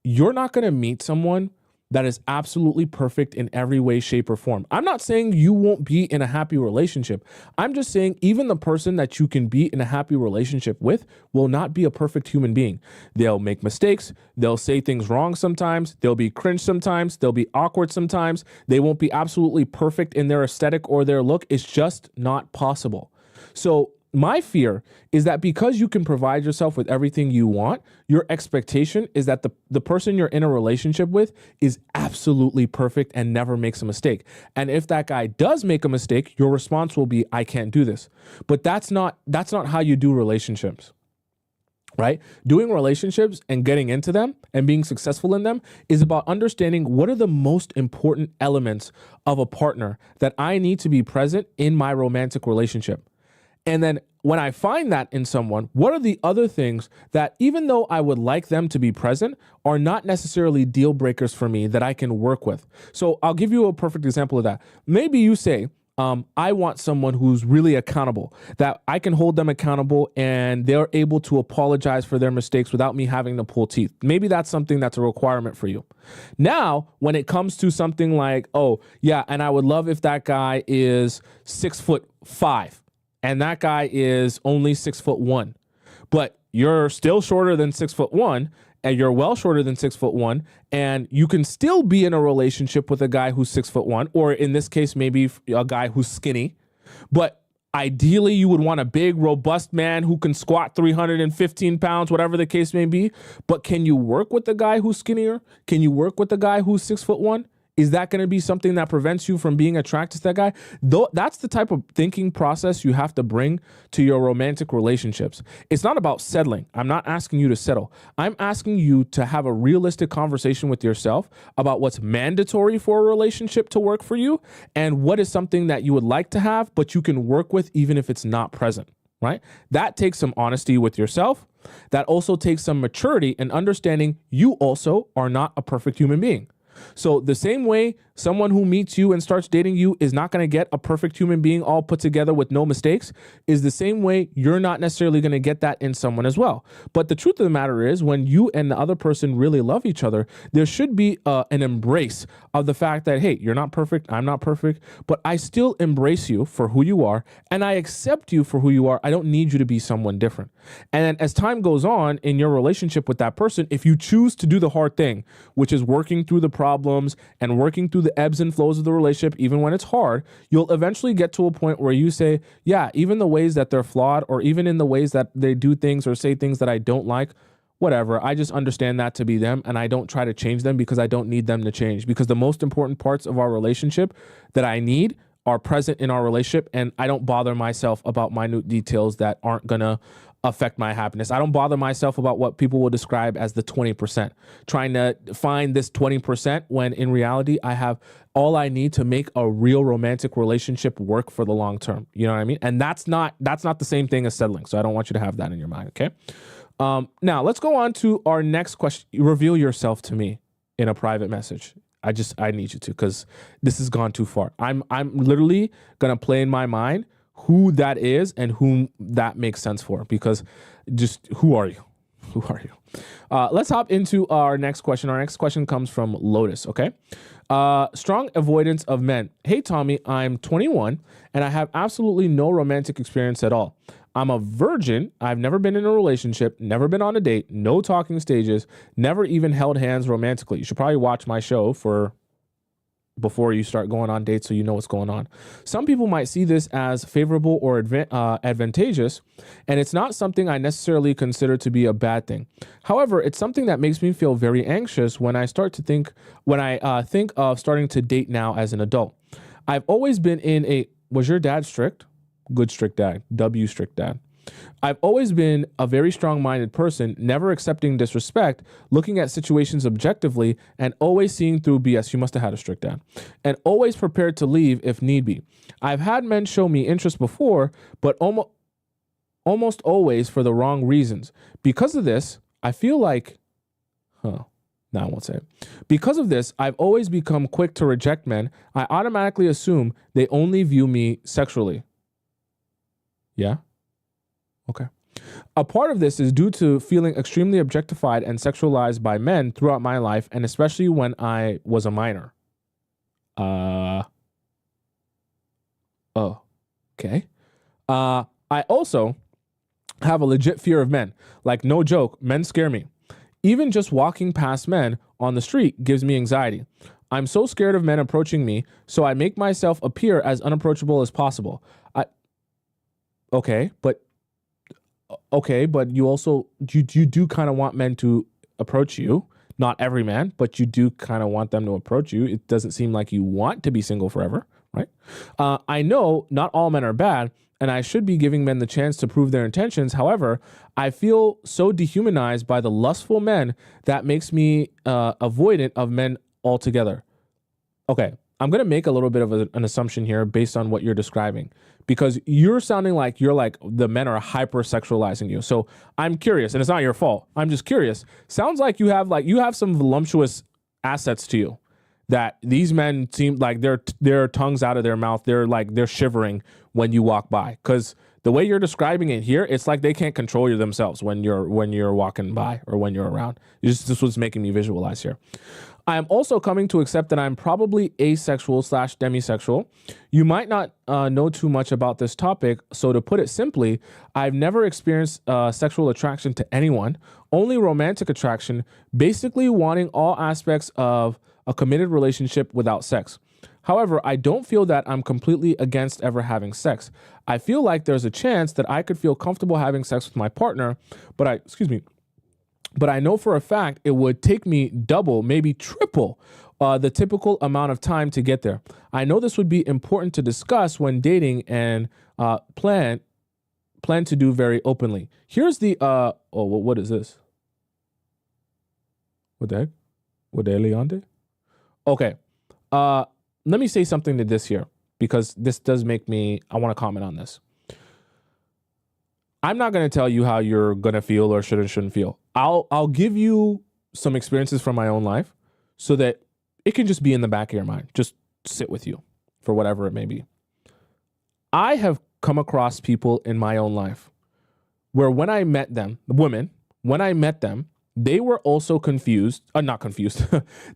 [SPEAKER 1] you're not going to meet someone that is absolutely perfect in every way, shape, or form. I'm not saying you won't be in a happy relationship. I'm just saying even the person that you can be in a happy relationship with will not be a perfect human being. They'll make mistakes. They'll say things wrong sometimes. They'll be cringe sometimes. They'll be awkward sometimes. They won't be absolutely perfect in their aesthetic or their look. It's just not possible. So my fear is that because you can provide yourself with everything you want, your expectation is that the person you're in a relationship with is absolutely perfect and never makes a mistake. And if that guy does make a mistake, your response will be, I can't do this. But that's not how you do relationships, right? Doing relationships and getting into them and being successful in them is about understanding what are the most important elements of a partner that I need to be present in my romantic relationship. And then when I find that in someone, what are the other things that, even though I would like them to be present, are not necessarily deal breakers for me that I can work with? So I'll give you a perfect example of that. Maybe you say, I want someone who's really accountable, that I can hold them accountable and they're able to apologize for their mistakes without me having to pull teeth. Maybe that's something that's a requirement for you. Now, when it comes to something like, oh, yeah, and I would love if that guy is 6'5", and that guy is only 6'1", but you're still shorter than 6'1", and you're well shorter than 6'1", and you can still be in a relationship with a guy who's 6'1", or in this case, maybe a guy who's skinny. But ideally, you would want a big, robust man who can squat 315 pounds, whatever the case may be. But can you work with the guy who's skinnier? Can you work with the guy who's 6'1"? Is that going to be something that prevents you from being attracted to that guy? Though that's the type of thinking process you have to bring to your romantic relationships. It's not about settling. I'm not asking you to settle. I'm asking you to have a realistic conversation with yourself about what's mandatory for a relationship to work for you and what is something that you would like to have, but you can work with even if it's not present, right? That takes some honesty with yourself. That also takes some maturity and understanding you also are not a perfect human being. So the same way someone who meets you and starts dating you is not going to get a perfect human being all put together with no mistakes is the same way you're not necessarily going to get that in someone as well. But the truth of the matter is, when you and the other person really love each other, there should be an embrace of the fact that, hey, you're not perfect, I'm not perfect, but I still embrace you for who you are and I accept you for who you are. I don't need you to be someone different. And then as time goes on in your relationship with that person, if you choose to do the hard thing, which is working through the problems and working through the ebbs and flows of the relationship, even when it's hard, you'll eventually get to a point where you say, yeah, even the ways that they're flawed, or even in the ways that they do things or say things that I don't like, whatever, I just understand that to be them and I don't try to change them because I don't need them to change. Because the most important parts of our relationship that I need are present in our relationship, and I don't bother myself about minute details that aren't gonna affect my happiness. I don't bother myself about what people will describe as the 20%, trying to find this 20% when in reality I have all I need to make a real romantic relationship work for the long term. You know what I mean? And that's not the same thing as settling. So I don't want you to have that in your mind, okay? Now let's go on to our next question. Reveal yourself to me in a private message. I need you to, because this has gone too far. I'm literally gonna play in my mind who that is and whom that makes sense for, because just who are you? Who are you? Let's hop into our next question. Our next question comes from Lotus, okay? Strong avoidance of men. Hey, Tommy, I'm 21 and I have absolutely no romantic experience at all. I'm a virgin. I've never been in a relationship, never been on a date, no talking stages, never even held hands romantically. You should probably watch my show before you start going on dates so you know what's going on. Some people might see this as favorable or advantageous, and it's not something I necessarily consider to be a bad thing. However, it's something that makes me feel very anxious when I think of starting to date now as an adult. I've always been was your dad strict? Good strict dad. W strict dad. I've always been a very strong-minded person, never accepting disrespect, looking at situations objectively, and always seeing through BS. You must have had a strict dad. And always prepared to leave if need be. I've had men show me interest before, but almost always for the wrong reasons. Because of this, I feel like... No, I won't say it. Because of this, I've always become quick to reject men. I automatically assume they only view me sexually. Yeah? Okay. A part of this is due to feeling extremely objectified and sexualized by men throughout my life, and especially when I was a minor. Okay. I also have a legit fear of men. Like, no joke, men scare me. Even just walking past men on the street gives me anxiety. I'm so scared of men approaching me, so I make myself appear as unapproachable as possible. Okay, but you do kind of want men to approach you. Not every man, but you do kind of want them to approach you. It doesn't seem like you want to be single forever, right? I know not all men are bad, and I should be giving men the chance to prove their intentions. However, I feel so dehumanized by the lustful men that makes me avoidant of men altogether. Okay, I'm going to make a little bit of an assumption here based on what you're describing, because you're sounding like the men are hypersexualizing you. So I'm curious, and it's not your fault. I'm just curious. Sounds like you have some voluptuous assets to you, that these men seem like their tongues out of their mouth. They're shivering when you walk by, because the way you're describing it here, it's like they can't control you themselves when you're walking by or when you're around. This was making me visualize here. I am also coming to accept that I'm probably asexual/demisexual. You might not know too much about this topic, so to put it simply, I've never experienced sexual attraction to anyone, only romantic attraction, basically wanting all aspects of a committed relationship without sex. However, I don't feel that I'm completely against ever having sex. I feel like there's a chance that I could feel comfortable having sex with my partner, but I know for a fact it would take me double, maybe triple the typical amount of time to get there. I know this would be important to discuss when dating and plan to do very openly. Here's the what is this? What the heck? What the Leonde? Okay. Let me say something to this here, because this does make I want to comment on this. I'm not going to tell you how you're going to feel or should or shouldn't feel. I'll give you some experiences from my own life so that it can just be in the back of your mind, just sit with you for whatever it may be. I have come across people in my own life where when I met them, the women, when I met them, they were also confused, not confused,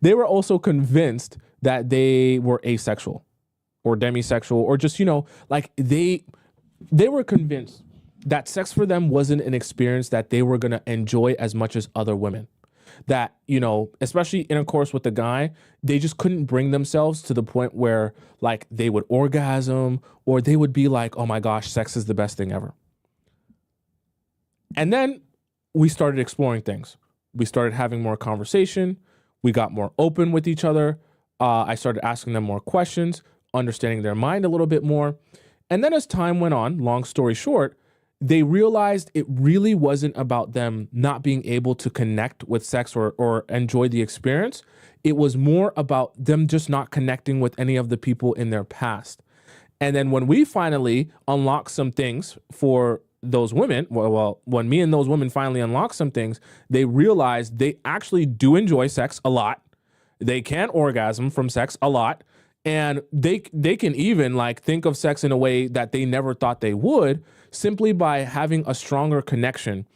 [SPEAKER 1] they were also convinced that they were asexual or demisexual, or just, like they were convinced that sex for them wasn't an experience that they were going to enjoy as much as other women. That, especially intercourse with the guy, they just couldn't bring themselves to the point where like they would orgasm or they would be like, oh my gosh, sex is the best thing ever. And then we started exploring things. We started having more conversation. We got more open with each other. I started asking them more questions, understanding their mind a little bit more. And then as time went on, long story short, they realized it really wasn't about them not being able to connect with sex or enjoy the experience. It was more about them just not connecting with any of the people in their past. And then when we finally unlocked some things for those women, well, when me and those women finally unlocked some things, they realized they actually do enjoy sex a lot. They can orgasm from sex a lot. And they can even like think of sex in a way that they never thought they would, simply by having a stronger connection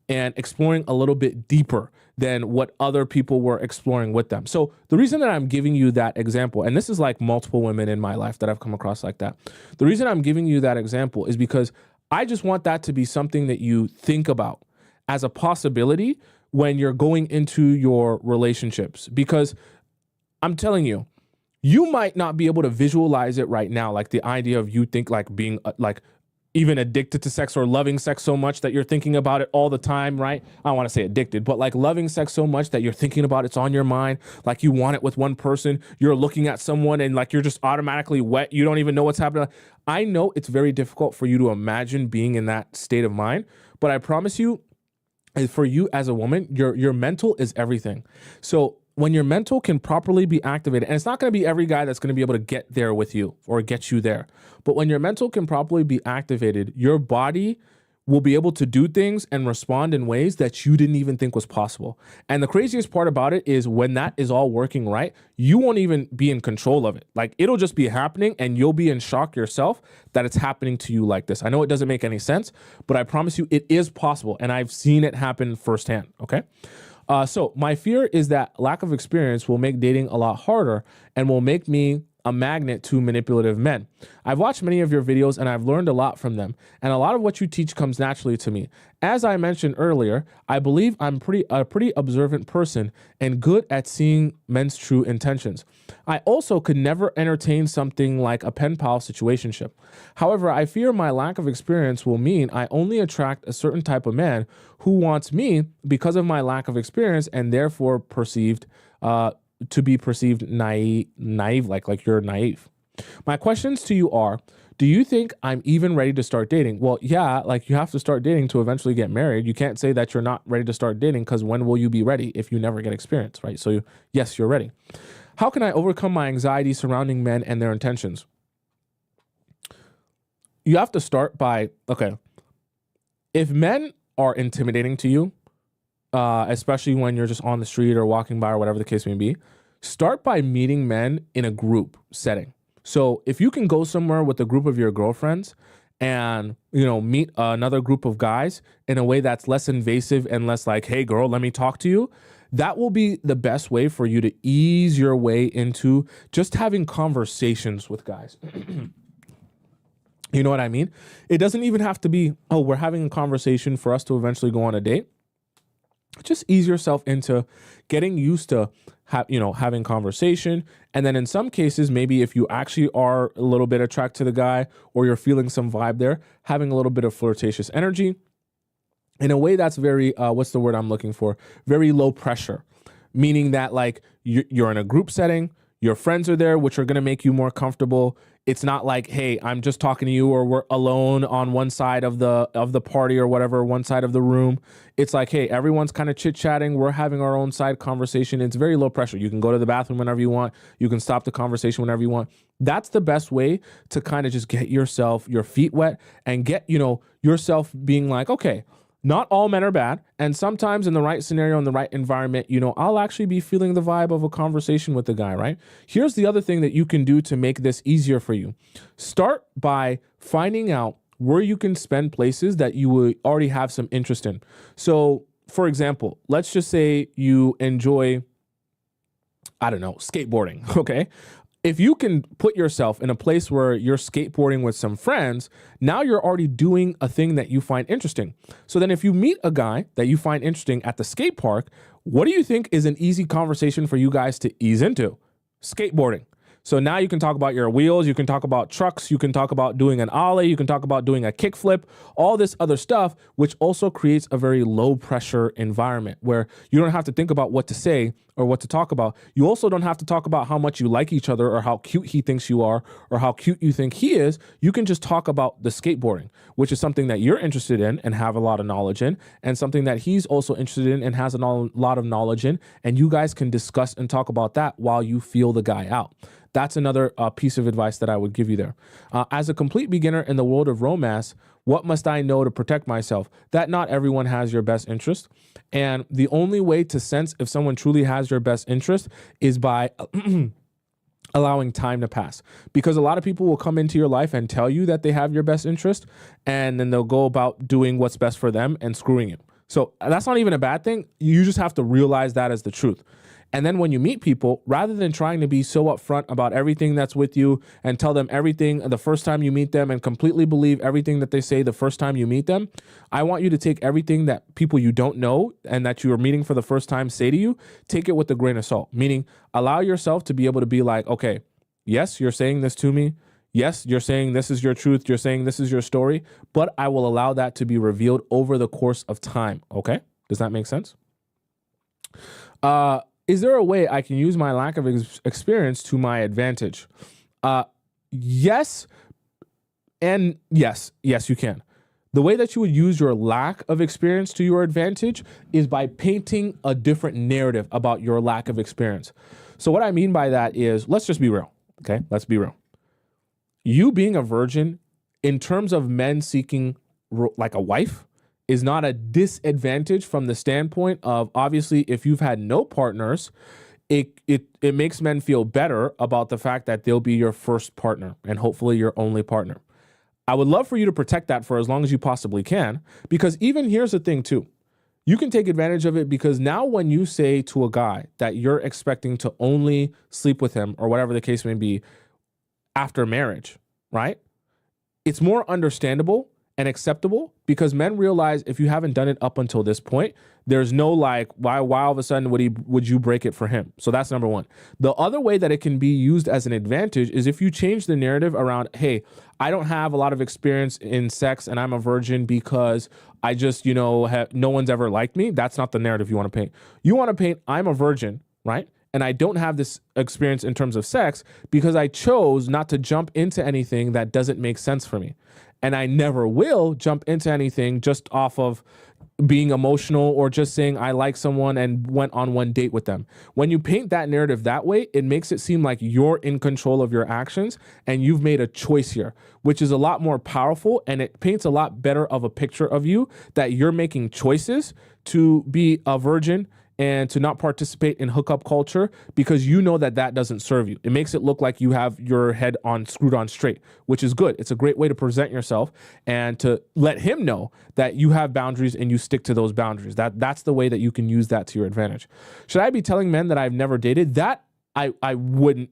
[SPEAKER 1] and exploring a little bit deeper than what other people were exploring with them. So the reason that I'm giving you that example, and this is like multiple women in my life that I've come across like that. The reason I'm giving you that example is because I just want that to be something that you think about as a possibility when you're going into your relationships. Because I'm telling you, you might not be able to visualize it right now. Like the idea of you think like being like even addicted to sex or loving sex so much that you're thinking about it all the time, right? I don't want to say addicted, but like loving sex so much that you're thinking about it's on your mind. Like you want it with one person, you're looking at someone and like you're just automatically wet. You don't even know what's happening. I know it's very difficult for you to imagine being in that state of mind, but I promise you, for you as a woman, your mental is everything. So when your mental can properly be activated, and it's not going to be every guy that's going to be able to get there with you or get you there, but when your mental can properly be activated, your body will be able to do things and respond in ways that you didn't even think was possible. And the craziest part about it is when that is all working right, you won't even be in control of it. Like it'll just be happening and you'll be in shock yourself that it's happening to you like this. I know it doesn't make any sense, but I promise you it is possible. And I've seen it happen firsthand. Okay. So my fear is that lack of experience will make dating a lot harder and will make me a magnet to manipulative men. I've watched many of your videos and I've learned a lot from them. And a lot of what you teach comes naturally to me. As I mentioned earlier, I believe I'm a pretty observant person and good at seeing men's true intentions. I also could never entertain something like a pen pal situationship. However, I fear my lack of experience will mean I only attract a certain type of man who wants me because of my lack of experience and therefore perceived to be perceived naive, like you're naive. My questions to you are, do you think I'm even ready to start dating? Well, yeah, like you have to start dating to eventually get married. You can't say that you're not ready to start dating because when will you be ready if you never get experience, right? So yes, you're ready. How can I overcome my anxiety surrounding men and their intentions? You have to start by, okay, if men are intimidating to you, especially when you're just on the street or walking by or whatever the case may be, start by meeting men in a group setting. So if you can go somewhere with a group of your girlfriends and, meet another group of guys in a way that's less invasive and less like, hey girl, let me talk to you, that will be the best way for you to ease your way into just having conversations with guys. You know what I mean? It doesn't even have to be, oh, we're having a conversation for us to eventually go on a date. Just ease yourself into getting used to having conversation. And then in some cases, maybe if you actually are a little bit attracted to the guy or you're feeling some vibe there, having a little bit of flirtatious energy in a way that's very, what's the word I'm looking for? Very low pressure, meaning that like you're in a group setting, your friends are there, which are going to make you more comfortable. It's not like, hey, I'm just talking to you or we're alone on one side of the party or whatever, one side of the room. It's like, hey, everyone's kind of chit-chatting. We're having our own side conversation. It's very low pressure. You can go to the bathroom whenever you want. You can stop the conversation whenever you want. That's the best way to kind of just get your feet wet and get, yourself being like, okay, not all men are bad. And sometimes in the right scenario, in the right environment, I'll actually be feeling the vibe of a conversation with the guy, right? Here's the other thing that you can do to make this easier for you. Start by finding out where you can spend places that you will already have some interest in. So, for example, let's just say you enjoy, I don't know, skateboarding, okay? If you can put yourself in a place where you're skateboarding with some friends, now you're already doing a thing that you find interesting. So then if you meet a guy that you find interesting at the skate park, what do you think is an easy conversation for you guys to ease into? Skateboarding. So now you can talk about your wheels, you can talk about trucks, you can talk about doing an ollie, you can talk about doing a kickflip, all this other stuff, which also creates a very low pressure environment where you don't have to think about what to say or what to talk about. You also don't have to talk about how much you like each other or how cute he thinks you are or how cute you think he is. You can just talk about the skateboarding, which is something that you're interested in and have a lot of knowledge in, and something that he's also interested in and has a lot of knowledge in. And you guys can discuss and talk about that while you feel the guy out. That's another piece of advice that I would give you there. As a complete beginner in the world of romance, what must I know to protect myself? That not everyone has your best interest. And the only way to sense if someone truly has your best interest is by allowing time to pass. Because a lot of people will come into your life and tell you that they have your best interest, and then they'll go about doing what's best for them and screwing you. So that's not even a bad thing. You just have to realize that as the truth. And then when you meet people, rather than trying to be so upfront about everything that's with you and tell them everything the first time you meet them and completely believe everything that they say the first time you meet them, I want you to take everything that people you don't know and that you are meeting for the first time say to you, take it with a grain of salt. Meaning, allow yourself to be able to be like, okay, yes, you're saying this to me. Yes, you're saying this is your truth. You're saying this is your story, but I will allow that to be revealed over the course of time. Okay? Does that make sense? Is there a way I can use my lack of experience to my advantage? Yes, and yes, you can. The way that you would use your lack of experience to your advantage is by painting a different narrative about your lack of experience. So what I mean by that is, let's just be real, okay? Let's be real. You being a virgin, in terms of men seeking like a wife, is not a disadvantage from the standpoint of, obviously, if you've had no partners, it makes men feel better about the fact that they'll be your first partner and hopefully your only partner. I would love for you to protect that for as long as you possibly can, because even here's the thing too. You can take advantage of it because now when you say to a guy that you're expecting to only sleep with him or whatever the case may be after marriage, right? It's more understandable and acceptable because men realize if you haven't done it up until this point, there's no like, why all of a sudden would you break it for him? So that's number one. The other way that it can be used as an advantage is if you change the narrative around, hey, I don't have a lot of experience in sex and I'm a virgin because I just, no one's ever liked me. That's not the narrative you want to paint. You want to paint, I'm a virgin, right? And I don't have this experience in terms of sex because I chose not to jump into anything that doesn't make sense for me. And I never will jump into anything just off of being emotional or just saying I like someone and went on one date with them. When you paint that narrative that way, it makes it seem like you're in control of your actions and you've made a choice here, which is a lot more powerful, and it paints a lot better of a picture of you that you're making choices to be a virgin and to not participate in hookup culture because you know that doesn't serve you. It makes it look like you have your head screwed on straight, which is good. It's a great way to present yourself and to let him know that you have boundaries and you stick to those boundaries. That's the way that you can use that to your advantage. Should I be telling men that I've never dated? That I wouldn't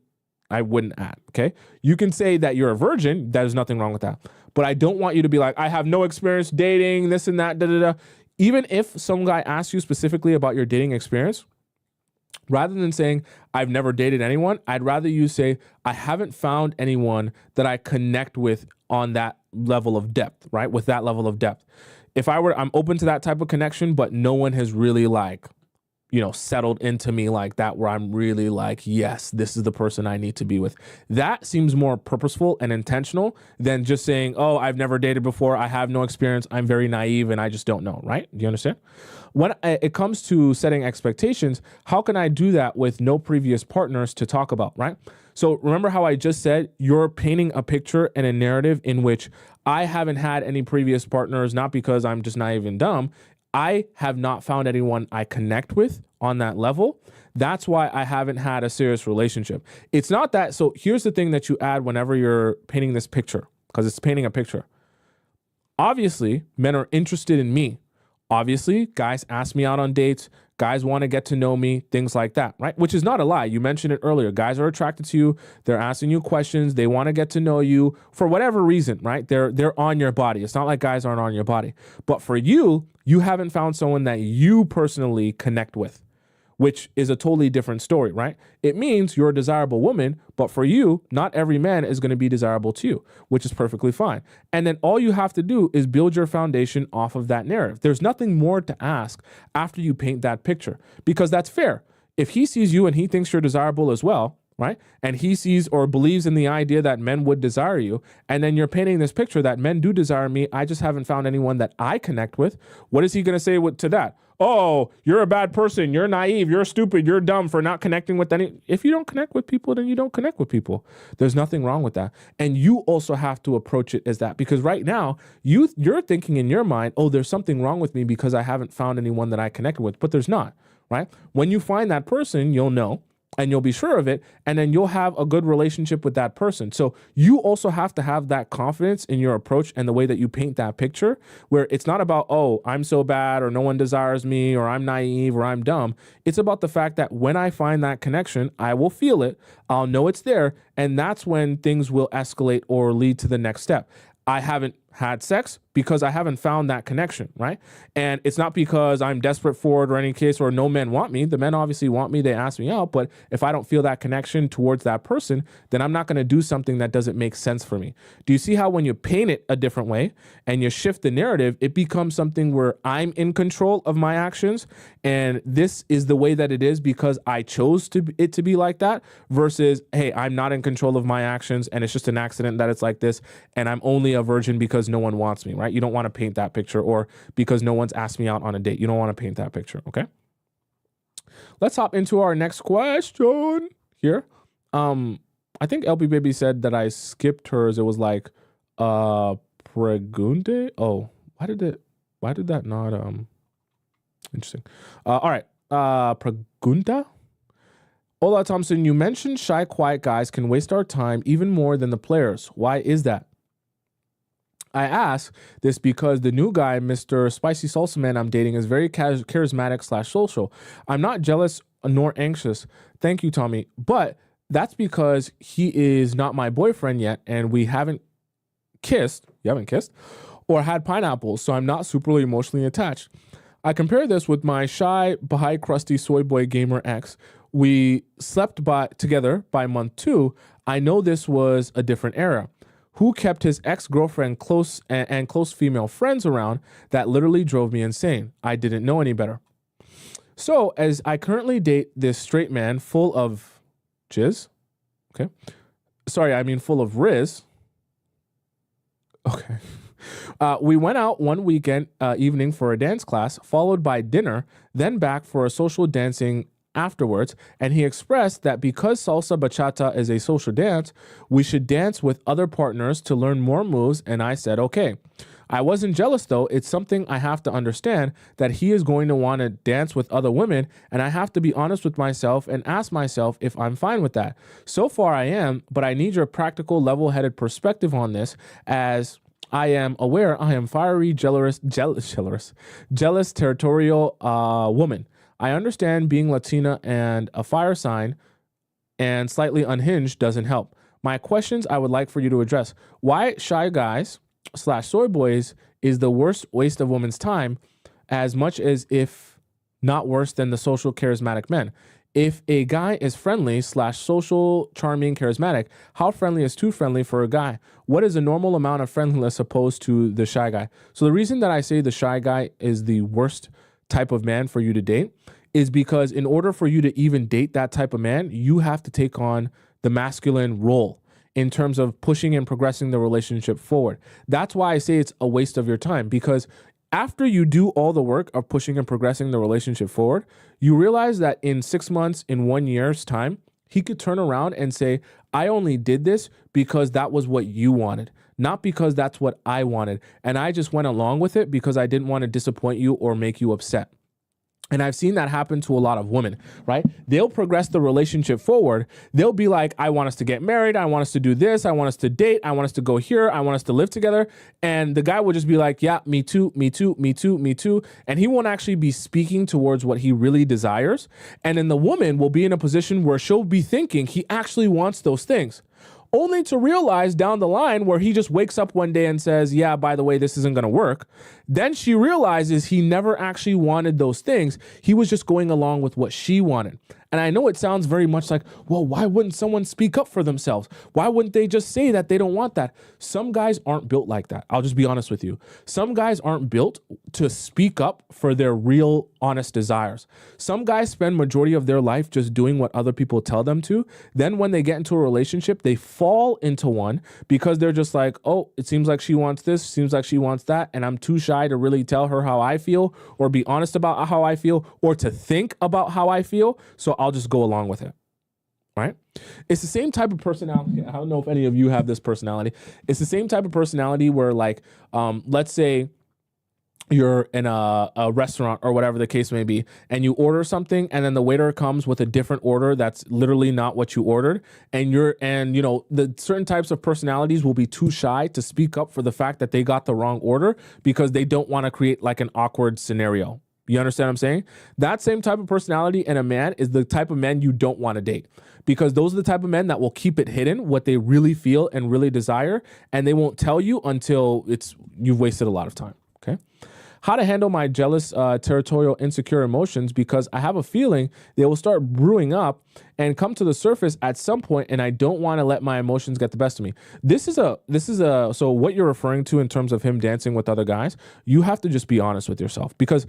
[SPEAKER 1] add, okay? You can say that you're a virgin. There's nothing wrong with that. But I don't want you to be like, I have no experience dating, this and that, da-da-da. Even if some guy asks you specifically about your dating experience, rather than saying, I've never dated anyone, I'd rather you say, I haven't found anyone that I connect with on that level of depth, right? With that level of depth. I'm open to that type of connection, but no one has really settled into me like that where I'm really like, yes, this is the person I need to be with. That seems more purposeful and intentional than just saying, oh, I've never dated before. I have no experience. I'm very naive and I just don't know, right? Do you understand? When it comes to setting expectations, how can I do that with no previous partners to talk about, right? So remember how I just said you're painting a picture and a narrative in which I haven't had any previous partners, not because I'm just naive and dumb. I have not found anyone I connect with on that level. That's why I haven't had a serious relationship. It's not that. So here's the thing that you add whenever you're painting this picture, because it's painting a picture. Obviously, men are interested in me. Obviously, guys ask me out on dates. Guys want to get to know me, things like that, right? Which is not a lie. You mentioned it earlier. Guys are attracted to you. They're asking you questions. They want to get to know you for whatever reason, right? They're on your body. It's not like guys aren't on your body. But for you, you haven't found someone that you personally connect with, which is a totally different story, right? It means you're a desirable woman, but for you, not every man is going to be desirable to you, which is perfectly fine. And then all you have to do is build your foundation off of that narrative. There's nothing more to ask after you paint that picture, because that's fair. If he sees you and he thinks you're desirable as well, right? And he sees or believes in the idea that men would desire you, and then you're painting this picture that men do desire me, I just haven't found anyone that I connect with. What is he going to say to that? Oh, you're a bad person. You're naive. You're stupid. You're dumb for not connecting with any. If you don't connect with people, then you don't connect with people. There's nothing wrong with that. And you also have to approach it as that, because right now you're thinking in your mind, oh, there's something wrong with me because I haven't found anyone that I connected with, but there's not, right? When you find that person, you'll know. And you'll be sure of it, and then you'll have a good relationship with that person. So you also have to have that confidence in your approach and the way that you paint that picture, where it's not about, oh, I'm so bad, or no one desires me, or I'm naive, or I'm dumb. It's about the fact that when I find that connection, I will feel it, I'll know it's there, and that's when things will escalate or lead to the next step. I haven't had sex because I haven't found that connection, right? And it's not because I'm desperate for it or any case, or no men want me. The men obviously want me. They ask me out. But if I don't feel that connection towards that person, then I'm not going to do something that doesn't make sense for me. Do you see how when you paint it a different way and you shift the narrative, it becomes something where I'm in control of my actions, and this is the way that it is because I chose it to be like that, versus, hey, I'm not in control of my actions and it's just an accident that it's like this, and I'm only a virgin because no one wants me, right? You don't want to paint that picture, or because no one's asked me out on a date. You don't want to paint that picture, okay? Let's hop into our next question here. I think LP Baby said that I skipped hers. It was like pregunte. Oh, why did that not interesting. All right. Pregunta. Hola, Thompson. You mentioned shy, quiet guys can waste our time even more than the players. Why is that? I ask this because the new guy, Mr. Spicy Salsa Man I'm dating, is very charismatic / social. I'm not jealous nor anxious. Thank you, Tommy. But that's because he is not my boyfriend yet, and we haven't kissed. You haven't kissed? Or had pineapples, so I'm not superly emotionally attached. I compare this with my shy, Baha'i crusty soy boy gamer ex. We slept together by month 2. I know this was a different era. Who kept his ex-girlfriend close and close female friends around that literally drove me insane. I didn't know any better. So as I currently date this straight man full of jizz, okay. Sorry, I mean full of riz. Okay. We went out one weekend evening for a dance class, followed by dinner, then back for a social dancing afterwards, and he expressed that because salsa bachata is a social dance, we should dance with other partners to learn more moves, and I said okay. I wasn't jealous though. It's something I have to understand that he is going to want to dance with other women, and I have to be honest with myself and ask myself if I'm fine with that. So far I am, but I need your practical, level-headed perspective on this, as I am aware I am fiery, jealous, territorial woman. I understand being Latina and a fire sign and slightly unhinged doesn't help. My questions I would like for you to address. Why shy guys / soy boys is the worst waste of women's time, as much as if not worse than the social charismatic men. If a guy is friendly / social, charming, charismatic, how friendly is too friendly for a guy? What is a normal amount of friendliness opposed to the shy guy? So the reason that I say the shy guy is the worst type of man for you to date is because in order for you to even date that type of man, you have to take on the masculine role in terms of pushing and progressing the relationship forward. That's why I say it's a waste of your time, because after you do all the work of pushing and progressing the relationship forward, you realize that in 6 months, in 1 year's time, he could turn around and say, I only did this because that was what you wanted, not because that's what I wanted. And I just went along with it because I didn't want to disappoint you or make you upset. And I've seen that happen to a lot of women, right? They'll progress the relationship forward. They'll be like, I want us to get married. I want us to do this. I want us to date. I want us to go here. I want us to live together. And the guy will just be like, yeah, me too, me too, me too, me too. And he won't actually be speaking towards what he really desires. And then the woman will be in a position where she'll be thinking he actually wants those things, only to realize down the line where he just wakes up one day and says, yeah, by the way, this isn't going to work. Then she realizes he never actually wanted those things. He was just going along with what she wanted. And I know it sounds very much like, well, why wouldn't someone speak up for themselves? Why wouldn't they just say that they don't want that? Some guys aren't built like that. I'll just be honest with you. Some guys aren't built to speak up for their real, honest desires. Some guys spend majority of their life just doing what other people tell them to. Then when they get into a relationship, they fall into one because they're just like, oh, it seems like she wants this, seems like she wants that, and I'm too shy to really tell her how I feel or be honest about how I feel or to think about how I feel. So I'll just go along with it, right? It's the same type of personality. I don't know if any of you have this personality. It's the same type of personality where, like, let's say you're in a restaurant or whatever the case may be, and you order something, and then the waiter comes with a different order that's literally not what you ordered, and you know, the certain types of personalities will be too shy to speak up for the fact that they got the wrong order because they don't want to create like an awkward scenario. You understand what I'm saying? That same type of personality in a man is the type of men you don't want to date, because those are the type of men that will keep it hidden, what they really feel and really desire, and they won't tell you until you've wasted a lot of time. Okay. How to handle my jealous, territorial, insecure emotions, because I have a feeling they will start brewing up and come to the surface at some point, and I don't want to let my emotions get the best of me. So what you're referring to in terms of him dancing with other guys, you have to just be honest with yourself, because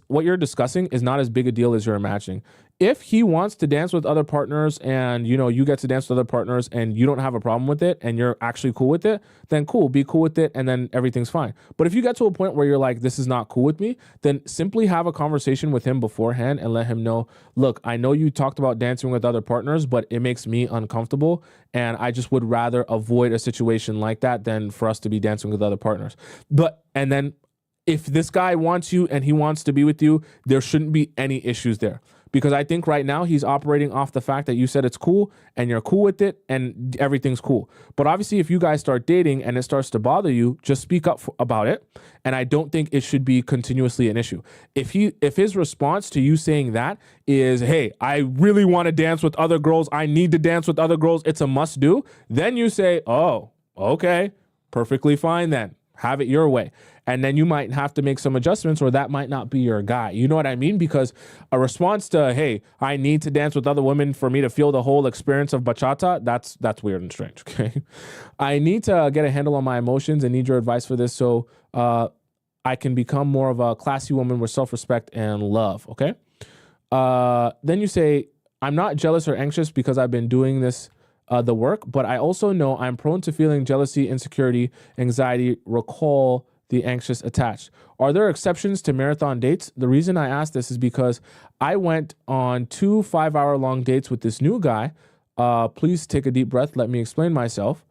[SPEAKER 1] what you're discussing is not as big a deal as you're imagining. If he wants to dance with other partners and, you know, you get to dance with other partners and you don't have a problem with it and you're actually cool with it, then cool, be cool with it, and then everything's fine. But if you get to a point where you're like, this is not cool with me, then simply have a conversation with him beforehand and let him know, look, I know you talked about dancing with other partners, but it makes me uncomfortable, and I just would rather avoid a situation like that than for us to be dancing with other partners. And then if this guy wants you and he wants to be with you, there shouldn't be any issues there. Because I think right now he's operating off the fact that you said it's cool and you're cool with it and everything's cool. But obviously, if you guys start dating and it starts to bother you, just speak up about it. And I don't think it should be continuously an issue. If his response to you saying that is, hey, I really want to dance with other girls, I need to dance with other girls, it's a must do, then you say, oh, okay, perfectly fine then. Have it your way. And then you might have to make some adjustments, or that might not be your guy. You know what I mean? Because a response to, hey, I need to dance with other women for me to feel the whole experience of bachata, that's weird and strange, okay? I need to get a handle on my emotions and need your advice for this so I can become more of a classy woman with self-respect and love, okay? Then you say, I'm not jealous or anxious because I've been doing this the work, but I also know I'm prone to feeling jealousy, insecurity, anxiety, recall the anxious attached. Are there exceptions to marathon dates? The reason I ask this is because I went on 2 5-hour-long dates with this new guy. Please take a deep breath. Let me explain myself.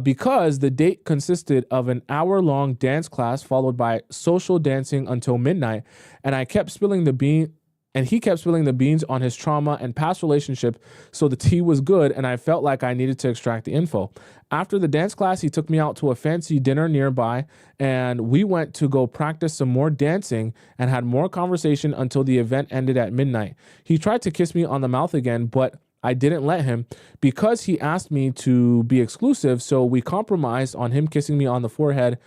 [SPEAKER 1] Because the date consisted of an hour-long dance class followed by social dancing until midnight, and he kept spilling the beans on his trauma and past relationship, so the tea was good, and I felt like I needed to extract the info. After the dance class, he took me out to a fancy dinner nearby, and we went to go practice some more dancing and had more conversation until the event ended at midnight. He tried to kiss me on the mouth again, but I didn't let him because he asked me to be exclusive, so we compromised on him kissing me on the forehead,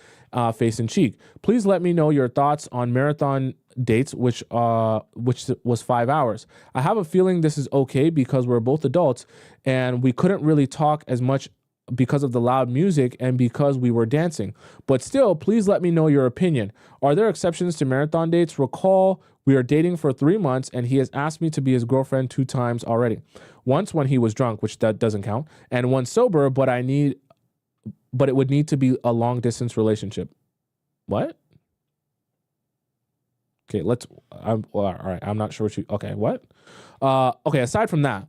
[SPEAKER 1] face, and cheek. Please let me know your thoughts on marathon dates, which was 5 hours. I have a feeling this is okay because we're both adults and we couldn't really talk as much because of the loud music and because we were dancing. But still, please let me know your opinion. Are there exceptions to marathon dates? Recall, we are dating for 3 months and he has asked me to be his girlfriend 2 times already. Once when he was drunk, which that doesn't count, and once sober, but it would need to be a long distance relationship. What? Okay, all right. I'm not sure what okay, what? Okay, aside from that,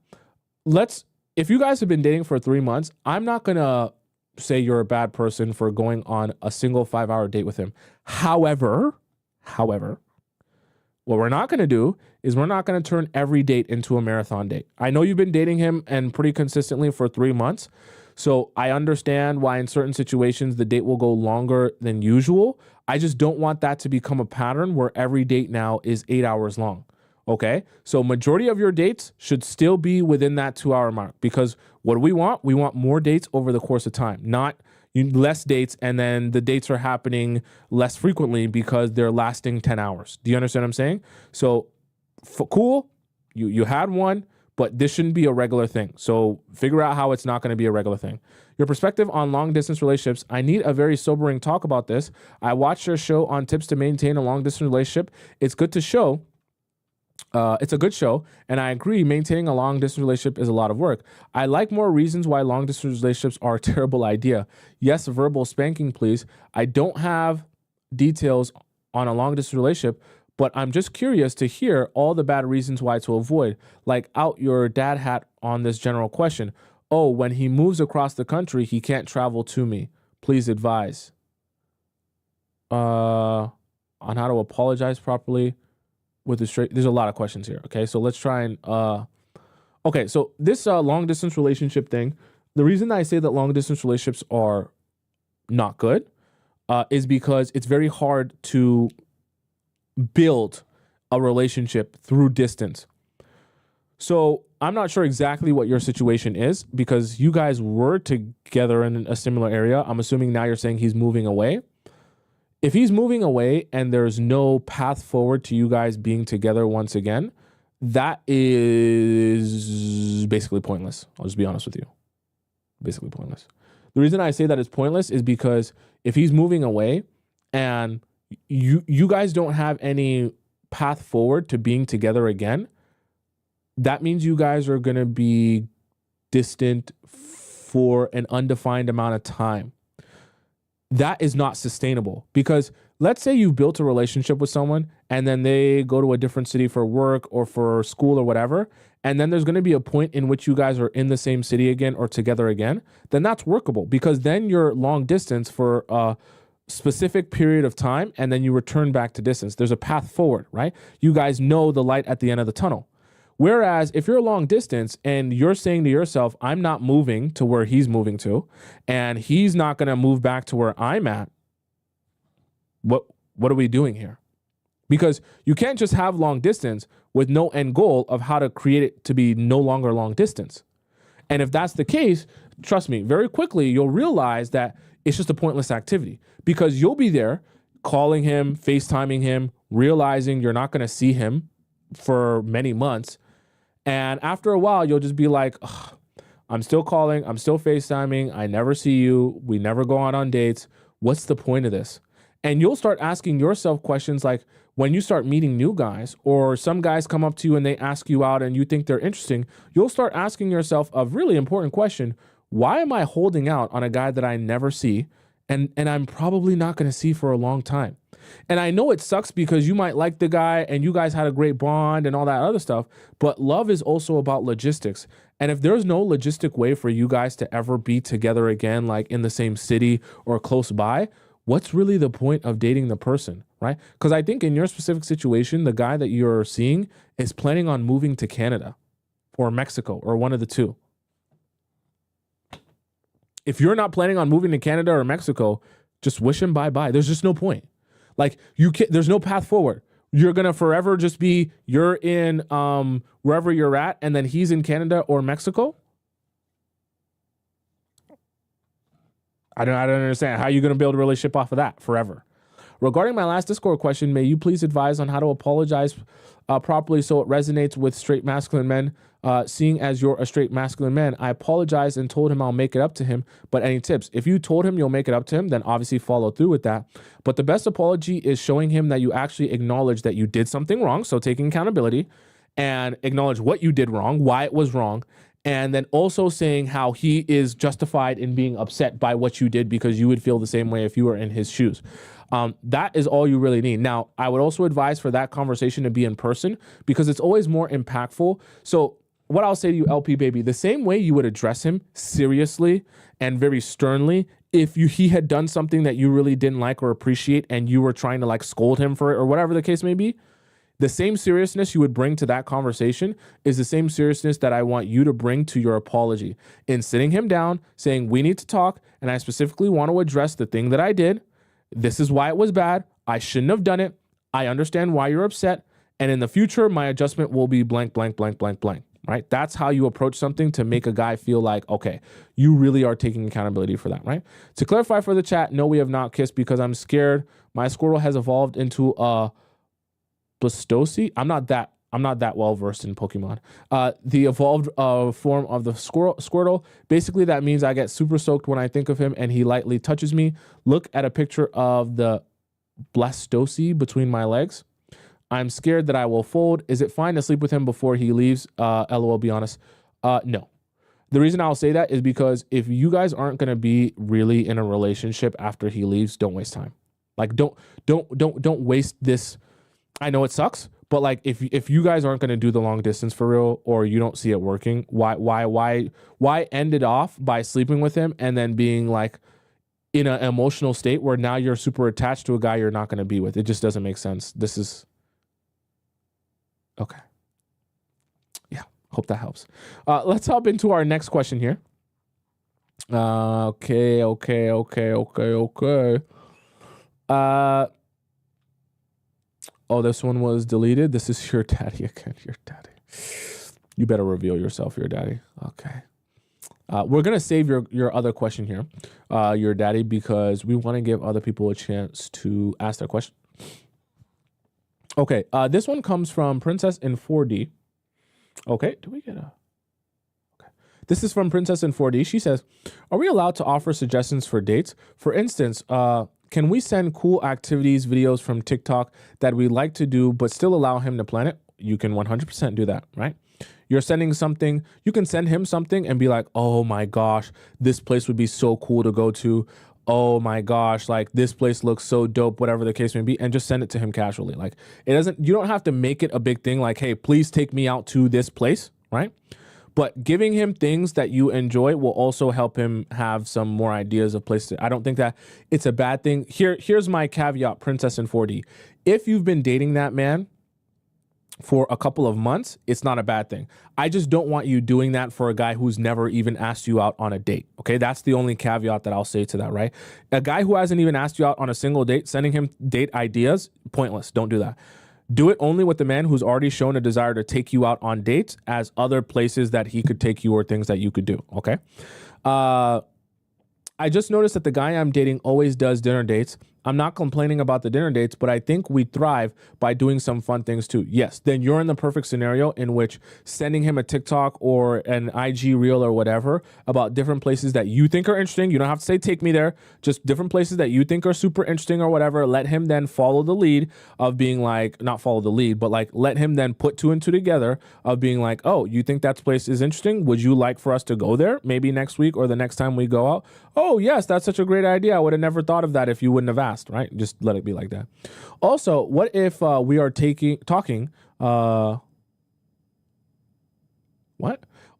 [SPEAKER 1] if you guys have been dating for 3 months, I'm not going to say you're a bad person for going on a single 5-hour date with him. However, what we're not going to do is we're not going to turn every date into a marathon date. I know you've been dating him and pretty consistently for 3 months. So I understand why in certain situations the date will go longer than usual. I just don't want that to become a pattern where every date now is 8 hours long. Okay? So majority of your dates should still be within that 2-hour mark, because what do we want? We want more dates over the course of time, not less dates, and then the dates are happening less frequently because they're lasting 10 hours. Do you understand what I'm saying? So cool, you had one, but this shouldn't be a regular thing. So figure out how it's not going to be a regular thing. Your perspective on long distance relationships. I need a very sobering talk about this. I watched your show on tips to maintain a long distance relationship. It's good to show. It's a good show, and I agree maintaining a long distance relationship is a lot of work. I like more reasons why long distance relationships are a terrible idea. Yes, verbal spanking, please. I don't have details on a long distance relationship, but I'm just curious to hear all the bad reasons why to avoid. Like, out your dad hat on this general question. Oh, when he moves across the country, he can't travel to me. Please advise. On how to apologize properly with the straight. There's a lot of questions here. Okay, so let's try and okay, so this long distance relationship thing, the reason I say that long distance relationships are not good is because it's very hard to build a relationship through distance. So I'm not sure exactly what your situation is, because you guys were together in a similar area. I'm assuming now you're saying he's moving away. If he's moving away and there's no path forward to you guys being together once again, that is basically pointless. I'll just be honest with you. Basically pointless. The reason I say that it's pointless is because if he's moving away and you guys don't have any path forward to being together again, that means you guys are going to be distant for an undefined amount of time. That is not sustainable, because let's say you've built a relationship with someone and then they go to a different city for work or for school or whatever, and then there's going to be a point in which you guys are in the same city again or together again, then that's workable, because then you're long distance for a specific period of time and then you return back to distance. There's a path forward, right? You guys know the light at the end of the tunnel. Whereas if you're long distance and you're saying to yourself, I'm not moving to where he's moving to, and he's not going to move back to where I'm at, what are we doing here? Because you can't just have long distance with no end goal of how to create it to be no longer long distance. And if that's the case, trust me, very quickly you'll realize that it's just a pointless activity, because you'll be there calling him, FaceTiming him, realizing you're not going to see him for many months. And after a while, you'll just be like, I'm still calling, I'm still FaceTiming, I never see you, we never go out on dates. What's the point of this? And you'll start asking yourself questions like, when you start meeting new guys, or some guys come up to you and they ask you out and you think they're interesting, you'll start asking yourself a really important question. Why am I holding out on a guy that I never see and I'm probably not going to see for a long time? And I know it sucks because you might like the guy and you guys had a great bond and all that other stuff, but love is also about logistics. And if there's no logistic way for you guys to ever be together again, like in the same city or close by, what's really the point of dating the person, right? Because I think in your specific situation, the guy that you're seeing is planning on moving to Canada or Mexico or one of the two. If you're not planning on moving to Canada or Mexico, just wish him bye-bye. There's just no point. Like, there's no path forward. You're going to forever just be, you're in wherever you're at, and then he's in Canada or Mexico. I don't understand. How are you going to build a relationship off of that forever? Regarding my last Discord question, may you please advise on how to apologize properly so it resonates with straight masculine men? Seeing as you're a straight masculine man, I apologized and told him I'll make it up to him. But any tips? If you told him you'll make it up to him, then obviously follow through with that. But the best apology is showing him that you actually acknowledge that you did something wrong. So taking accountability and acknowledge what you did wrong, why it was wrong. And then also saying how he is justified in being upset by what you did, because you would feel the same way if you were in his shoes. That is all you really need. Now, I would also advise for that conversation to be in person, because it's always more impactful. So what I'll say to you, LP baby, the same way you would address him seriously and very sternly if he had done something that you really didn't like or appreciate and you were trying to like scold him for it or whatever the case may be, the same seriousness you would bring to that conversation is the same seriousness that I want you to bring to your apology. In sitting him down, saying, we need to talk, and I specifically want to address the thing that I did. This is why it was bad. I shouldn't have done it. I understand why you're upset. And in the future, my adjustment will be blank, blank, blank, blank, blank. Right? That's how you approach something to make a guy feel like, okay, you really are taking accountability for that, right? To clarify for the chat, no, we have not kissed because I'm scared. My Squirtle has evolved into a Blastoise. I'm not that well versed in Pokemon. The evolved form of the Squirtle. Basically, that means I get super soaked when I think of him and he lightly touches me. Look at a picture of the Blastoise between my legs. I'm scared that I will fold. Is it fine to sleep with him before he leaves? LOL, be honest. No. The reason I'll say that is because if you guys aren't going to be really in a relationship after he leaves, don't waste time. Like don't waste this. I know it sucks, but like if you guys aren't going to do the long distance for real or you don't see it working, why end it off by sleeping with him and then being like in an emotional state where now you're super attached to a guy you're not going to be with? It just doesn't make sense. This is okay. Yeah, hope that helps. Let's hop into our next question here. Okay. Oh, this one was deleted. This is your daddy again. Your daddy. You better reveal yourself, your daddy. Okay. We're going to save your other question here, your daddy, because we want to give other people a chance to ask their question. Okay, this one comes from Princess in 4D. Okay, do we get a... Okay. This is from Princess in 4D. She says, are we allowed to offer suggestions for dates? For instance, can we send cool activities videos from TikTok that we like to do, but still allow him to plan it? You can 100% do that, right? You're sending something, you can send him something and be like, oh my gosh, this place would be so cool to go to. Oh my gosh, like this place looks so dope, whatever the case may be, and just send it to him casually. Like you don't have to make it a big thing like, hey, please take me out to this place, right? But giving him things that you enjoy will also help him have some more ideas of places. I don't think that it's a bad thing. Here's my caveat, Princess in 4D. If you've been dating that man for a couple of months, it's not a bad thing. I just don't want you doing that for a guy who's never even asked you out on a date. Okay, that's the only caveat that I'll say to that, right? A guy who hasn't even asked you out on a single date, sending him date ideas, pointless. Don't do that. Do it only with the man who's already shown a desire to take you out on dates as other places that he could take you or things that you could do, okay? I just noticed that the guy I'm dating always does dinner dates. I'm not complaining about the dinner dates, but I think we thrive by doing some fun things too. Yes, then you're in the perfect scenario in which sending him a TikTok or an IG reel or whatever about different places that you think are interesting. You don't have to say, take me there, just different places that you think are super interesting or whatever. Let him then follow the lead of being like, not follow the lead, but like let him then put two and two together of being like, oh, you think that place is interesting? Would you like for us to go there? Maybe next week or the next time we go out? Oh, yes, that's such a great idea. I would have never thought of that if you wouldn't have asked, right? Just let it be like that. Also, what if we are talking, what?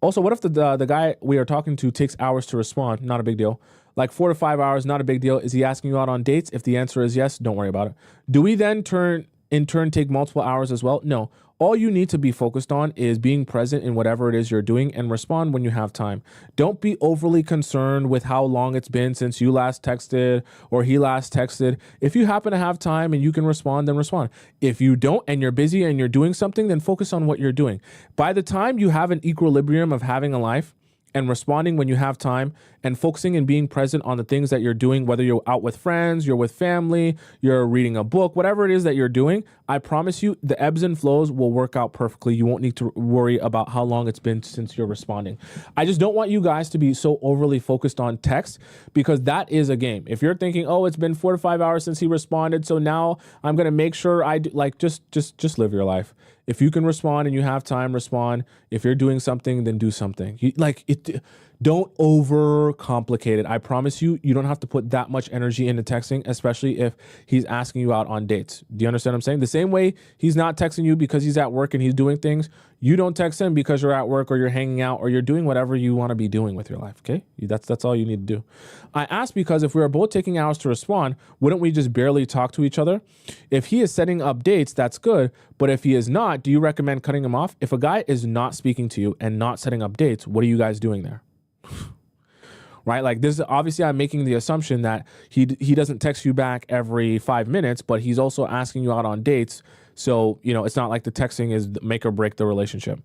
[SPEAKER 1] Also, what if the guy we are talking to takes hours to respond? Not a big deal. Like 4 to 5 hours, not a big deal. Is he asking you out on dates? If the answer is yes, don't worry about it. Do we then in turn take multiple hours as well? No. All you need to be focused on is being present in whatever it is you're doing and respond when you have time. Don't be overly concerned with how long it's been since you last texted or he last texted. If you happen to have time and you can respond, then respond. If you don't and you're busy and you're doing something, then focus on what you're doing. By the time you have an equilibrium of having a life and responding when you have time and focusing and being present on the things that you're doing, whether you're out with friends, you're with family, you're reading a book, whatever it is that you're doing, I promise you the ebbs and flows will work out perfectly. You won't need to worry about how long it's been since you're responding. I just don't want you guys to be so overly focused on text because that is a game. If you're thinking, oh, it's been 4 to 5 hours since he responded, so now I'm going to make sure I do, like, just live your life. If you can respond and you have time, respond. If you're doing something, then do something. Don't overcomplicate it. I promise you, you don't have to put that much energy into texting, especially if he's asking you out on dates. Do you understand what I'm saying? The same way he's not texting you because he's at work and he's doing things, you don't text him because you're at work or you're hanging out or you're doing whatever you want to be doing with your life, okay? That's all you need to do. I asked because if we are both taking hours to respond, wouldn't we just barely talk to each other? If he is setting up dates, that's good. But if he is not, do you recommend cutting him off? If a guy is not speaking to you and not setting up dates, what are you guys doing there? Right? Like this, obviously I'm making the assumption that he doesn't text you back every 5 minutes, but he's also asking you out on dates. So, it's not like the texting is make or break the relationship.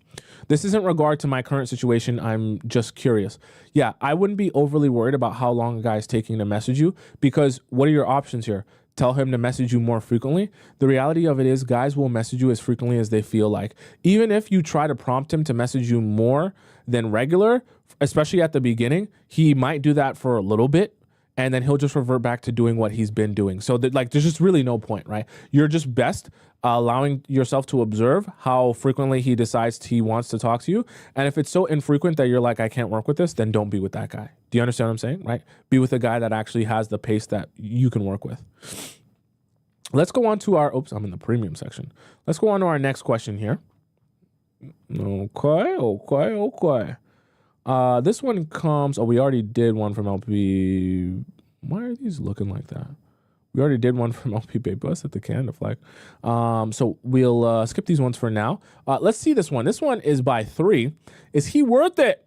[SPEAKER 1] This isn't regard to my current situation. I'm just curious. Yeah, I wouldn't be overly worried about how long a guy is taking to message you, because what are your options here? Tell him to message you more frequently. The reality of it is guys will message you as frequently as they feel like. Even if you try to prompt him to message you more than regular, especially at the beginning, he might do that for a little bit and then he'll just revert back to doing what he's been doing. So there's just really no point, right? You're just best allowing yourself to observe how frequently he decides he wants to talk to you. And if it's so infrequent that you're like, I can't work with this, then don't be with that guy. Do you understand what I'm saying, right? Be with a guy that actually has the pace that you can work with. Let's go on to our, I'm in the premium section. Let's go on to our next question here. Okay. This one comes, we already did one from LP. Why are these looking like that? We already did one from LP Baby. Let's hit the Canada flag. So we'll skip these ones for now. Let's see this one. This one is by 3. Is he worth it?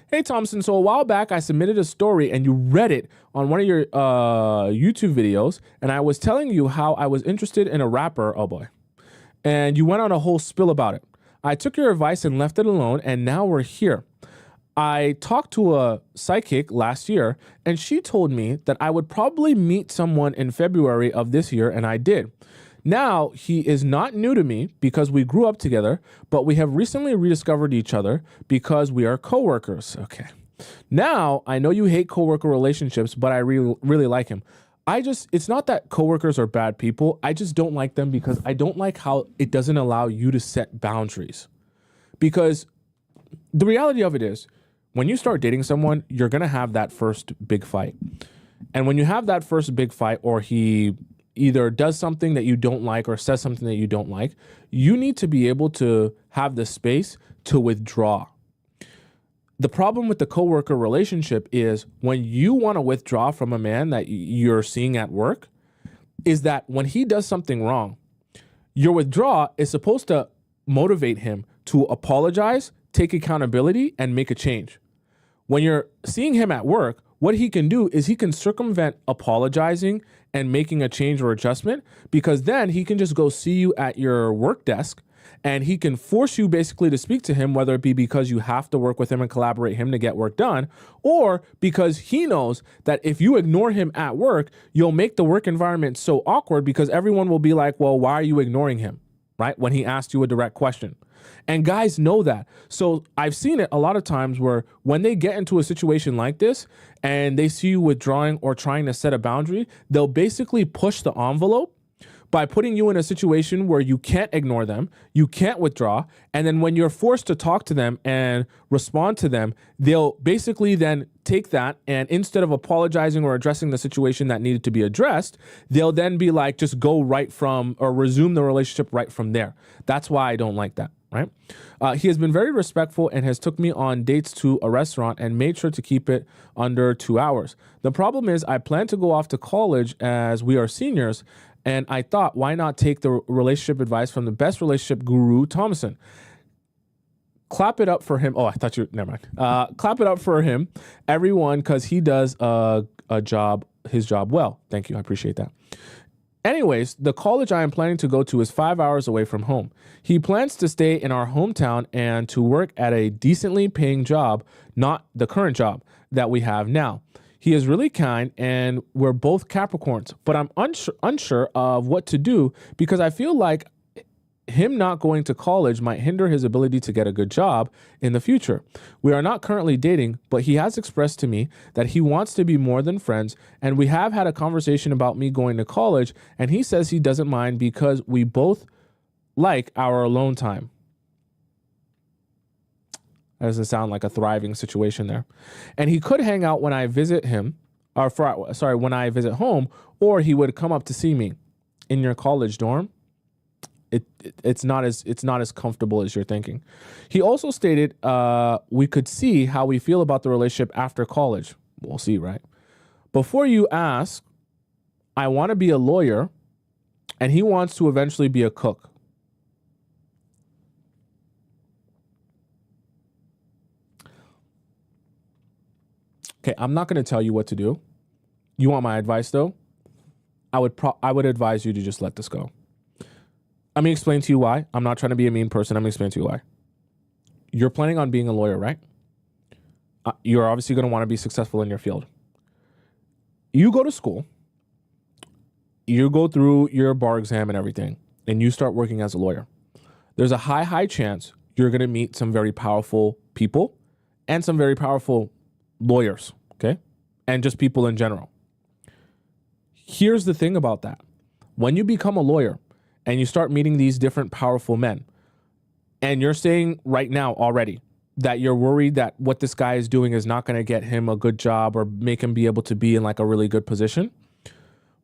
[SPEAKER 1] Hey, Tomisin, so a while back, I submitted a story and you read it on one of your YouTube videos, and I was telling you how I was interested in a rapper. Oh, boy. And you went on a whole spill about it. I took your advice and left it alone, and now we're here. I talked to a psychic last year, and she told me that I would probably meet someone in February of this year, and I did. Now, he is not new to me because we grew up together, but we have recently rediscovered each other because we are coworkers. Okay. Now, I know you hate coworker relationships, but I really like him. It's not that coworkers are bad people. I just don't like them because I don't like how it doesn't allow you to set boundaries. Because the reality of it is, when you start dating someone, you're going to have that first big fight. And when you have that first big fight, or he either does something that you don't like or says something that you don't like, you need to be able to have the space to withdraw. The problem with the coworker relationship is when you want to withdraw from a man that you're seeing at work, is that when he does something wrong, your withdraw is supposed to motivate him to apologize, take accountability, and make a change. When you're seeing him at work, what he can do is he can circumvent apologizing and making a change or adjustment, because then he can just go see you at your work desk and he can force you basically to speak to him, whether it be because you have to work with him and collaborate him to get work done, or because he knows that if you ignore him at work, you'll make the work environment so awkward because everyone will be like, well, why are you ignoring him, right? When he asked you a direct question. And guys know that. So I've seen it a lot of times where when they get into a situation like this and they see you withdrawing or trying to set a boundary, they'll basically push the envelope by putting you in a situation where you can't ignore them, you can't withdraw, and then when you're forced to talk to them and respond to them, they'll basically then take that, and instead of apologizing or addressing the situation that needed to be addressed, they'll then be like, just go right from, or resume the relationship right from there. That's why I don't like that. Right? He has been very respectful and has took me on dates to a restaurant and made sure to keep it under 2 hours. The problem is I plan to go off to college as we are seniors, and I thought, why not take the relationship advice from the best relationship guru, Tomisin? Clap it up for him. Oh, I thought you, never mind. Clap it up for him, everyone, because he does his job well. Thank you. I appreciate that. Anyways, the college I am planning to go to is 5 hours away from home. He plans to stay in our hometown and to work at a decently paying job, not the current job that we have now. He is really kind and we're both Capricorns, but I'm unsure of what to do because I feel like him not going to college might hinder his ability to get a good job in the future. We are not currently dating, but he has expressed to me that he wants to be more than friends, and we have had a conversation about me going to college, and he says he doesn't mind because we both like our alone time. That doesn't sound like a thriving situation there. And he could hang out when I visit him, or when I visit home, or he would come up to see me. In your college dorm, it's not as comfortable as you're thinking. He also stated we could see how we feel about the relationship after college. We'll see, right? Before you ask, I want to be a lawyer, and he wants to eventually be a cook. Okay, I'm not going to tell you what to do. You want my advice, though? I would advise you to just let this go. Let me explain to you why. I'm not trying to be a mean person. I'm going to explain to you why. You're planning on being a lawyer, right? You're obviously going to want to be successful in your field. You go to school, you go through your bar exam and everything, and you start working as a lawyer. There's a high chance you're going to meet some very powerful people and some very powerful lawyers, okay? And just people in general. Here's the thing about that. When you become a lawyer and you start meeting these different powerful men, and you're saying right now already that you're worried that what this guy is doing is not going to get him a good job or make him be able to be in like a really good position,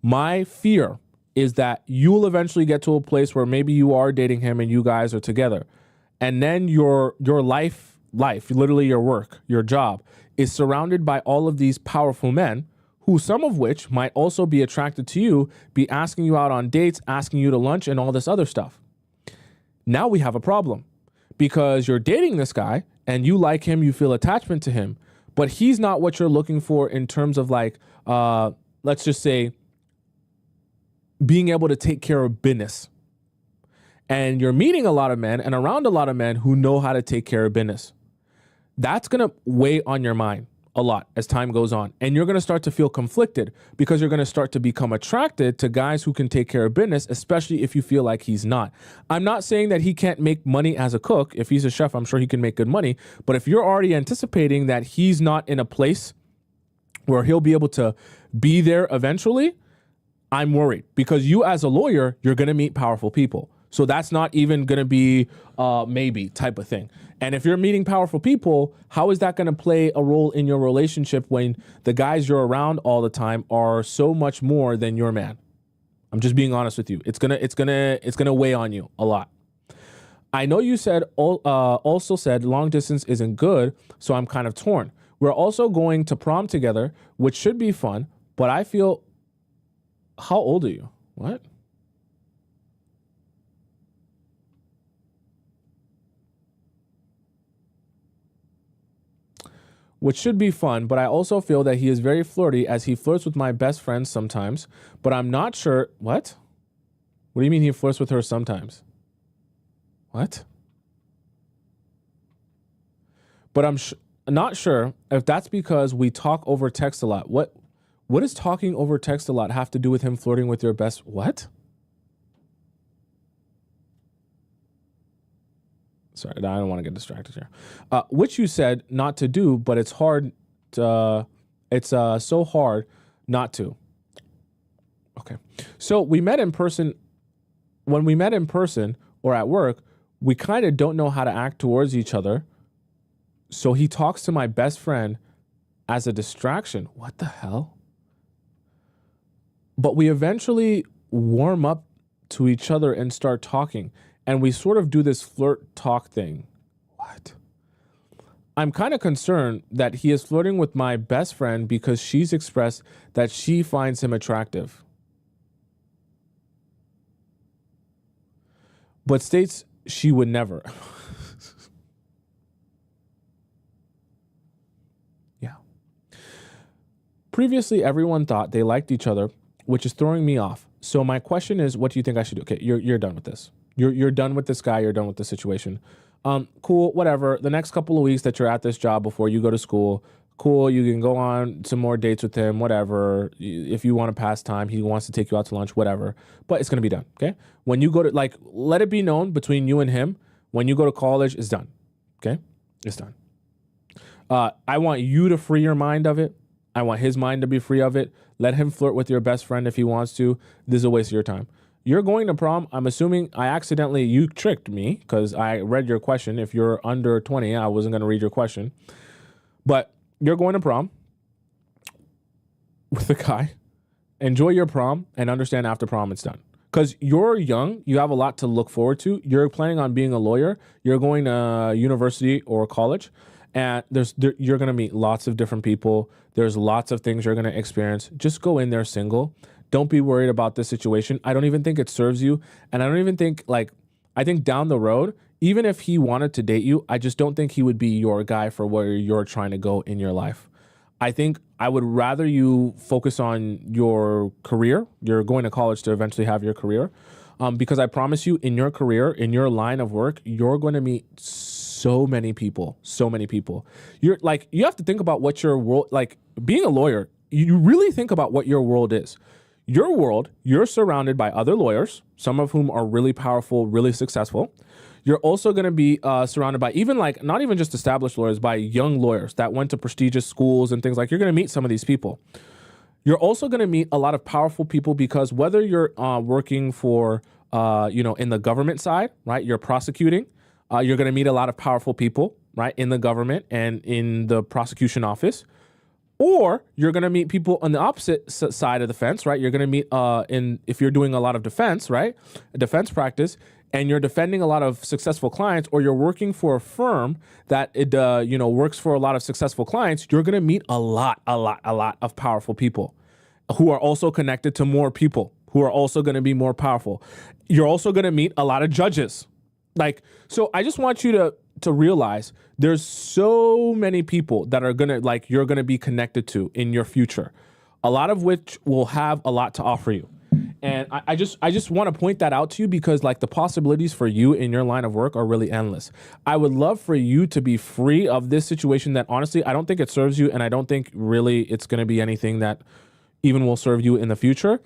[SPEAKER 1] my fear is that you'll eventually get to a place where maybe you are dating him and you guys are together. And then your life, literally your work, your job, is surrounded by all of these powerful men who, some of which might also be attracted to you, be asking you out on dates, asking you to lunch, and all this other stuff. Now we have a problem because you're dating this guy and you like him, you feel attachment to him, but he's not what you're looking for in terms of like, let's just say, being able to take care of business. And you're meeting a lot of men and around a lot of men who know how to take care of business. That's going to weigh on your mind a lot as time goes on. And you're going to start to feel conflicted because you're going to start to become attracted to guys who can take care of business, especially if you feel like he's not. I'm not saying that he can't make money as a cook. If he's a chef, I'm sure he can make good money. But if you're already anticipating that he's not in a place where he'll be able to be there eventually, I'm worried because you as a lawyer, you're going to meet powerful people. So that's not even going to be maybe type of thing. And if you're meeting powerful people, how is that going to play a role in your relationship when the guys you're around all the time are so much more than your man? I'm just being honest with you. It's gonna weigh on you a lot. I know you said also said long distance isn't good, so I'm kind of torn. We're also going to prom together, which should be fun, but I feel. How old are you? What? Which should be fun, but I also feel that he is very flirty as he flirts with my best friend sometimes, but I'm not sure. What? What do you mean he flirts with her sometimes? What? But I'm not sure if that's because we talk over text a lot. What does talking over text a lot have to do with him flirting with your best? What? Sorry, I don't want to get distracted here. Which you said not to do, but it's hard. It's so hard not to. Okay. So we met in person. When we met in person or at work, we kind of don't know how to act towards each other. So he talks to my best friend as a distraction. What the hell? But we eventually warm up to each other and start talking. And we sort of do this flirt talk thing. What? I'm kind of concerned that he is flirting with my best friend because she's expressed that she finds him attractive. But states she would never. Yeah. Previously, everyone thought they liked each other, which is throwing me off. So my question is, what do you think I should do? Okay, you're done with this. You're done with this guy. You're done with the situation. Cool, whatever. The next couple of weeks that you're at this job before you go to school, cool. You can go on some more dates with him, whatever. If you want to pass time, he wants to take you out to lunch, whatever. But it's going to be done, okay? When you go to, like, let it be known between you and him, when you go to college, it's done, okay? It's done. I want you to free your mind of it. I want his mind to be free of it. Let him flirt with your best friend if he wants to. This is a waste of your time. you're going to prom. I'm assuming you tricked me because I read your question. If you're under 20, I wasn't going to read your question. But you're going to prom with a guy. Enjoy your prom and understand after prom it's done. Because you're young, you have a lot to look forward to. You're planning on being a lawyer. You're going to university or college, and you're going to meet lots of different people. There's lots of things you're going to experience. Just go in there single. Don't be worried about this situation. I don't even think it serves you. And I don't even think, I think down the road, even if he wanted to date you, I just don't think he would be your guy for where you're trying to go in your life. I think I would rather you focus on your career. You're going to college to eventually have your career. Because I promise you, in your career, in your line of work, you're going to meet so many people. You have to think about what your world, being a lawyer, you really think about what your world is. Your world, you're surrounded by other lawyers, some of whom are really powerful, really successful. You're also going to be surrounded by not even just established lawyers, by young lawyers that went to prestigious schools and things you're going to meet some of these people. You're also going to meet a lot of powerful people because whether you're working for, in the government side, right, you're prosecuting, you're going to meet a lot of powerful people, right, in the government and in the prosecution office. Or you're going to meet people on the opposite side of the fence, right? You're going to meet if you're doing a lot of defense, right, defense practice, and you're defending a lot of successful clients, or you're working for a firm that works for a lot of successful clients, you're going to meet a lot of powerful people who are also connected to more people who are also going to be more powerful. You're also going to meet a lot of judges. So I just want you to realize there's so many people that are going to you're going to be connected to in your future, a lot of which will have a lot to offer you. And I just want to point that out to you because the possibilities for you in your line of work are really endless. I would love for you to be free of this situation that honestly, I don't think it serves you. And I don't think really it's going to be anything that even will serve you in the future.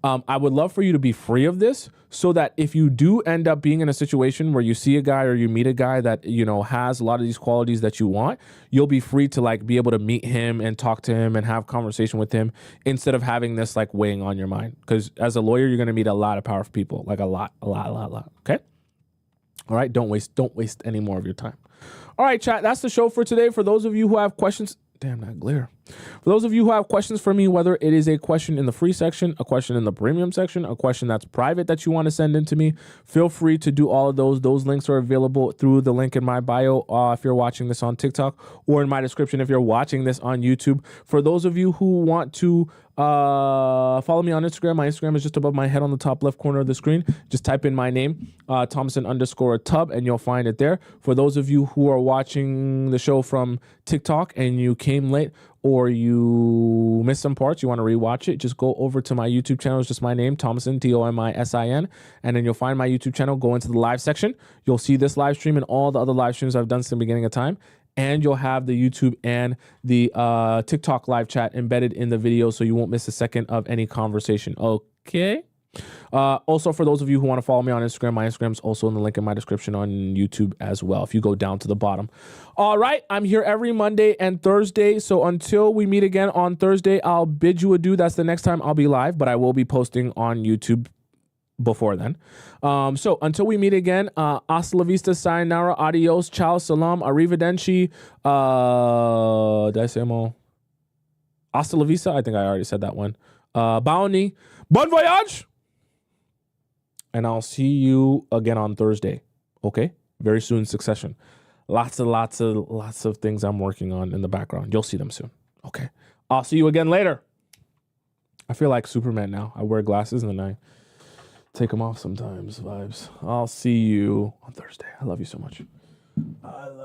[SPEAKER 1] I would love for you to be free of this so that if you do end up being in a situation where you see a guy or you meet a guy that, has a lot of these qualities that you want, you'll be free to be able to meet him and talk to him and have conversation with him instead of having this weighing on your mind. Because as a lawyer, you're going to meet a lot of powerful people, a lot. Okay. All right. Don't waste any more of your time. All right, chat. That's the show for today. For those of you who have questions, damn, that glare. For those of you who have questions for me, whether it is a question in the free section, a question in the premium section, a question that's private that you want to send in to me, feel free to do all of those. Those links are available through the link in my bio if you're watching this on TikTok, or in my description if you're watching this on YouTube. For those of you who want to follow me on Instagram, my Instagram is just above my head on the top left corner of the screen. Just type in my name, Tomisin_Atub, and you'll find it there. For those of you who are watching the show from TikTok and you came late or you missed some parts, you want to rewatch it, just go over to my YouTube channel. It's just my name, Tomisin, Tomisin, and then you'll find my YouTube channel. Go into the live section. You'll see this live stream and all the other live streams I've done since the beginning of time. And you'll have the YouTube and the TikTok live chat embedded in the video so you won't miss a second of any conversation. Okay? Also, for those of you who want to follow me on Instagram, my Instagram is also in the link in my description on YouTube as well, if you go down to the bottom. All right, I'm here every Monday and Thursday, so until we meet again on Thursday, I'll bid you adieu. That's the next time I'll be live, but I will be posting on YouTube before then. So until we meet again, hasta la vista, sayonara, adios, ciao, salam, arrivederci, did I say them all? Hasta la vista, I think I already said that one. Baoni, bon voyage, and I'll see you again on Thursday. Okay, very soon, succession. Lots of things I'm working on in the background. You'll see them soon. Okay, I'll see you again later. I feel like Superman now. I wear glasses and then I take them off sometimes. Vibes. I'll see you on Thursday. I love you so much. I love